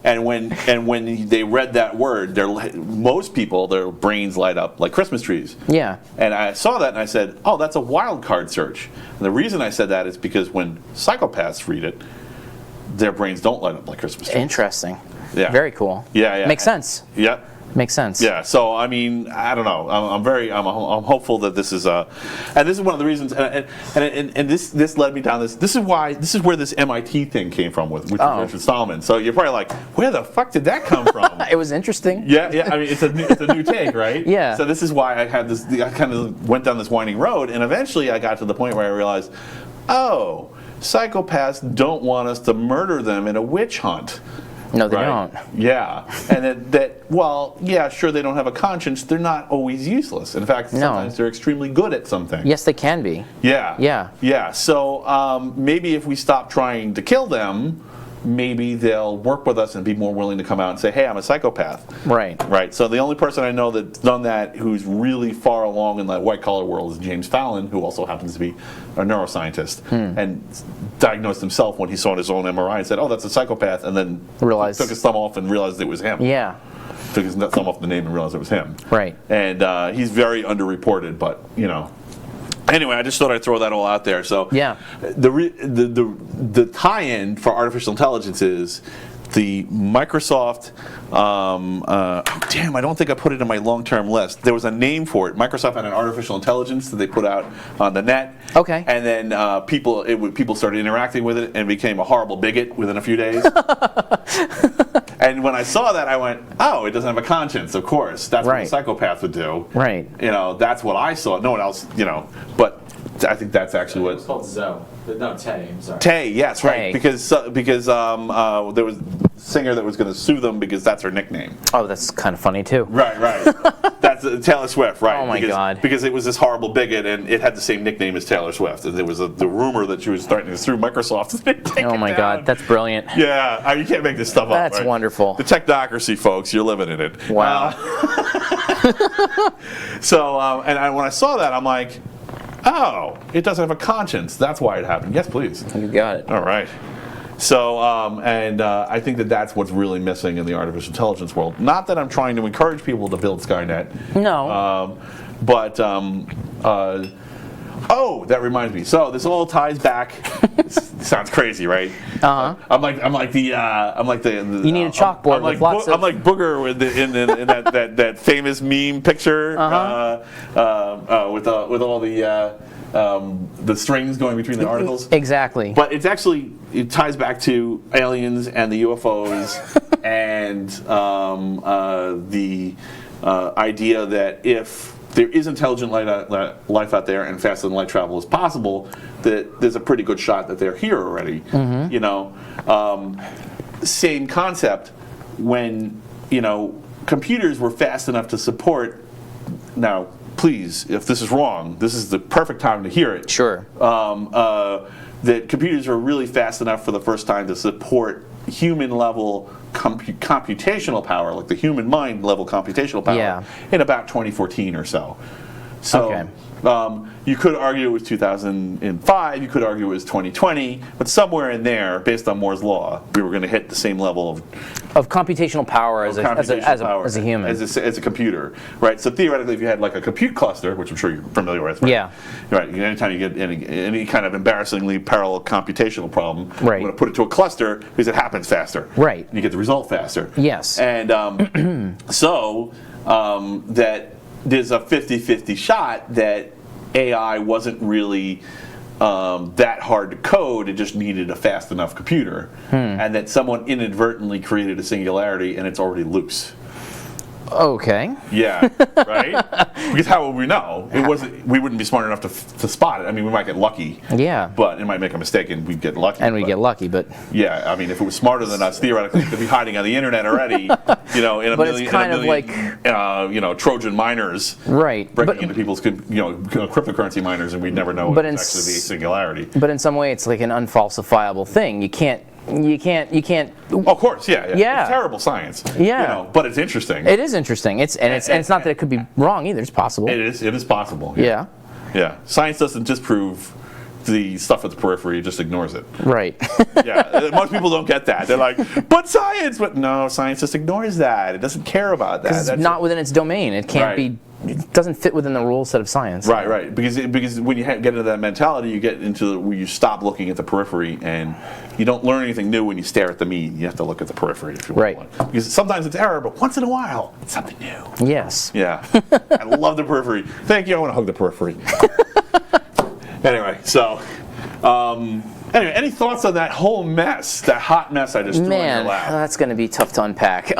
and when they read that word, most people, their brains light up like Christmas trees. Yeah. And I saw that and I said, oh, that's a wild card search. And the reason I said that is because when psychopaths read it, their brains don't light up like Christmas trees. Interesting. Yeah. Very cool. Yeah. Makes sense. Yeah. Makes sense. Yeah, so I mean, I don't know. I'm hopeful that this is and this is one of the reasons, and this led me down this. This is where this MIT thing came from with Richard Stallman. So you're probably like, where the fuck did that come from? It was interesting. Yeah. I mean, it's a new take, right? Yeah. So this is why I had this. I kind of went down this winding road, and eventually I got to the point where I realized, oh, psychopaths don't want us to murder them in a witch hunt. No, they right? don't. Yeah, and well, yeah, sure, they don't have a conscience. They're not always useless. In fact, sometimes they're extremely good at something. Yes, they can be. Yeah. Yeah. Yeah. So maybe if we stop trying to kill them, maybe they'll work with us and be more willing to come out and say, hey, I'm a psychopath. Right. Right. So the only person I know that's done that who's really far along in the white collar world is James Fallon, who also happens to be a neuroscientist and diagnosed himself when he saw his own MRI and said, oh, that's a psychopath, and then took his thumb off and realized it was him. Yeah. Took his thumb off the name and realized it was him. Right. And he's very underreported, but, you know. Anyway, I just thought I'd throw that all out there. So Yeah. the tie-in for artificial intelligence is the Microsoft. I don't think I put it in my long-term list. There was a name for it. Microsoft had an artificial intelligence that they put out on the net. Okay. And then people started interacting with it and became a horrible bigot within a few days. And when I saw that, I went, "Oh, it doesn't have a conscience. Of course, that's what a psychopath would do." Right. You know, that's what I saw. No one else. You know, but I think that's actually what. It's called Zoe. No, Tay. I'm sorry. Tay, yes, right. Tay. Because there was a singer that was going to sue them because that's her nickname. Oh, that's kind of funny too. Right. That's Taylor Swift, right? Oh my God. Because it was this horrible bigot, and it had the same nickname as Taylor Swift. And there was the rumor that she was starting to sue Microsoft. Oh my God, that's brilliant. Yeah, you can't make this stuff up. That's right? wonderful. The technocracy, folks, you're living in it. Wow. So, when I saw that, I'm like, oh, it doesn't have a conscience. That's why it happened. Yes, please. You got it. All right. So, I think that that's what's really missing in the artificial intelligence world. Not that I'm trying to encourage people to build Skynet. No. Oh, that reminds me. So this all ties back. Sounds crazy, right? I'm like the. You need a chalkboard with lots of. I'm like Booger in that famous meme picture with all the strings going between the articles. Exactly. But it ties back to aliens and the UFOs and the idea that if there is intelligent life out there and faster than light travel is possible, that there's a pretty good shot that they're here already. You know, same concept when, you know, computers were fast enough to support. Now, please, if this is wrong, this is the perfect time to hear it. Sure. That computers are really fast enough for the first time to support human level computational power, like the human mind level computational power, in about 2014 or so. So you could argue it was 2005, you could argue it was 2020, but somewhere in there, based on Moore's law, we were going to hit the same level of computational power as a human. As a computer, right? So theoretically, if you had like a compute cluster, which I'm sure you're familiar with, right? Yeah. Right. Anytime you get any kind of embarrassingly parallel computational problem, right, you want to put it to a cluster because it happens faster. Right. And you get the result faster. Yes. And that there's a 50-50 shot that AI wasn't really that hard to code, it just needed a fast enough computer. And that someone inadvertently created a singularity and it's already loose. Okay. Yeah, right? Because how would we know? We wouldn't be smart enough to spot it. I mean, we might get lucky. Yeah. But it might make a mistake and we'd get lucky. But yeah, I mean, if it was smarter than us, theoretically, it could be hiding on the internet already. You know, in a but million, it's kind in a million, of like Trojan miners. Right. Breaking into people's cryptocurrency miners, and we'd never know it was actually the singularity. But in some way, it's like an unfalsifiable thing. You can't. Of course, yeah. It's terrible science. Yeah. You know, but it's interesting. It is interesting. It's not that it could be wrong either. It's possible. It is possible. Yeah. Yeah. Science doesn't disprove the stuff at the periphery, it just ignores it. Right. Yeah. Most people don't get that. They're like, but science! But no, science just ignores that. It doesn't care about that. Because it's not within its domain. It can't be. It doesn't fit within the rule set of science. Right. Because when you get into that mentality, you get into where you stop looking at the periphery, and you don't learn anything new when you stare at the mean. You have to look at the periphery if you want. Right. Because sometimes it's error, but once in a while, it's something new. Yes. Yeah. I love the periphery. Thank you. I want to hug the periphery. Anyway, so. Anyway, any thoughts on that whole mess, that hot mess I just threw in your lap? That's going to be tough to unpack.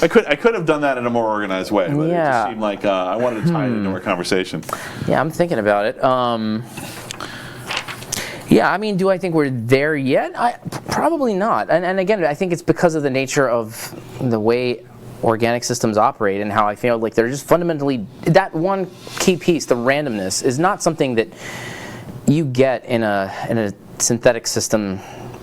I could have done that in a more organized way, but it just seemed like I wanted to tie it into our conversation. Yeah, I'm thinking about it. Yeah, I mean, do I think we're there yet? Probably not. And again, I think it's because of the nature of the way organic systems operate and how I feel like they're just fundamentally, that one key piece, the randomness, is not something that you get in a synthetic system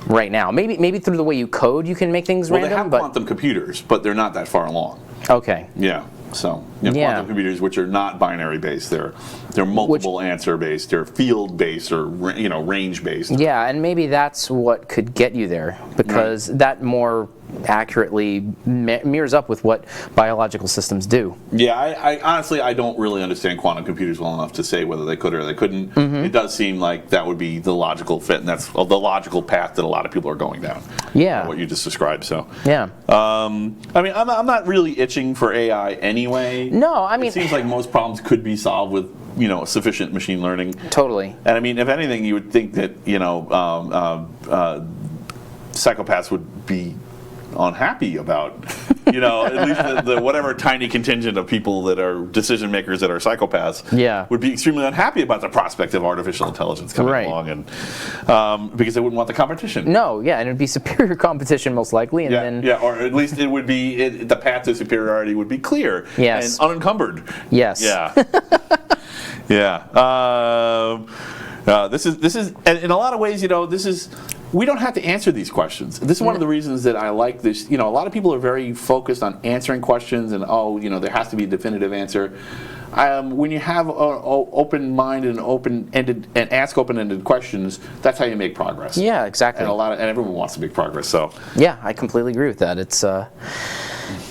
right now. Maybe through the way you code you can make things Well, random. they have but quantum computers, but they're not that far along. Okay. Yeah. So quantum computers, which are not binary based, they're multiple answer based, they're field based, or range based. Yeah, and maybe that's what could get you there, because that more accurately mirrors up with what biological systems do. Yeah, I honestly I don't really understand quantum computers well enough to say whether they could or they couldn't. It does seem like that would be the logical fit, and that's the logical path that a lot of people are going down. Yeah. What you just described. So. Yeah. I mean, I'm not really itching for AI anyway. No, I mean, it seems like most problems could be solved with sufficient machine learning. Totally. And I mean, if anything, you would think that psychopaths would be unhappy about, at least the whatever tiny contingent of people that are decision makers that are psychopaths would be extremely unhappy about the prospect of artificial intelligence coming along, and because they wouldn't want the competition. No, yeah, and it'd be superior competition most likely, and then or at least it would be the path to superiority would be clear Yes. and unencumbered. Yes. Yeah. This is, and in a lot of ways, we don't have to answer these questions. This is one of the reasons that I like this. A lot of people are very focused on answering questions, and there has to be a definitive answer. When you have an open mind and open-ended and ask open-ended questions, that's how you make progress. Yeah, exactly. And everyone wants to make progress. So yeah, I completely agree with that. It's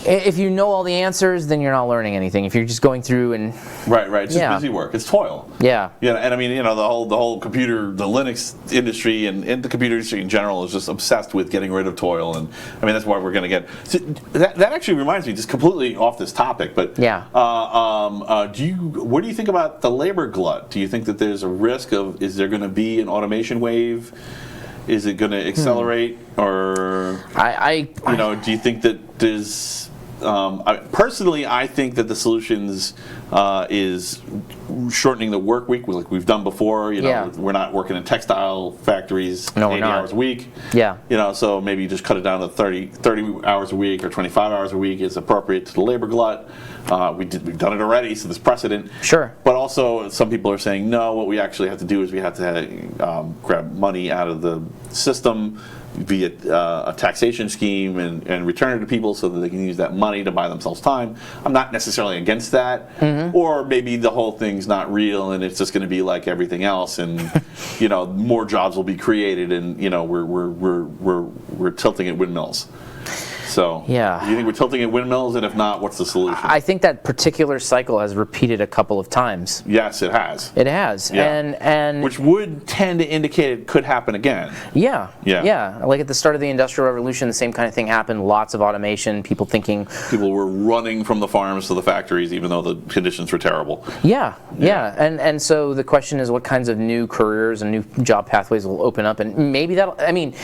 if you know all the answers, then you're not learning anything. If you're just going through and right, it's just busy work. It's toil. Yeah. And I mean, the whole computer, the Linux industry, and the computer industry in general is just obsessed with getting rid of toil, and I mean that's why we're going to get. So that actually reminds me, just completely off this topic, but what do you think about the labor glut? Do you think that there's a risk of, is there going to be an automation wave? Is it going to accelerate, or do you think that there's? Personally, I think that the solutions is shortening the work week, like we've done before. We're not working in textile factories 80 hours a week. Yeah. So maybe just cut it down to 30 hours a week or 25 hours a week is appropriate to the labor glut. We've done it already, so there's precedent. Sure. But also, some people are saying, no, what we actually have to do is we have to grab money out of the system via a taxation scheme and return it to people so that they can use that money to buy themselves time. I'm not necessarily against that. Or maybe the whole thing's not real and it's just going to be like everything else, and more jobs will be created, and we're tilting at windmills. So, do you think we're tilting at windmills, and if not, what's the solution? I think that particular cycle has repeated a couple of times. Yes, it has. It has, and which would tend to indicate it could happen again. Yeah. Like at the start of the Industrial Revolution, the same kind of thing happened. Lots of automation. People were running from the farms to the factories, even though the conditions were terrible. Yeah. And so the question is, what kinds of new careers and new job pathways will open up, and maybe that. I mean,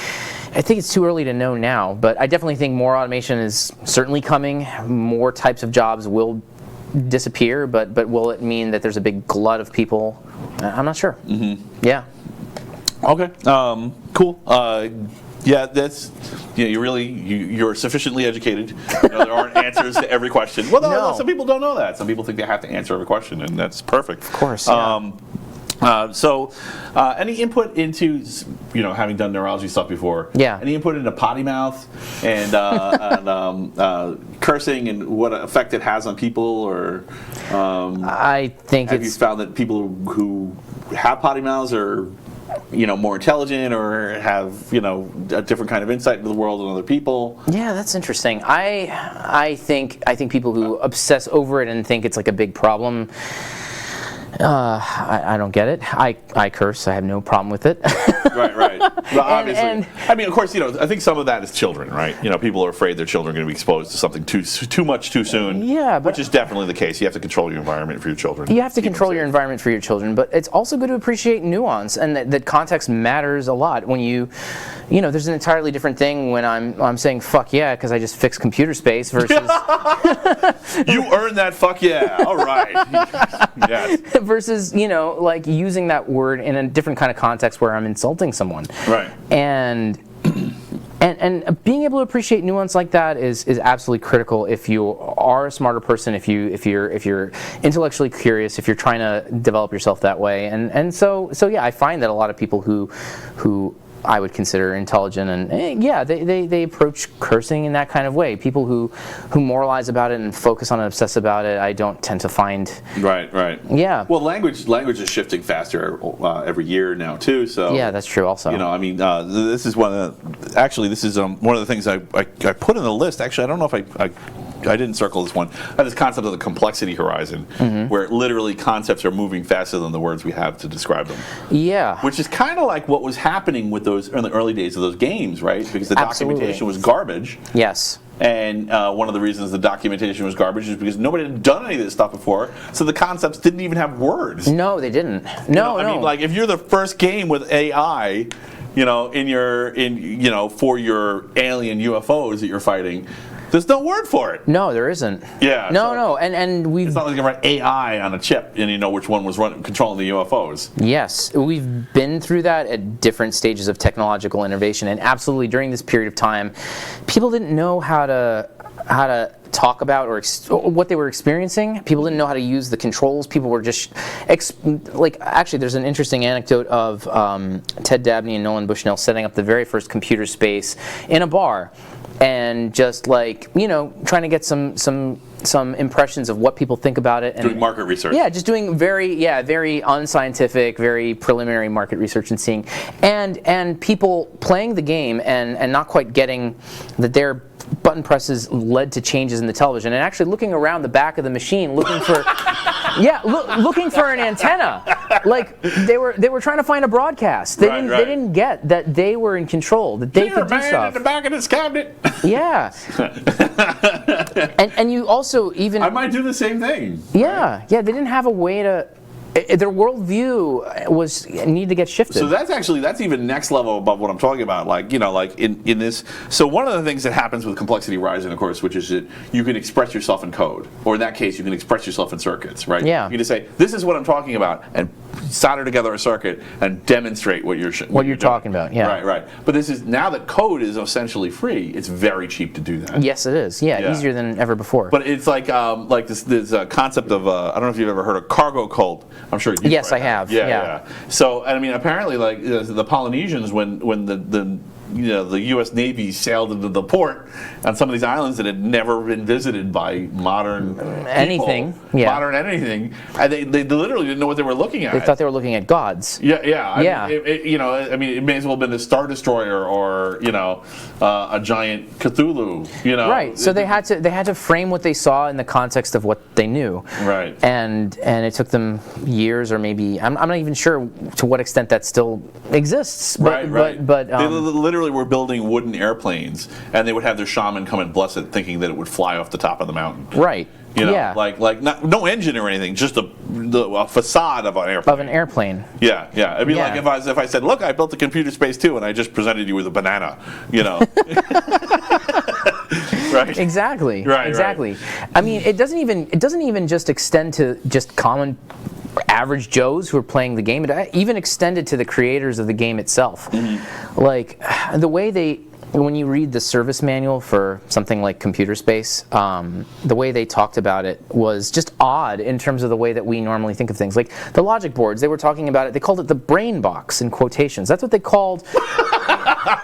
I think it's too early to know now, but I definitely think more automation is certainly coming. More types of jobs will disappear, but will it mean that there's a big glut of people? I'm not sure. Yeah. Okay. Cool. Yeah, that's you're sufficiently educated. There aren't answers to every question. Well, no, some people don't know that. Some people think they have to answer every question, and that's perfect. Of course. Yeah. Any input into, having done neurology stuff before? Yeah. Any input into potty mouth and cursing and what effect it has on people, or? I think have you found that people who have potty mouths are, more intelligent, or have, a different kind of insight into the world than other people? Yeah, that's interesting. I think people who obsess over it and think it's like a big problem. I don't get it. I curse. I have no problem with it. Right. Well, obviously. I mean, of course, I think some of that is children, right? People are afraid their children are going to be exposed to something too much too soon. Yeah, which is definitely the case. You have to control your environment for your children. You have to control your environment for your children, but it's also good to appreciate nuance, and that context matters a lot when you there's an entirely different thing when I'm saying fuck yeah because I just fixed computer space versus You earned that fuck yeah. All right. Yes. versus like using that word in a different kind of context where I'm insulting someone. Right. And being able to appreciate nuance like that is absolutely critical if you are a smarter person, if you're intellectually curious, if you're trying to develop yourself that way. And so yeah, I find that a lot of people who I would consider intelligent and they approach cursing in that kind of way. People who moralize about it and focus on it, obsess about it, I don't tend to find. Right. Yeah. Well, language is shifting faster every year now too. So yeah, that's true. Also, this is one of the things I put in the list. Actually, I don't know if I didn't circle this one. I had this concept of the complexity horizon, where literally concepts are moving faster than the words we have to describe them. Yeah. Which is kind of like what was happening with those in the early days of those games, right? Because the Absolutely. documentation was garbage. Yes. And one of the reasons the documentation was garbage is because nobody had done any of this stuff before, so the concepts didn't even have words. No, they didn't. No. I mean, like if you're the first game with AI, for your alien UFOs that you're fighting, there's no word for it. No, there isn't. Yeah. No, and we've. It's not like you can write AI on a chip and you know which one was controlling the UFOs. Yes, we've been through that at different stages of technological innovation, and absolutely during this period of time, people didn't know how to talk about or what they were experiencing. People didn't know how to use the controls. People were just actually there's an interesting anecdote of Ted Dabney and Nolan Bushnell setting up the very first computer space in a bar and just trying to get some impressions of what people think about it and doing market research. Yeah, just doing very unscientific, very preliminary market research and seeing and people playing the game and not quite getting that their button presses led to changes in the television and actually looking around the back of the machine looking for looking for an antenna. Like they were trying to find a broadcast. They didn't get that they were in control, that they could do stuff. In the back of this cabinet. Yeah. and you also even I might do the same thing. Yeah, they didn't have a way to. Their worldview needed to get shifted. So that's even next level above what I'm talking about. Like in this. So one of the things that happens with complexity rising, of course, which is that you can express yourself in code, or in that case, you can express yourself in circuits, right? Yeah. You can just say, "This is what I'm talking about," and solder together a circuit and demonstrate what you're talking about. Yeah. Right. But this is now that code is essentially free. It's very cheap to do that. Yes, it is. Yeah, easier than ever before. But it's like this concept of I don't know if you've ever heard of cargo cult. I'm sure you. Yes, I have. Yeah. So I mean, apparently, like the Polynesians, when the U.S. Navy sailed into the port on some of these islands that had never been visited by modern anything, modern anything, and they literally didn't know what they were looking at. They thought they were looking at gods. Yeah. I mean, it may as well have been a Star Destroyer or a giant Cthulhu. Right. So they had to frame what they saw in the context of what they knew. Right. And it took them years, or maybe I'm not even sure to what extent that still exists. But, right. But they literally were building wooden airplanes, and they would have their shaman come and bless it, thinking that it would fly off the top of the mountain. Right. Like no engine or anything, just a facade of an airplane. Of an airplane. Yeah. It'd be like if I said, "Look, I built a computer space too," and I just presented you with a banana. Right. Exactly. Right. Exactly. I mean, it doesn't even just extend to just common average Joes who are playing the game. It even extended to the creators of the game itself. Mm-hmm. Like the way when you read the service manual for something like computer space, the way they talked about it was just odd in terms of the way that we normally think of things. Like the logic boards, they were talking about it, they called it the brain box in quotations. That's what they called.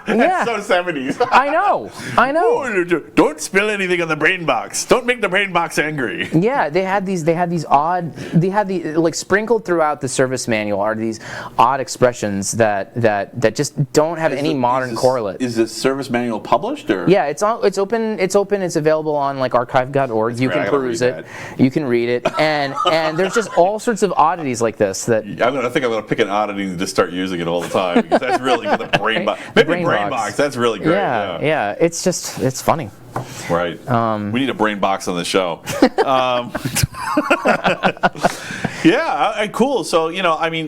Yeah. So 70s. I know. Oh, don't spill anything on the brain box. Don't make the brain box angry. Yeah, they had sprinkled throughout the service manual are these odd expressions that just don't have any modern correlate. Is the service manual published or? Yeah, it's open. It's available on like archive.org. You can peruse it. You can read it, and there's just all sorts of oddities like this that. I think I'm gonna pick an oddity and just start using it all the time because that's really good. The brain box. Maybe brain box. That's really great. Yeah. It's funny. Right. We need a brain box on the show. Cool. So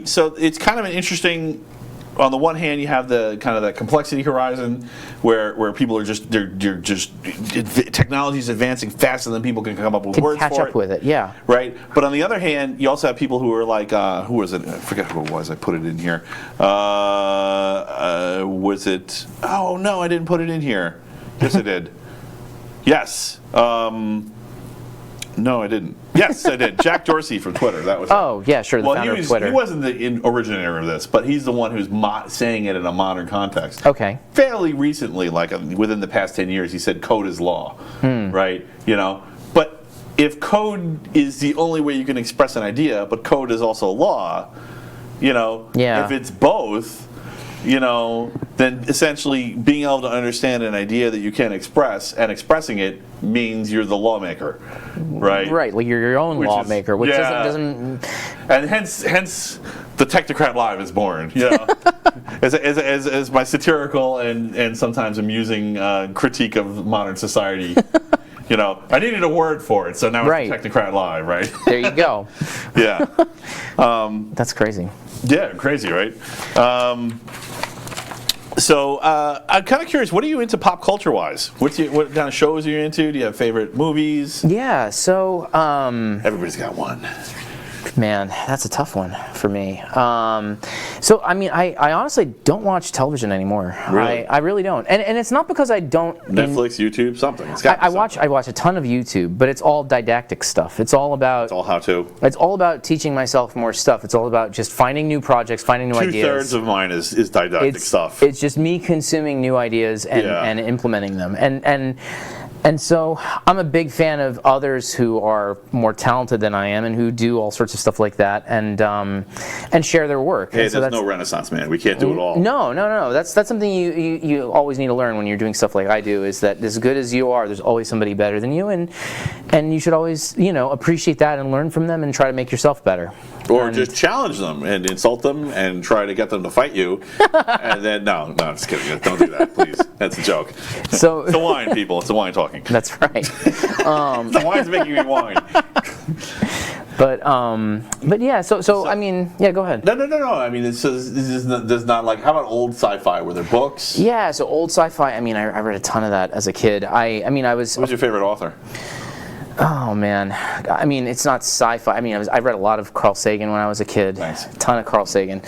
so it's kind of an interesting on the one hand, you have the kind of that complexity horizon where people are just technology is advancing faster than people can come up with Can words catch for up it. with it, yeah. Right, but on the other hand, you also have people who are like, who was it? I forget who it was. I put it in here. Was it? Oh no, I didn't put it in here. Yes, I did. Yes. No, I didn't. Yes, I did. Jack Dorsey from Twitter. That was. Oh, yeah, sure, the founder of Twitter. He wasn't the originator of this, but he's the one who's saying it in a modern context. Okay. Fairly recently, like within the past 10 years, he said code is law, right? You know, but if code is the only way you can express an idea, but code is also law, you know, Yeah. if it's both, you know, then essentially being able to understand an idea that you can express and expressing it means you're the lawmaker, right? Right, like you're your own Which is- lawmaker, which yeah. doesn't And hence the Technocrat Live is born, you know, as my satirical and sometimes amusing critique of modern society. You know, I needed a word for it, so now Right. it's the Technocrat Live, right? there you go. Yeah. That's crazy. Yeah, crazy, right? So I'm kind of curious, what are you into pop culture-wise? What kind of shows are you into? Do you have favorite movies? Yeah, so Everybody's got one. man, that's a tough one for me. So, I mean, I honestly don't watch television anymore. Really? I really don't. And it's not because I don't... Netflix, YouTube, something. It's got to be I watch a ton of YouTube, but it's all didactic stuff. It's all about... It's all how-to. It's all about teaching myself more stuff. It's all about just finding new projects, finding new ideas. 2/3 of mine is didactic stuff. It's just me consuming new ideas and implementing them. And so I'm a big fan of others who are more talented than I am and who do all sorts of stuff like that and share their work. Hey, And so there's no Renaissance man. We can't do it all. No. That's something you always need to learn when you're doing stuff like I do, is that as good as you are, there's always somebody better than you, and you should always, appreciate that and learn from them and try to make yourself better. Or just challenge them and insult them and try to get them to fight you. And then, no, I'm just kidding. Don't do that, please. That's a joke. So It's a wine, people. It's a wine talking. that's right. The wine's making me whine. But yeah, so I mean, yeah, go ahead. No. I mean, this is not like, how about old sci-fi? Were there books? Yeah, so old sci-fi. I mean, I read a ton of that as a kid. I was. Who's your favorite author? Oh man, I mean, it's not sci-fi. I mean, I read a lot of Carl Sagan when I was a kid. Nice. A ton of Carl Sagan.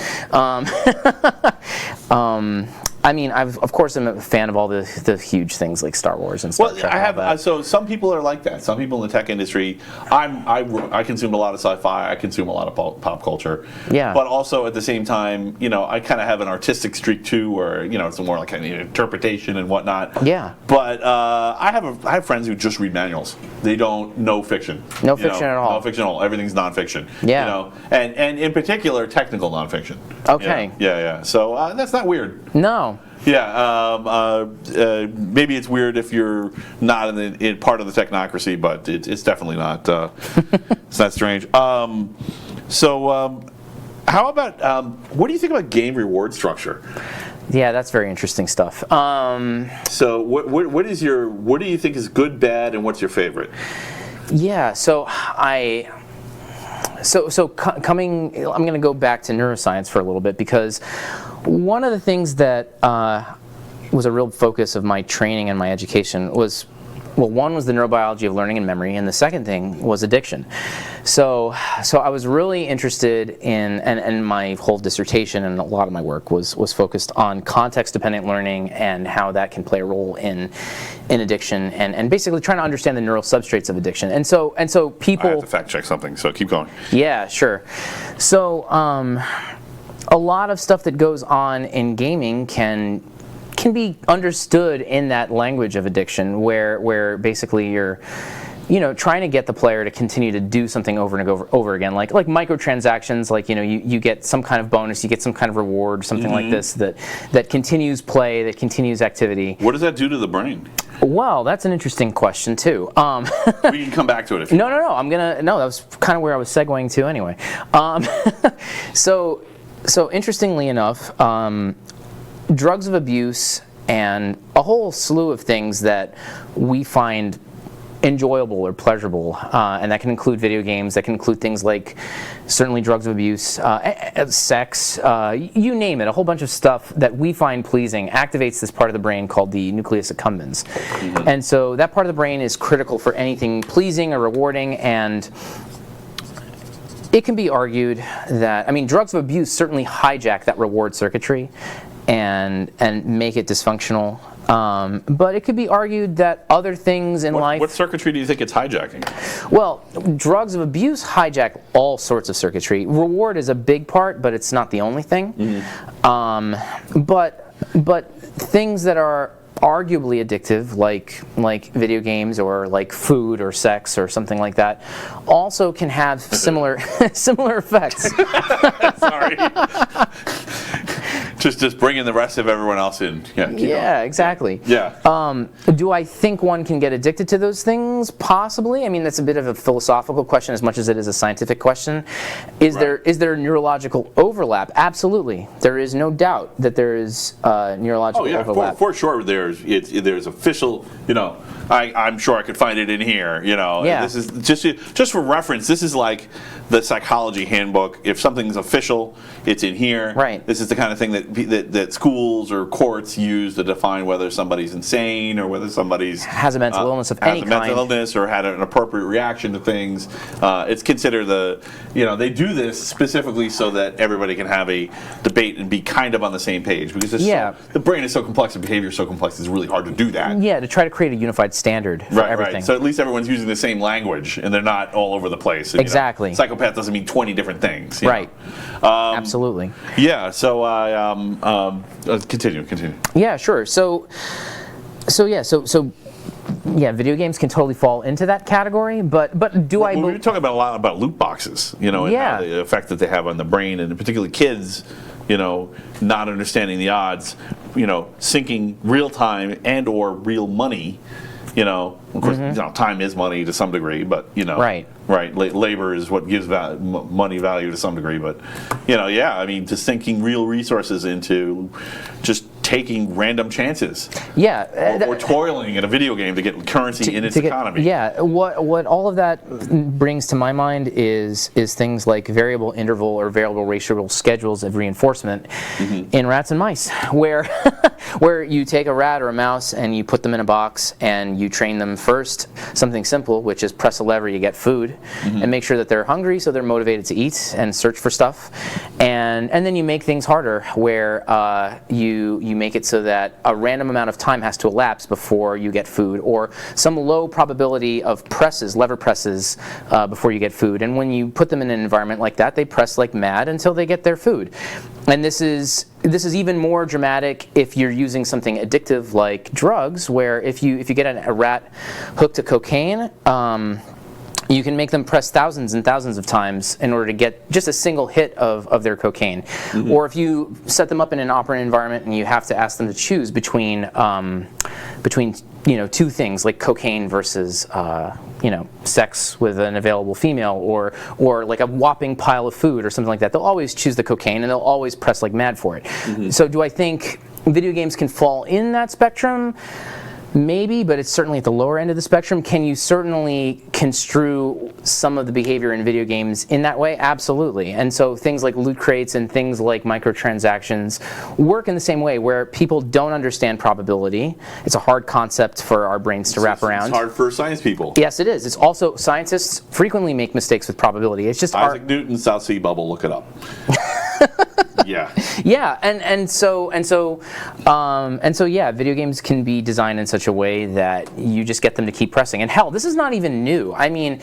I mean, of course, I'm a fan of all the huge things like Star Wars and Star Well, Trek. I and all have. that. So some people are like that. Some people in the tech industry. I consume a lot of sci-fi. I consume a lot of pop culture. Yeah. But also at the same time, I kind of have an artistic streak too, where it's more like an interpretation and whatnot. Yeah. But I have friends who just read manuals. They don't know fiction. No fiction at all. No fiction at all. Everything's nonfiction. Yeah. And in particular, technical nonfiction. Okay. Yeah. So that's not weird. No. Yeah, maybe it's weird if you're not in part of the technocracy, but it's definitely not. It's not strange. So, how about what do you think about game reward structure? Yeah, that's very interesting stuff. So, what do you think is good, bad, and what's your favorite? Yeah, so I'm going to go back to neuroscience for a little bit, because one of the things that was a real focus of my training and my education was, well, one was the neurobiology of learning and memory, and the second thing was addiction. So I was really interested in, and my whole dissertation and a lot of my work was focused on context-dependent learning and how that can play a role in addiction, and basically trying to understand the neural substrates of addiction. And so people... I have to fact check something, so keep going. Yeah, sure. So a lot of stuff that goes on in gaming can be understood in that language of addiction, where basically you're trying to get the player to continue to do something over and over again, like microtransactions, like you get some kind of bonus, you get some kind of reward, something like this that continues play, that continues activity. What does that do to the brain? Well, that's an interesting question too. We can come back to it if you No. That was kind of where I was segueing to anyway. So interestingly enough, drugs of abuse and a whole slew of things that we find enjoyable or pleasurable, and that can include video games, that can include things like certainly drugs of abuse, sex, you name it. A whole bunch of stuff that we find pleasing activates this part of the brain called the nucleus accumbens. And so that part of the brain is critical for anything pleasing or rewarding, and it can be argued that, I mean, drugs of abuse certainly hijack that reward circuitry and make it dysfunctional. But it could be argued that other things in life... What circuitry do you think it's hijacking? Well, drugs of abuse hijack all sorts of circuitry. Reward is a big part, but it's not the only thing. But things that are arguably addictive, like video games or like food or sex or something like that, also can have similar effects. Sorry. Just bringing the rest of everyone else in. Yeah, exactly. Yeah. Do I think one can get addicted to those things? Possibly. I mean, that's a bit of a philosophical question as much as it is a scientific question. Is there neurological overlap? Absolutely. There is no doubt that there is neurological overlap. For sure. There's official. I'm sure I could find it in here. Yeah. This is just for reference. This is like the psychology handbook. If something's official, it's in here. Right. This is the kind of thing that schools or courts use to define whether somebody's insane or whether somebody's has a mental illness of any kind. Has a mental illness or had an appropriate reaction to things. It's considered they do this specifically so that everybody can have a debate and be kind of on the same page, because the brain is so complex and behavior is so complex, it's really hard to do that. Yeah, to try to create a unified standard for everything. Right. So at least everyone's using the same language and they're not all over the place. And, exactly. Psychopath doesn't mean 20 different things. Right. Absolutely. Yeah. So continue. Yeah, sure. So video games can totally fall into that category, but do I? We were talking about a lot about loot boxes, and how the effect that they have on the brain, and particularly kids, not understanding the odds, sinking real time and or real money. Of course, time is money to some degree, but right. Labor is what gives money value to some degree, but just sinking real resources into just taking random chances. Yeah, or toiling in a video game to get currency in its economy. Yeah, what all of that brings to my mind is things like variable interval or variable ratio schedules of reinforcement in rats and mice, where you take a rat or a mouse and you put them in a box and you train them first something simple, which is press a lever, you get food, and make sure that they're hungry so they're motivated to eat and search for stuff, and then you make things harder, where you make it so that a random amount of time has to elapse before you get food, or some low probability of lever presses before you get food. And when you put them in an environment like that, they press like mad until they get their food. And this is even more dramatic if you're using something addictive like drugs, where if you get a rat hooked to cocaine, you can make them press thousands and thousands of times in order to get just a single hit of their cocaine. Or if you set them up in an operant environment and you have to ask them to choose between two things like cocaine versus sex with an available female, or like a whopping pile of food or something like that, they'll always choose the cocaine and they'll always press like mad for it. So do I think video games can fall in that spectrum? Maybe, but it's certainly at the lower end of the spectrum. Can you certainly construe some of the behavior in video games in that way? Absolutely. And so things like loot crates and things like microtransactions work in the same way, where people don't understand probability. It's a hard concept for our brains to wrap around. It's hard for science people. Yes, it is. It's also, scientists frequently make mistakes with probability. It's just Isaac Newton's South Sea Bubble, look it up. Yeah, and so video games can be designed in such a way that you just get them to keep pressing. And hell, this is not even new. I mean,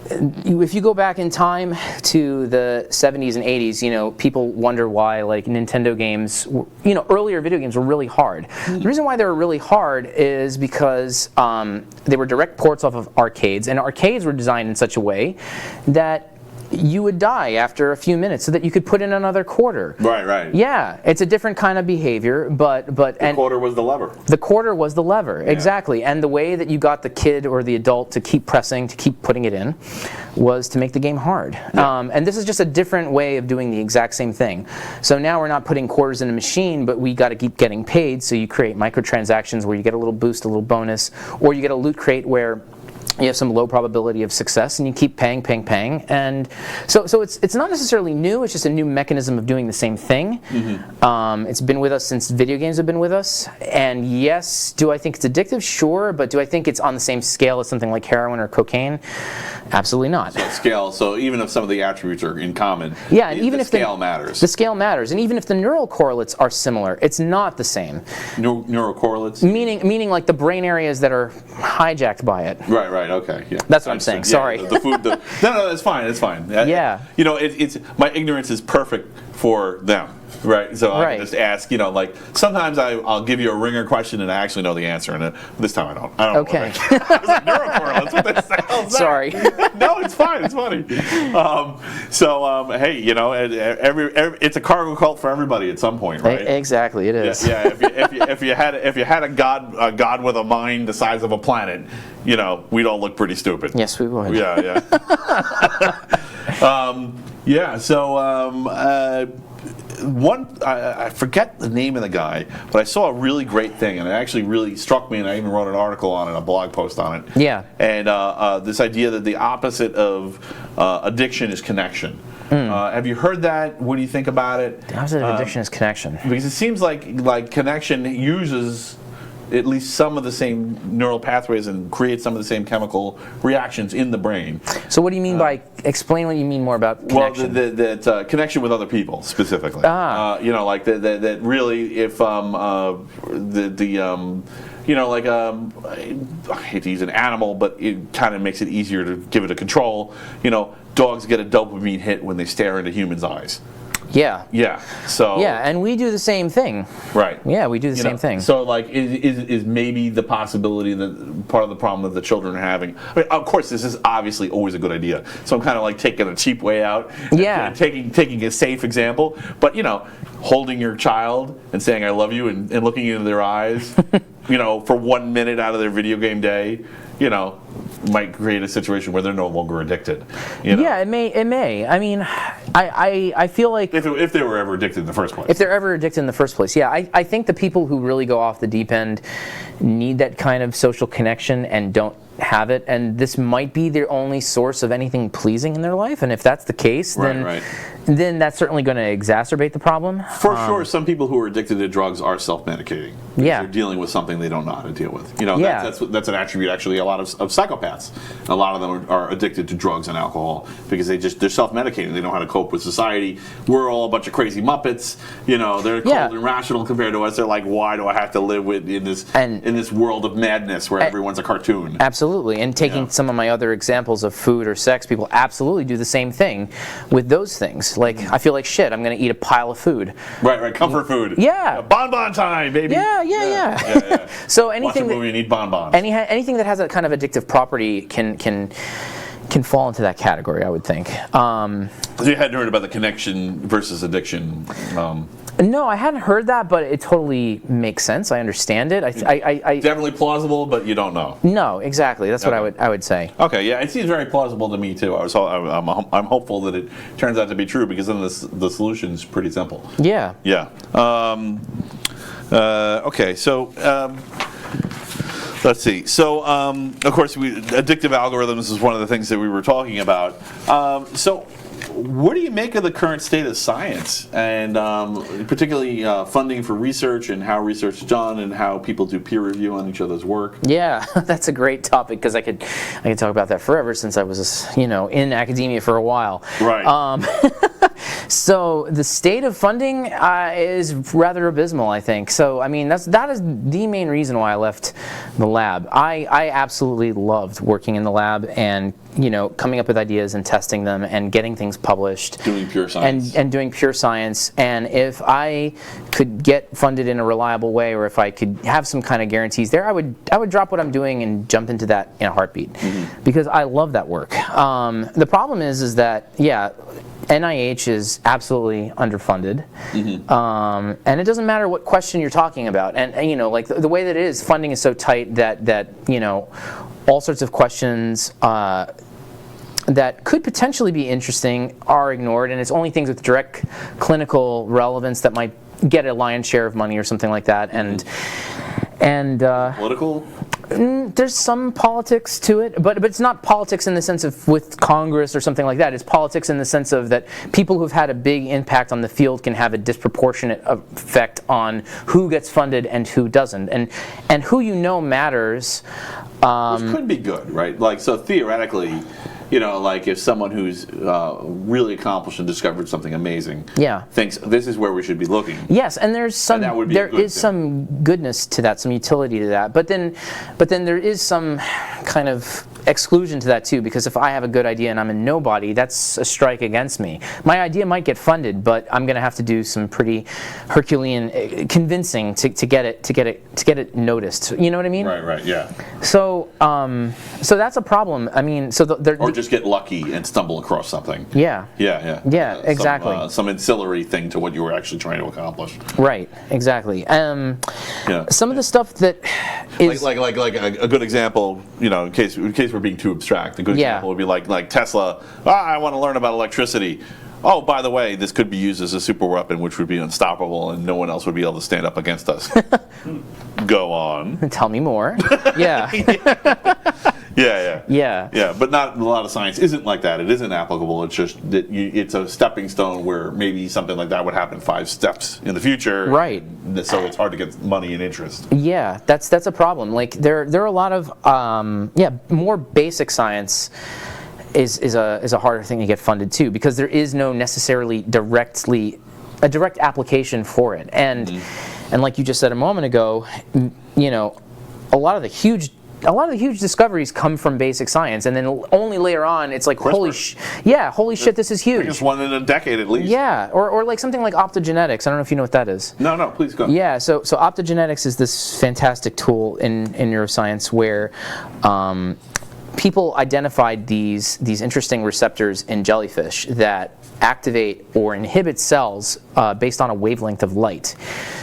if you go back in time to the 70s and 80s, people wonder why like Nintendo games, earlier video games were really hard. The reason why they were really hard is because they were direct ports off of arcades, and arcades were designed in such a way that you would die after a few minutes so that you could put in another quarter. Right. Yeah, it's a different kind of behavior, but the quarter was the lever. The quarter was the lever, exactly. And the way that you got the kid or the adult to keep pressing, to keep putting it in, was to make the game hard. And this is just a different way of doing the exact same thing. So now we're not putting quarters in a machine, but we got to keep getting paid, so you create microtransactions where you get a little boost, a little bonus, or you get a loot crate where you have some low probability of success, and you keep paying, and so it's not necessarily new. It's just a new mechanism of doing the same thing. It's been with us since video games have been with us. And yes, do I think it's addictive? Sure, but do I think it's on the same scale as something like heroin or cocaine? Absolutely not. Scale. So even if some of the attributes are in common, yeah, and even the if scale matters. The scale matters, and even if the neural correlates are similar, it's not the same. Neurocorrelates. Meaning like the brain areas that are hijacked by it. Right. Okay. Yeah. That's what I'm saying. Sorry. The food. No, it's fine. It's fine. Yeah. It's my ignorance is perfect for them. Right, so I can just ask, like sometimes I'll give you a ringer question and I actually know the answer, and this time I don't. I don't okay. know what I was like, neurocorrelates, what the hell's that? Sorry. No, it's fine. It's funny. Hey, it's a cargo cult for everybody at some point, right? Exactly, it is. Yeah. If you had a god with a mind the size of a planet, we'd all look pretty stupid. Yes, we would. Yeah. I forget the name of the guy, but I saw a really great thing, and it actually really struck me, and I even wrote an article on it, a blog post on it. Yeah. And this idea that the opposite of addiction is connection. Have you heard that? What do you think about it? The opposite of addiction is connection. Because it seems like connection uses at least some of the same neural pathways and create some of the same chemical reactions in the brain. So what do you mean by, explain what you mean more about connection? Well, that connection with other people specifically. Like that really if I hate to use an animal, but it kind of makes it easier to give it a control. Dogs get a dopamine hit when they stare into humans' eyes. Yeah. Yeah. So. Yeah, and we do the same thing. Right. Yeah, we do the same thing. So, is maybe the possibility that part of the problem that the children are having? I mean, of course, this is obviously always a good idea. So I'm kind of taking a cheap way out. Yeah. Taking a safe example, but holding your child and saying "I love you" and looking into their eyes, for 1 minute out of their video game day, might create a situation where they're no longer addicted. Yeah, it may. I mean, I feel like if they were ever addicted in the first place. If they're ever addicted in the first place, yeah. I think the people who really go off the deep end need that kind of social connection and don't have it, and this might be their only source of anything pleasing in their life, and if that's the case, then that's certainly going to exacerbate the problem. For sure, some people who are addicted to drugs are self-medicating. Yeah. They're dealing with something they don't know how to deal with. That's an attribute, actually, a lot of psychopaths. A lot of them are addicted to drugs and alcohol because they're self-medicating. They know how to cope with society. We're all a bunch of crazy Muppets. They're cold and rational compared to us. They're like, why do I have to live in this world of madness where everyone's a cartoon? Absolutely. And taking some of my other examples of food or sex, people absolutely do the same thing with those things. Like, I feel like shit, I'm going to eat a pile of food. Right, comfort food. Yeah. Bonbon time, baby. Yeah. So anything watch a movie and eat bonbons. Anything that has a kind of addictive property can fall into that category, I would think. You hadn't heard about the connection versus addiction. No, I hadn't heard that, but it totally makes sense. I understand it. I definitely plausible, but you don't know. No, exactly. That's what I would say. Okay, yeah, it seems very plausible to me too. I'm hopeful that it turns out to be true because then the solution's pretty simple. Yeah. Yeah. Okay, so. Let's see. So, of course, addictive algorithms is one of the things that we were talking about. So, what do you make of the current state of science, and particularly funding for research and how research is done and how people do peer review on each other's work? Yeah, that's a great topic because I could talk about that forever since I was in academia for a while. Right. So the state of funding is rather abysmal, I think. So I mean that is the main reason why I left the lab. I absolutely loved working in the lab and coming up with ideas and testing them and getting things published. Doing pure science. And doing pure science. And if I could get funded in a reliable way, or if I could have some kind of guarantees there, I would drop what I'm doing and jump into that in a heartbeat, because I love that work. The problem is that NIH is absolutely underfunded, and it doesn't matter what question you're talking about. And like the way that it is, funding is so tight that all sorts of questions that could potentially be interesting are ignored, and it's only things with direct clinical relevance that might get a lion's share of money or something like that. And political? There's some politics to it, but it's not politics in the sense of with Congress or something like that. It's politics in the sense of that people who've had a big impact on the field can have a disproportionate effect on who gets funded and who doesn't, and who you know matters. Which could be good, right? Like, so theoretically, you know, like if someone who's really accomplished and discovered something amazing thinks this is where we should be looking. Yes, and there's some there is some goodness to that, some utility to that. But then there is some kind of exclusion to that too, because if I have a good idea and I'm a nobody, that's a strike against me. My idea might get funded, but I'm going to have to do some pretty Herculean convincing to get it noticed. You know what I mean? Right, yeah. So that's a problem. I mean, or just get lucky and stumble across something. Yeah, exactly. Some ancillary thing to what you were actually trying to accomplish. Right, exactly. Some of the stuff that is like a good example, you know, in case we're being too abstract. A good example would be like Tesla. I want to learn about electricity. Oh, by the way, this could be used as a super weapon, which would be unstoppable, and no one else would be able to stand up against us. Go on. Tell me more. Yeah. Yeah, but not a lot of science isn't like that. It isn't applicable. It's just that it's a stepping stone where maybe something like that would happen 5 steps in the future. Right. So it's hard to get money and interest. Yeah, that's a problem. Like there are a lot of more basic science is a harder thing to get funded too, because there is no necessarily a direct application for it. And like you just said a moment ago, you know, a lot of the huge discoveries come from basic science, and then only later on it's like holy shit, this is huge. Just one in a decade at least. Yeah, or like something like optogenetics. I don't know if you know what that is. No, please go. Yeah, so optogenetics is this fantastic tool in neuroscience where people identified these interesting receptors in jellyfish that activate or inhibit cells based on a wavelength of light.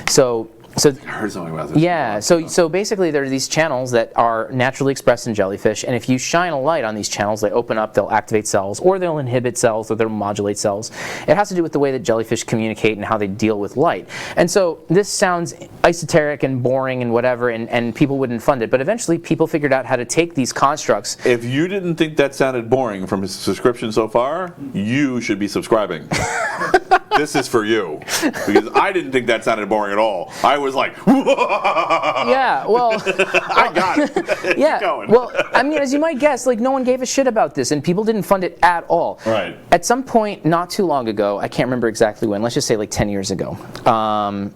So I heard something about this. Yeah, so basically there are these channels that are naturally expressed in jellyfish, and if you shine a light on these channels, they open up, they'll activate cells, or they'll inhibit cells, or they'll modulate cells. It has to do with the way that jellyfish communicate and how they deal with light. And so this sounds esoteric and boring and whatever, and people wouldn't fund it, but eventually people figured out how to take these constructs. If you didn't think that sounded boring from his subscription so far, you should be subscribing. This is for you, because I didn't think that sounded boring at all. I was like, yeah, well, I got it. Yeah, Keep going. Well, I mean, as you might guess, like no one gave a shit about this, and people didn't fund it at all. Right. At some point, not too long ago, I can't remember exactly when. Let's just say like 10 years ago,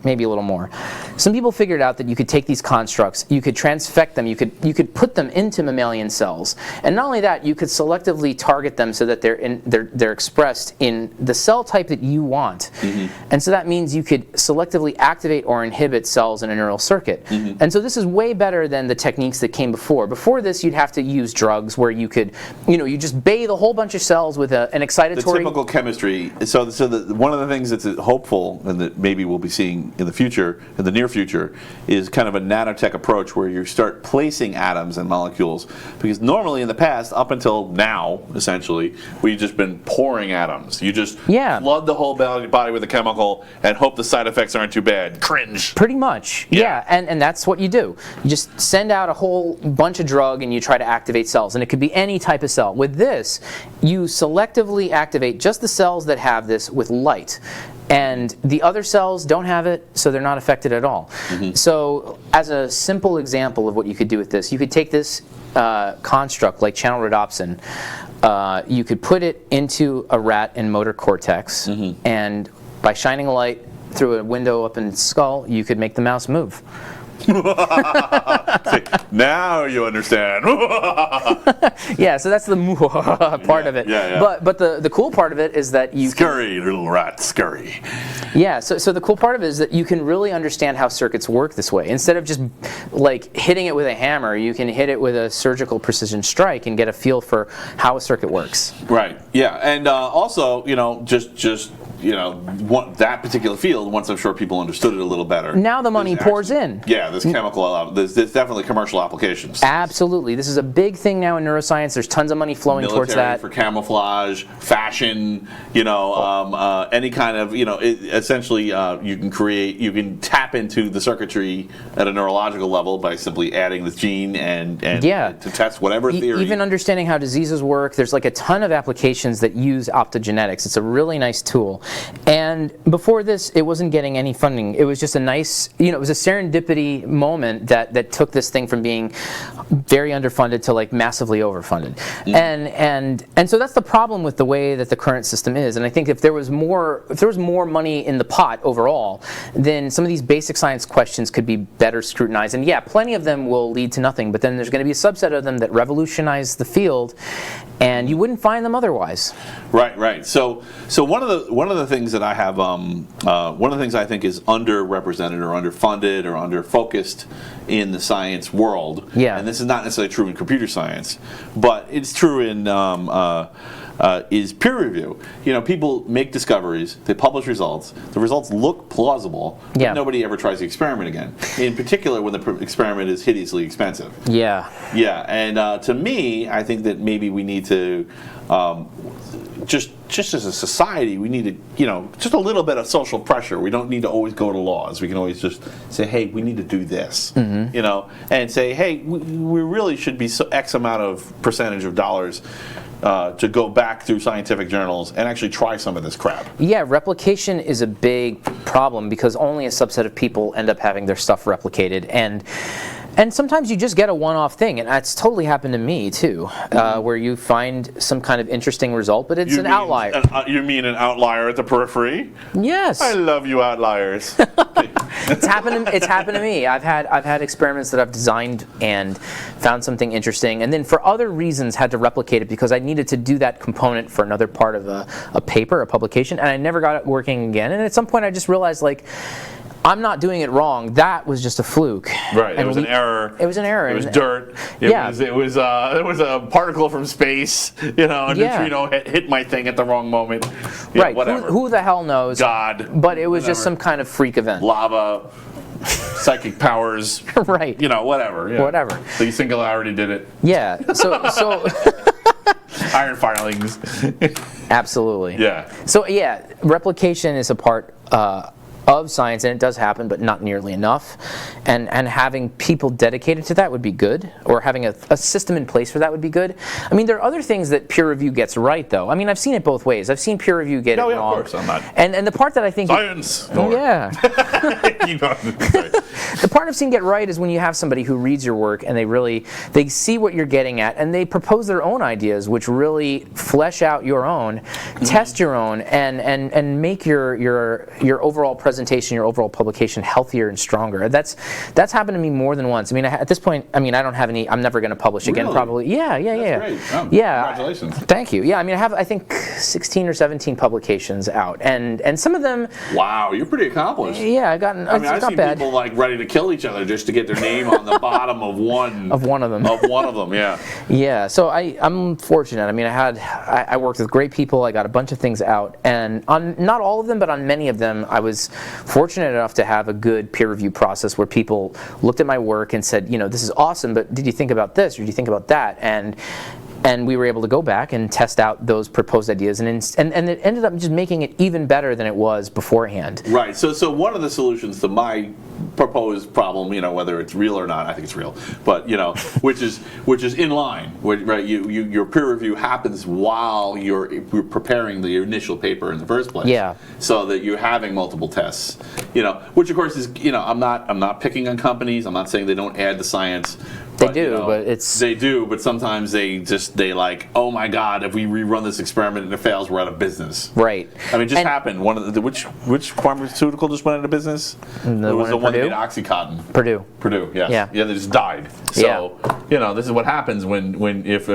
maybe a little more. Some people figured out that you could take these constructs, you could transfect them, you could put them into mammalian cells, and not only that, you could selectively target them so that they're expressed in the cell type that you want. And so that means you could selectively activate or inhibit cells in a neural circuit. And so this is way better than the techniques that came before. Before this, you'd have to use drugs where you could, you just bathe a whole bunch of cells with an excitatory... The typical chemistry. So one of the things that's hopeful and that maybe we'll be seeing in the near future, is kind of a nanotech approach where you start placing atoms and molecules. Because normally in the past, up until now, essentially, we've just been pouring atoms. You just flood the whole body with a chemical and hope the side effects aren't too bad. Cringe. Pretty much. Yeah. And that's what you do. You just send out a whole bunch of drug and you try to activate cells. And it could be any type of cell. With this, you selectively activate just the cells that have this with light. And the other cells don't have it, so they're not affected at all. So as a simple example of what you could do with this, you could take this construct like channel rhodopsin, you could put it into a rat in motor cortex, and by shining a light through a window up in its skull, you could make the mouse move. Now you understand. Yeah, so that's the part of it. But the cool part of it is that you scurry, little rat, scurry. Yeah, so the cool part of it is that you can really understand how circuits work this way. Instead of just like hitting it with a hammer, you can hit it with a surgical precision strike and get a feel for how a circuit works. Right. Yeah, and also, just that particular field, once I'm sure people understood it a little better. Now the money pours in. Yeah, this chemical, there's definitely commercial applications. Absolutely. This is a big thing now in neuroscience. There's tons of money flowing Military towards that. for camouflage, fashion, any kind of, essentially you can tap into the circuitry at a neurological level by simply adding this gene and to test whatever theory. Even understanding how diseases work, there's like a ton of applications that use optogenetics. It's a really nice tool. And before this, it wasn't getting any funding. It was just a nice, it was a serendipity moment that took this thing from being very underfunded to like massively overfunded. And so that's the problem with the way that the current system is. And I think if there was more money in the pot overall, then some of these basic science questions could be better scrutinized. And yeah, plenty of them will lead to nothing, but then there's going to be a subset of them that revolutionize the field, and you wouldn't find them otherwise. Right. So one of the things that I have, one of the things I think is underrepresented or underfunded or underfocused in the science world, and this is not necessarily true in computer science, but it's true in is peer review. People make discoveries, they publish results, the results look plausible, but nobody ever tries the experiment again. In particular, when the experiment is hideously expensive. Yeah, and to me, I think that maybe we need to, just as a society, we need to, just a little bit of social pressure. We don't need to always go to laws. We can always just say, hey, we need to do this, and say, hey, we really should be X amount of percentage of dollars to go back through scientific journals and actually try some of this crap. Yeah, replication is a big problem because only a subset of people end up having their stuff replicated. And sometimes you just get a one-off thing, and that's totally happened to me too, where you find some kind of interesting result, but it's an outlier. You mean an outlier at the periphery? Yes. I love you, outliers. It's happened to me. I've had experiments that I've designed and found something interesting, and then for other reasons had to replicate it because I needed to do that component for another part of a paper, a publication, and I never got it working again. And at some point, I just realized I'm not doing it wrong. That was just a fluke. Right. It was an error. It was an error. It was dirt. It was a particle from space. A neutrino hit my thing at the wrong moment. Right. Whatever. Who the hell knows? God. But it was just some kind of freak event. Lava. Psychic powers. Right. Whatever. Yeah. Whatever. The singularity did it. Yeah. So. Iron filings. Absolutely. Yeah. So replication is a part of science, and it does happen, but not nearly enough. And having people dedicated to that would be good, or having a system in place for that would be good. I mean, there are other things that peer review gets right, though. I mean, I've seen it both ways. I've seen peer review get it wrong. Of course, I'm not. And the part that I think science. Yeah. Keep on. The part I've seen get right is when you have somebody who reads your work and they see what you're getting at, and they propose their own ideas, which really flesh out your own, test your own, and make your overall presentation, your overall publication healthier and stronger. That's happened to me more than once. I mean, at this point, I don't have any. I'm never going to publish again, probably. Yeah. That's great. Oh, yeah. Congratulations. Thank you. Yeah, I mean, I have 16 or 17 publications out, and some of them. Wow, you're pretty accomplished. Yeah, I've gotten. I've not seen bad. people ready to kill each other just to get their name on the bottom of one. Of one of them. Yeah. Yeah. So I'm fortunate. I mean, I worked with great people. I got a bunch of things out, and on not all of them, but on many of them, I was fortunate enough to have a good peer review process where people looked at my work and said, this is awesome, but did you think about this or did you think about that? And we were able to go back and test out those proposed ideas, and it ended up just making it even better than it was beforehand. Right. So one of the solutions to my proposed problem, whether it's real or not, I think it's real, but which is in line. Right. Your peer review happens while you're preparing the initial paper in the first place. Yeah. So that you're having multiple tests. Which of course is I'm not picking on companies. I'm not saying they don't add the science. They do, but it's... They do, but sometimes they oh my God, if we rerun this experiment and it fails, we're out of business. Right. I mean, it just happened. One of which pharmaceutical just went out of business? It was the one that made OxyContin. Purdue, yes. Yeah. Yeah, they just died. So, this is what happens when if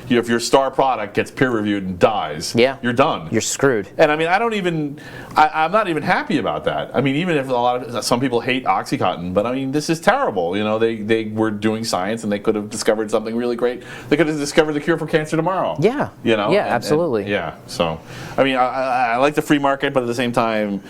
your star product gets peer reviewed and dies, you're done. You're screwed. And I mean, I'm not even happy about that. I mean, even if some people hate OxyContin, but I mean, this is terrible. They were doing science and they could have discovered something really great. They could have discovered the cure for cancer tomorrow. Yeah. Yeah, absolutely. So, I mean, I like the free market, but at the same time,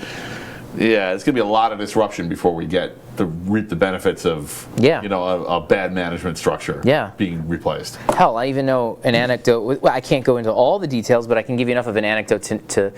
Yeah, it's going to be a lot of disruption before we get to reap the benefits of, Yeah. you know, a bad management structure Yeah. being replaced. Hell, I even know an anecdote. Well, I can't go into all the details, but I can give you enough of an anecdote to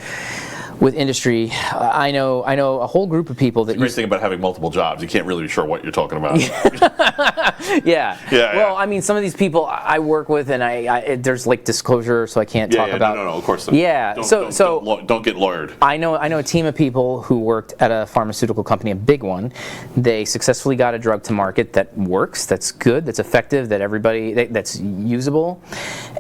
with industry. I know a whole group of people that The great thing about having multiple jobs, you can't really be sure what you're talking about. Yeah. Yeah, Well, yeah. I mean, some of these people I work with, and there's like disclosure, so I can't talk about. No, of course not. Yeah. Don't get lawyered. I know a team of people who worked at a pharmaceutical company, a big one. They successfully got a drug to market that works, that's good, that's effective, that's usable,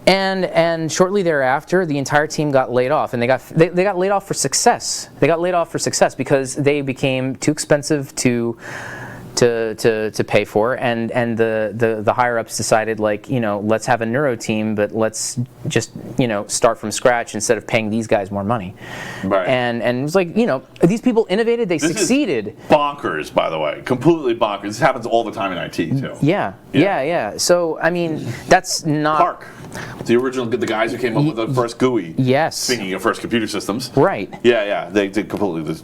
and shortly thereafter, the entire team got laid off, and they got laid off for success. They got laid off for success because they became too expensive to pay for, and the higher ups decided, like, you know, let's have a neuro team, but let's just, you know, start from scratch instead of paying these guys more money. Right. And it was like, you know, these people innovated, they succeeded. Is bonkers, by the way, completely bonkers. This happens all the time in IT too. Yeah. So I mean, that's not Park, the guys who came up with the first GUI. Yes. Speaking of first computer systems. Right. Yeah, they completely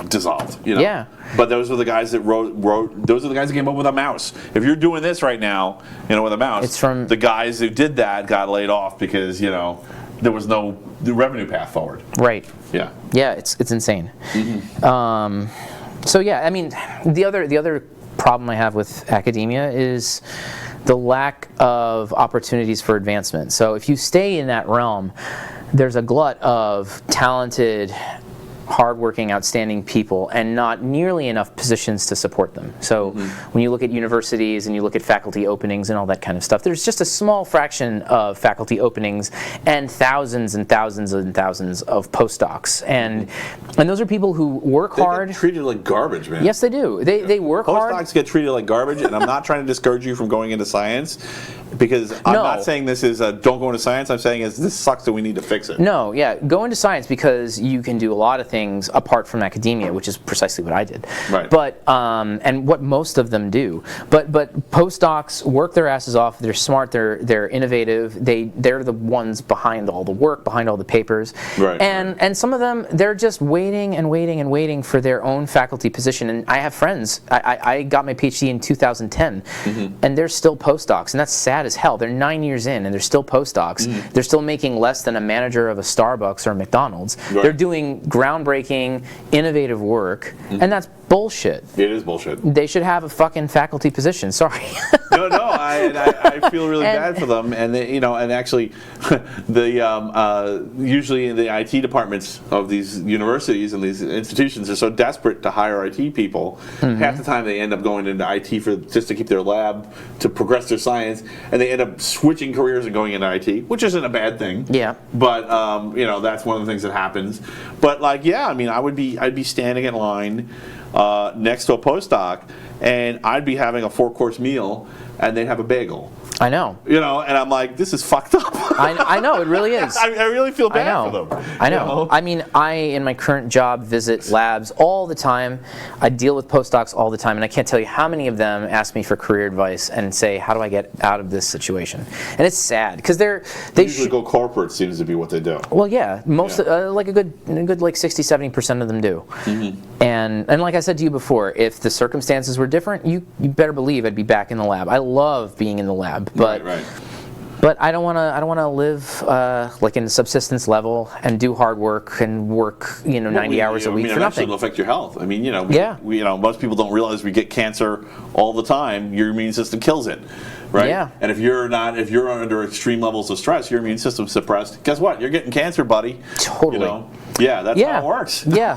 dissolved. You know? Yeah. But those were the guys that wrote. Those are the guys that came up with a mouse. If you're doing this right now, you know, with a mouse, It's from- the guys who did that got laid off because, you know, there was no revenue path forward. Right. Yeah. Yeah, it's insane. So yeah, I mean, the other problem I have with academia is the lack of opportunities for advancement. So if you stay in that realm, there's a glut of talented, hardworking, outstanding people, and not nearly enough positions to support them. So when you look at universities and you look at faculty openings and all that kind of stuff, there's just a small fraction of faculty openings and thousands and thousands and thousands of postdocs. And those are people who work They hard. get treated like garbage, man. Yes, they do. They work hard. Postdocs get treated like garbage, and I'm not trying to discourage you from going into science, because I'm No. not saying this is don't go into science. I'm saying this sucks and we need to fix it. No, yeah, go into science because you can do a lot of things apart from academia, which is precisely what I did. Right. But and what most of them do. But postdocs work their asses off. They're smart. They're innovative. They're the ones behind all the work, behind all the papers. Right. And some of them, they're just waiting and waiting and waiting for their own faculty position. And I have friends. I got my PhD in 2010, and they're still postdocs, and that's sad as hell. They're 9 years in, and they're still postdocs. They're still making less than a manager of a Starbucks or a McDonald's. Right. They're doing groundbreaking, innovative work, and that's bullshit. It is bullshit. They should have a fucking faculty position. Sorry. No, I feel really bad for them, and they, you know, and actually, usually in the IT departments of these universities and these institutions are so desperate to hire IT people. Half the time they end up going into IT just to keep their lab, to progress their science, and they end up switching careers and going into IT, which isn't a bad thing. Yeah. But you know, that's one of the things that happens. But like, yeah, I mean, I'd be standing in line next to a postdoc, and I'd be having a 4-course meal, and they'd have a bagel. I know. You know, and I'm like, this is fucked up. I know, it really is. I really feel bad I for know. them. I you know. I mean, in my current job, visit labs all the time. I deal with postdocs all the time, and I can't tell you how many of them ask me for career advice and say, how do I get out of this situation? And it's sad, because they usually go corporate seems to be what they do. Well, yeah, most like a good like 60-70% of them do. And like I said to you before, if the circumstances were different, you better believe I'd be back in the lab. I love being in the lab, but Right. but I don't want to live like in a subsistence level and do hard work and work 90 hours a week for nothing. It'll affect your health. I mean, Yeah. most people don't realize we get cancer all the time. Your immune system kills it, right? Yeah. And if you're under extreme levels of stress, your immune system's suppressed. Guess what? You're getting cancer, buddy. Totally. You know? Yeah, that's how it works. Yeah.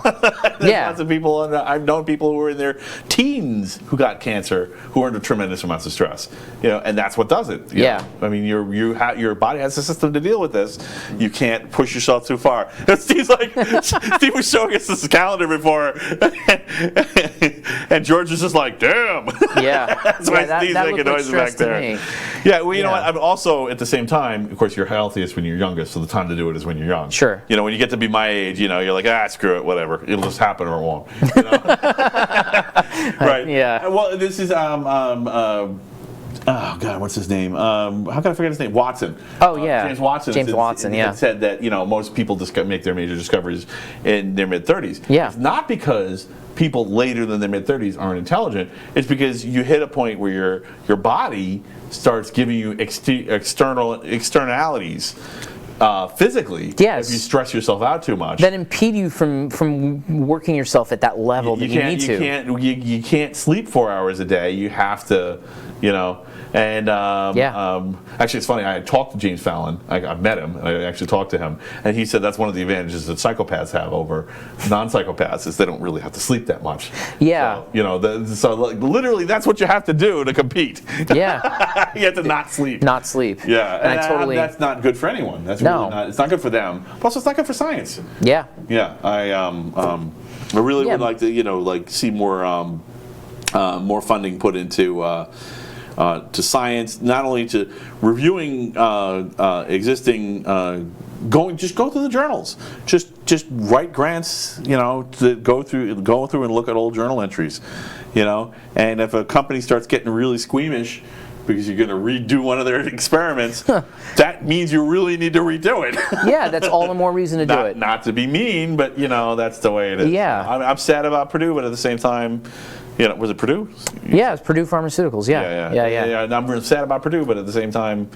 There's Yeah. lots of people, and I've known people who were in their teens who got cancer, who were under tremendous amounts of stress. And that's what does it. you Yeah. know? I mean, your body has a system to deal with this. You can't push yourself too far. Steve's like, Steve was showing us this calendar before, and George was just like, damn. Yeah. That's why that Steve's looked making like noises stress back to there. me. Yeah, well, you know Yeah. what? I'm also, at the same time, of course, you're healthiest when you're youngest, so the time to do it is when you're young. Sure. When you get to be my age, you're like, screw it, whatever. It'll just happen or it won't. You know? Right. Yeah. Well, this is oh God, what's his name? How can I forget his name? Watson. Oh, yeah. James Watson. James Watson, yeah. had said that most people make their major discoveries in their mid-30s. Yeah. It's not because people later than their mid-30s aren't intelligent. It's because you hit a point where your body starts giving you externalities. Physically, yes. if you stress yourself out too much, that impede you from working yourself at that level that you need to. You can't sleep 4 hours a day. You have to, And actually, it's funny. I had talked to James Fallon. I met him. I actually talked to him, and he said that's one of the advantages that psychopaths have over non-psychopaths is they don't really have to sleep that much. Yeah. So, literally, that's what you have to do to compete. Yeah. You have to not sleep. Not sleep. Yeah, and I totally. That's not good for anyone. That's No. really not. It's not good for them. Plus, it's not good for science. Yeah. Yeah. I really would like to see more funding put into. To science, not only to reviewing existing, go through the journals, just write grants, to go through and look at old journal entries, and if a company starts getting really squeamish because you're going to redo one of their experiments, that means you really need to redo it. Yeah, that's all the more reason to do it. Not to be mean, but that's the way it is. Yeah. I'm sad about Purdue, but at the same time. Was it Purdue? Yeah, it's Purdue Pharmaceuticals. Yeah. And I'm really sad about Purdue, but at the same time,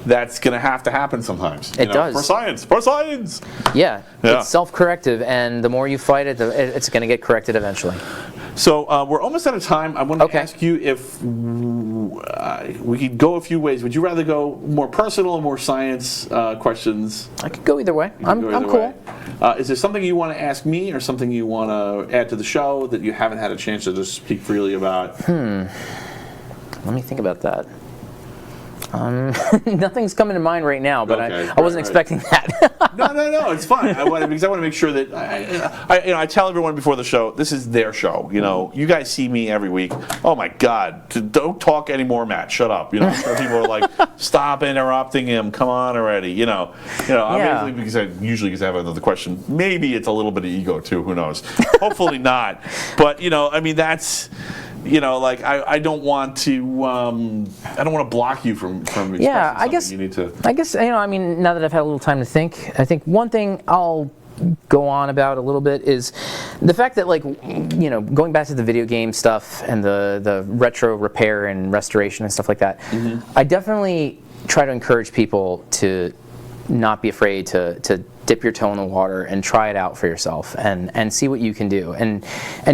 that's going to have to happen sometimes. It does. For science. Yeah. It's self-corrective, and the more you fight it, it's going to get corrected eventually. So we're almost out of time. I want to ask you if we could go a few ways. Would you rather go more personal or more science questions? I could go either way. I'm cool. Is there something you want to ask me or something you want to add to the show that you haven't had a chance to just speak freely about? Let me think about that. Nothing's coming to mind right now, but I wasn't expecting that. No, it's fine. I want to make sure that I tell everyone before the show, this is their show. You guys see me every week. Oh my God, don't talk anymore, Matt. Shut up. I'm sure people are like, stop interrupting him. Come on already. Obviously because I have another question. Maybe it's a little bit of ego too. Who knows? Hopefully not. But that's. I don't want to block you from expressing I guess something you need to. I guess now that I've had a little time to think, I think one thing I'll go on about a little bit is the fact that going back to the video game stuff and the retro repair and restoration and stuff like that. Mm-hmm. I definitely try to encourage people to not be afraid to dip your toe in the water and try it out for yourself and see what you can do and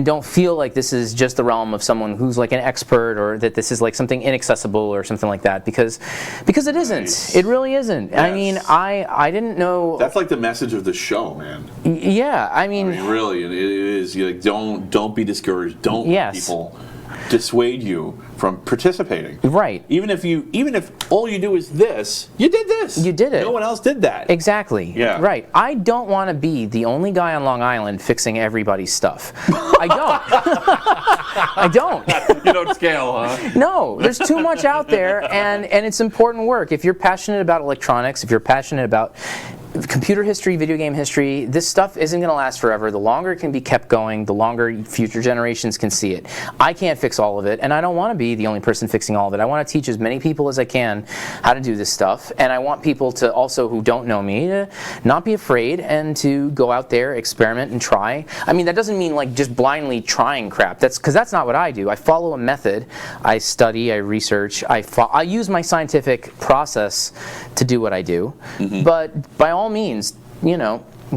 don't feel like this is just the realm of someone who's like an expert or that this is like something inaccessible or something like that because it isn't. Nice. It really isn't. Yes. I mean, I didn't know. That's like the message of the show, man. Yeah, I mean really, it is. Don't be discouraged. Don't let people dissuade you from participating. Right. Even if all you do is this, you did this. You did it. No one else did that. Exactly. Yeah. Right. I don't want to be the only guy on Long Island fixing everybody's stuff. I don't. I don't. You don't scale, huh? No. There's too much out there, and it's important work. If you're passionate about electronics, if you're passionate about computer history, video game history, this stuff isn't going to last forever. The longer it can be kept going, the longer future generations can see it. I can't fix all of it, and I don't want to be the only person fixing all of it. I want to teach as many people as I can how to do this stuff, and I want people to also, who don't know me, to not be afraid and to go out there, experiment, and try. I mean, that doesn't mean like just blindly trying crap. Because that's not what I do. I follow a method. I study, I research, I use my scientific process to do what I do. Mm-hmm. But by all means,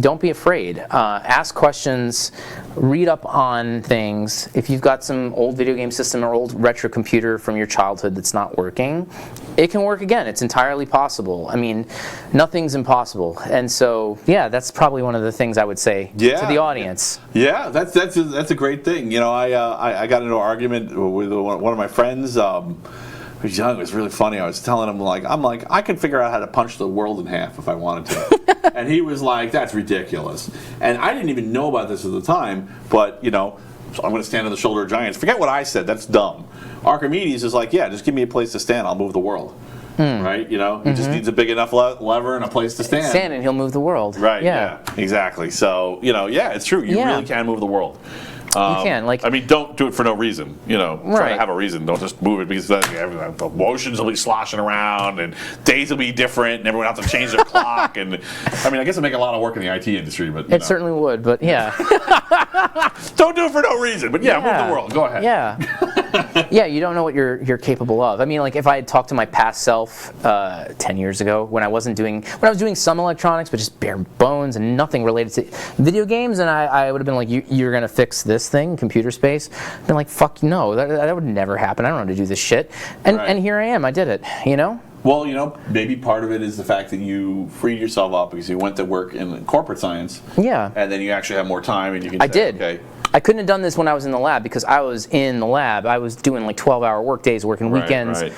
don't be afraid. Ask questions, read up on things. If you've got some old video game system or old retro computer from your childhood that's not working, it can work again. It's entirely possible. I mean, nothing's impossible. And so, that's probably one of the things I would say to the audience. Yeah, that's a great thing. I got into an argument with one of my friends. He was young. It was really funny. I was telling him, I could figure out how to punch the world in half if I wanted to. And he was like, that's ridiculous. And I didn't even know about this at the time, but, so I'm going to stand on the shoulder of giants. Forget what I said. That's dumb. Archimedes is like, just give me a place to stand. I'll move the world. Right? He just needs a big enough lever and a place to stand. And he'll move the world. Right, yeah exactly. So, it's true. You really can move the world. You can, like, I mean, don't do it for no reason. You know, try to Right. have a reason. Don't just move it because then the motions will be sloshing around and days will be different and everyone will have to change their clock. And I mean, I guess it'll make a lot of work in the IT industry, but you it know. certainly would, but yeah. Don't do it for no reason. But yeah, move the world. Go ahead. Yeah. Yeah, you don't know what you're capable of. I mean, like if I had talked to my past self 10 years ago when I was doing some electronics, but just bare bones and nothing related to video games, and I would have been like, you're going to fix this thing, computer space. I've been like, fuck no, that would never happen. I don't know how to do this shit. And here I am. I did it, you know? Well, you know, maybe part of it is the fact that you freed yourself up because you went to work in corporate science. Yeah. And then you actually have more time and you can I say, did. okay. I couldn't have done this when I was in the lab because I was in the lab. I was doing like 12-hour work days, working weekends. Right.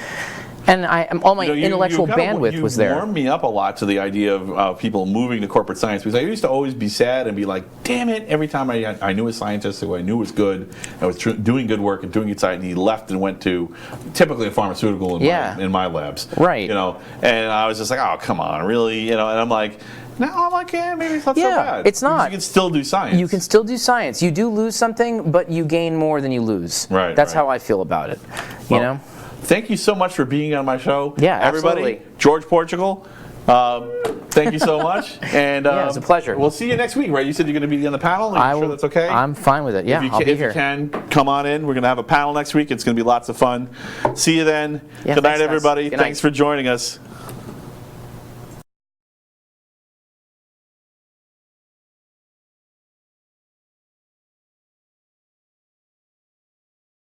And all my You know, intellectual bandwidth you was there. warmed me up a lot to the idea of people moving to corporate science because I used to always be sad and be like, damn it, every time I knew a scientist who I knew was good, I was doing good work and doing good science, and he left and went to typically a pharmaceutical in my labs. Right. You know, and I was just like, oh, come on, really? You know, and I'm like, no, I'm like, yeah, maybe it's not so bad. It's not. Because you can still do science. You can still do science. You do lose something, but you gain more than you lose. Right. That's how I feel about it. You know? Thank you so much for being on my show. Yeah, everybody. absolutely. George Portugal. Thank you so much. And yeah, it's a pleasure. We'll see you next week, right? You said you're going to be on the panel. Are you sure that's okay? I'm fine with it. Yeah, I'll be if here. you can, come on in. We're going to have a panel next week. It's going to be lots of fun. See you then. Yeah, Good night, thanks, guys. everybody. Good night. Thanks for joining us.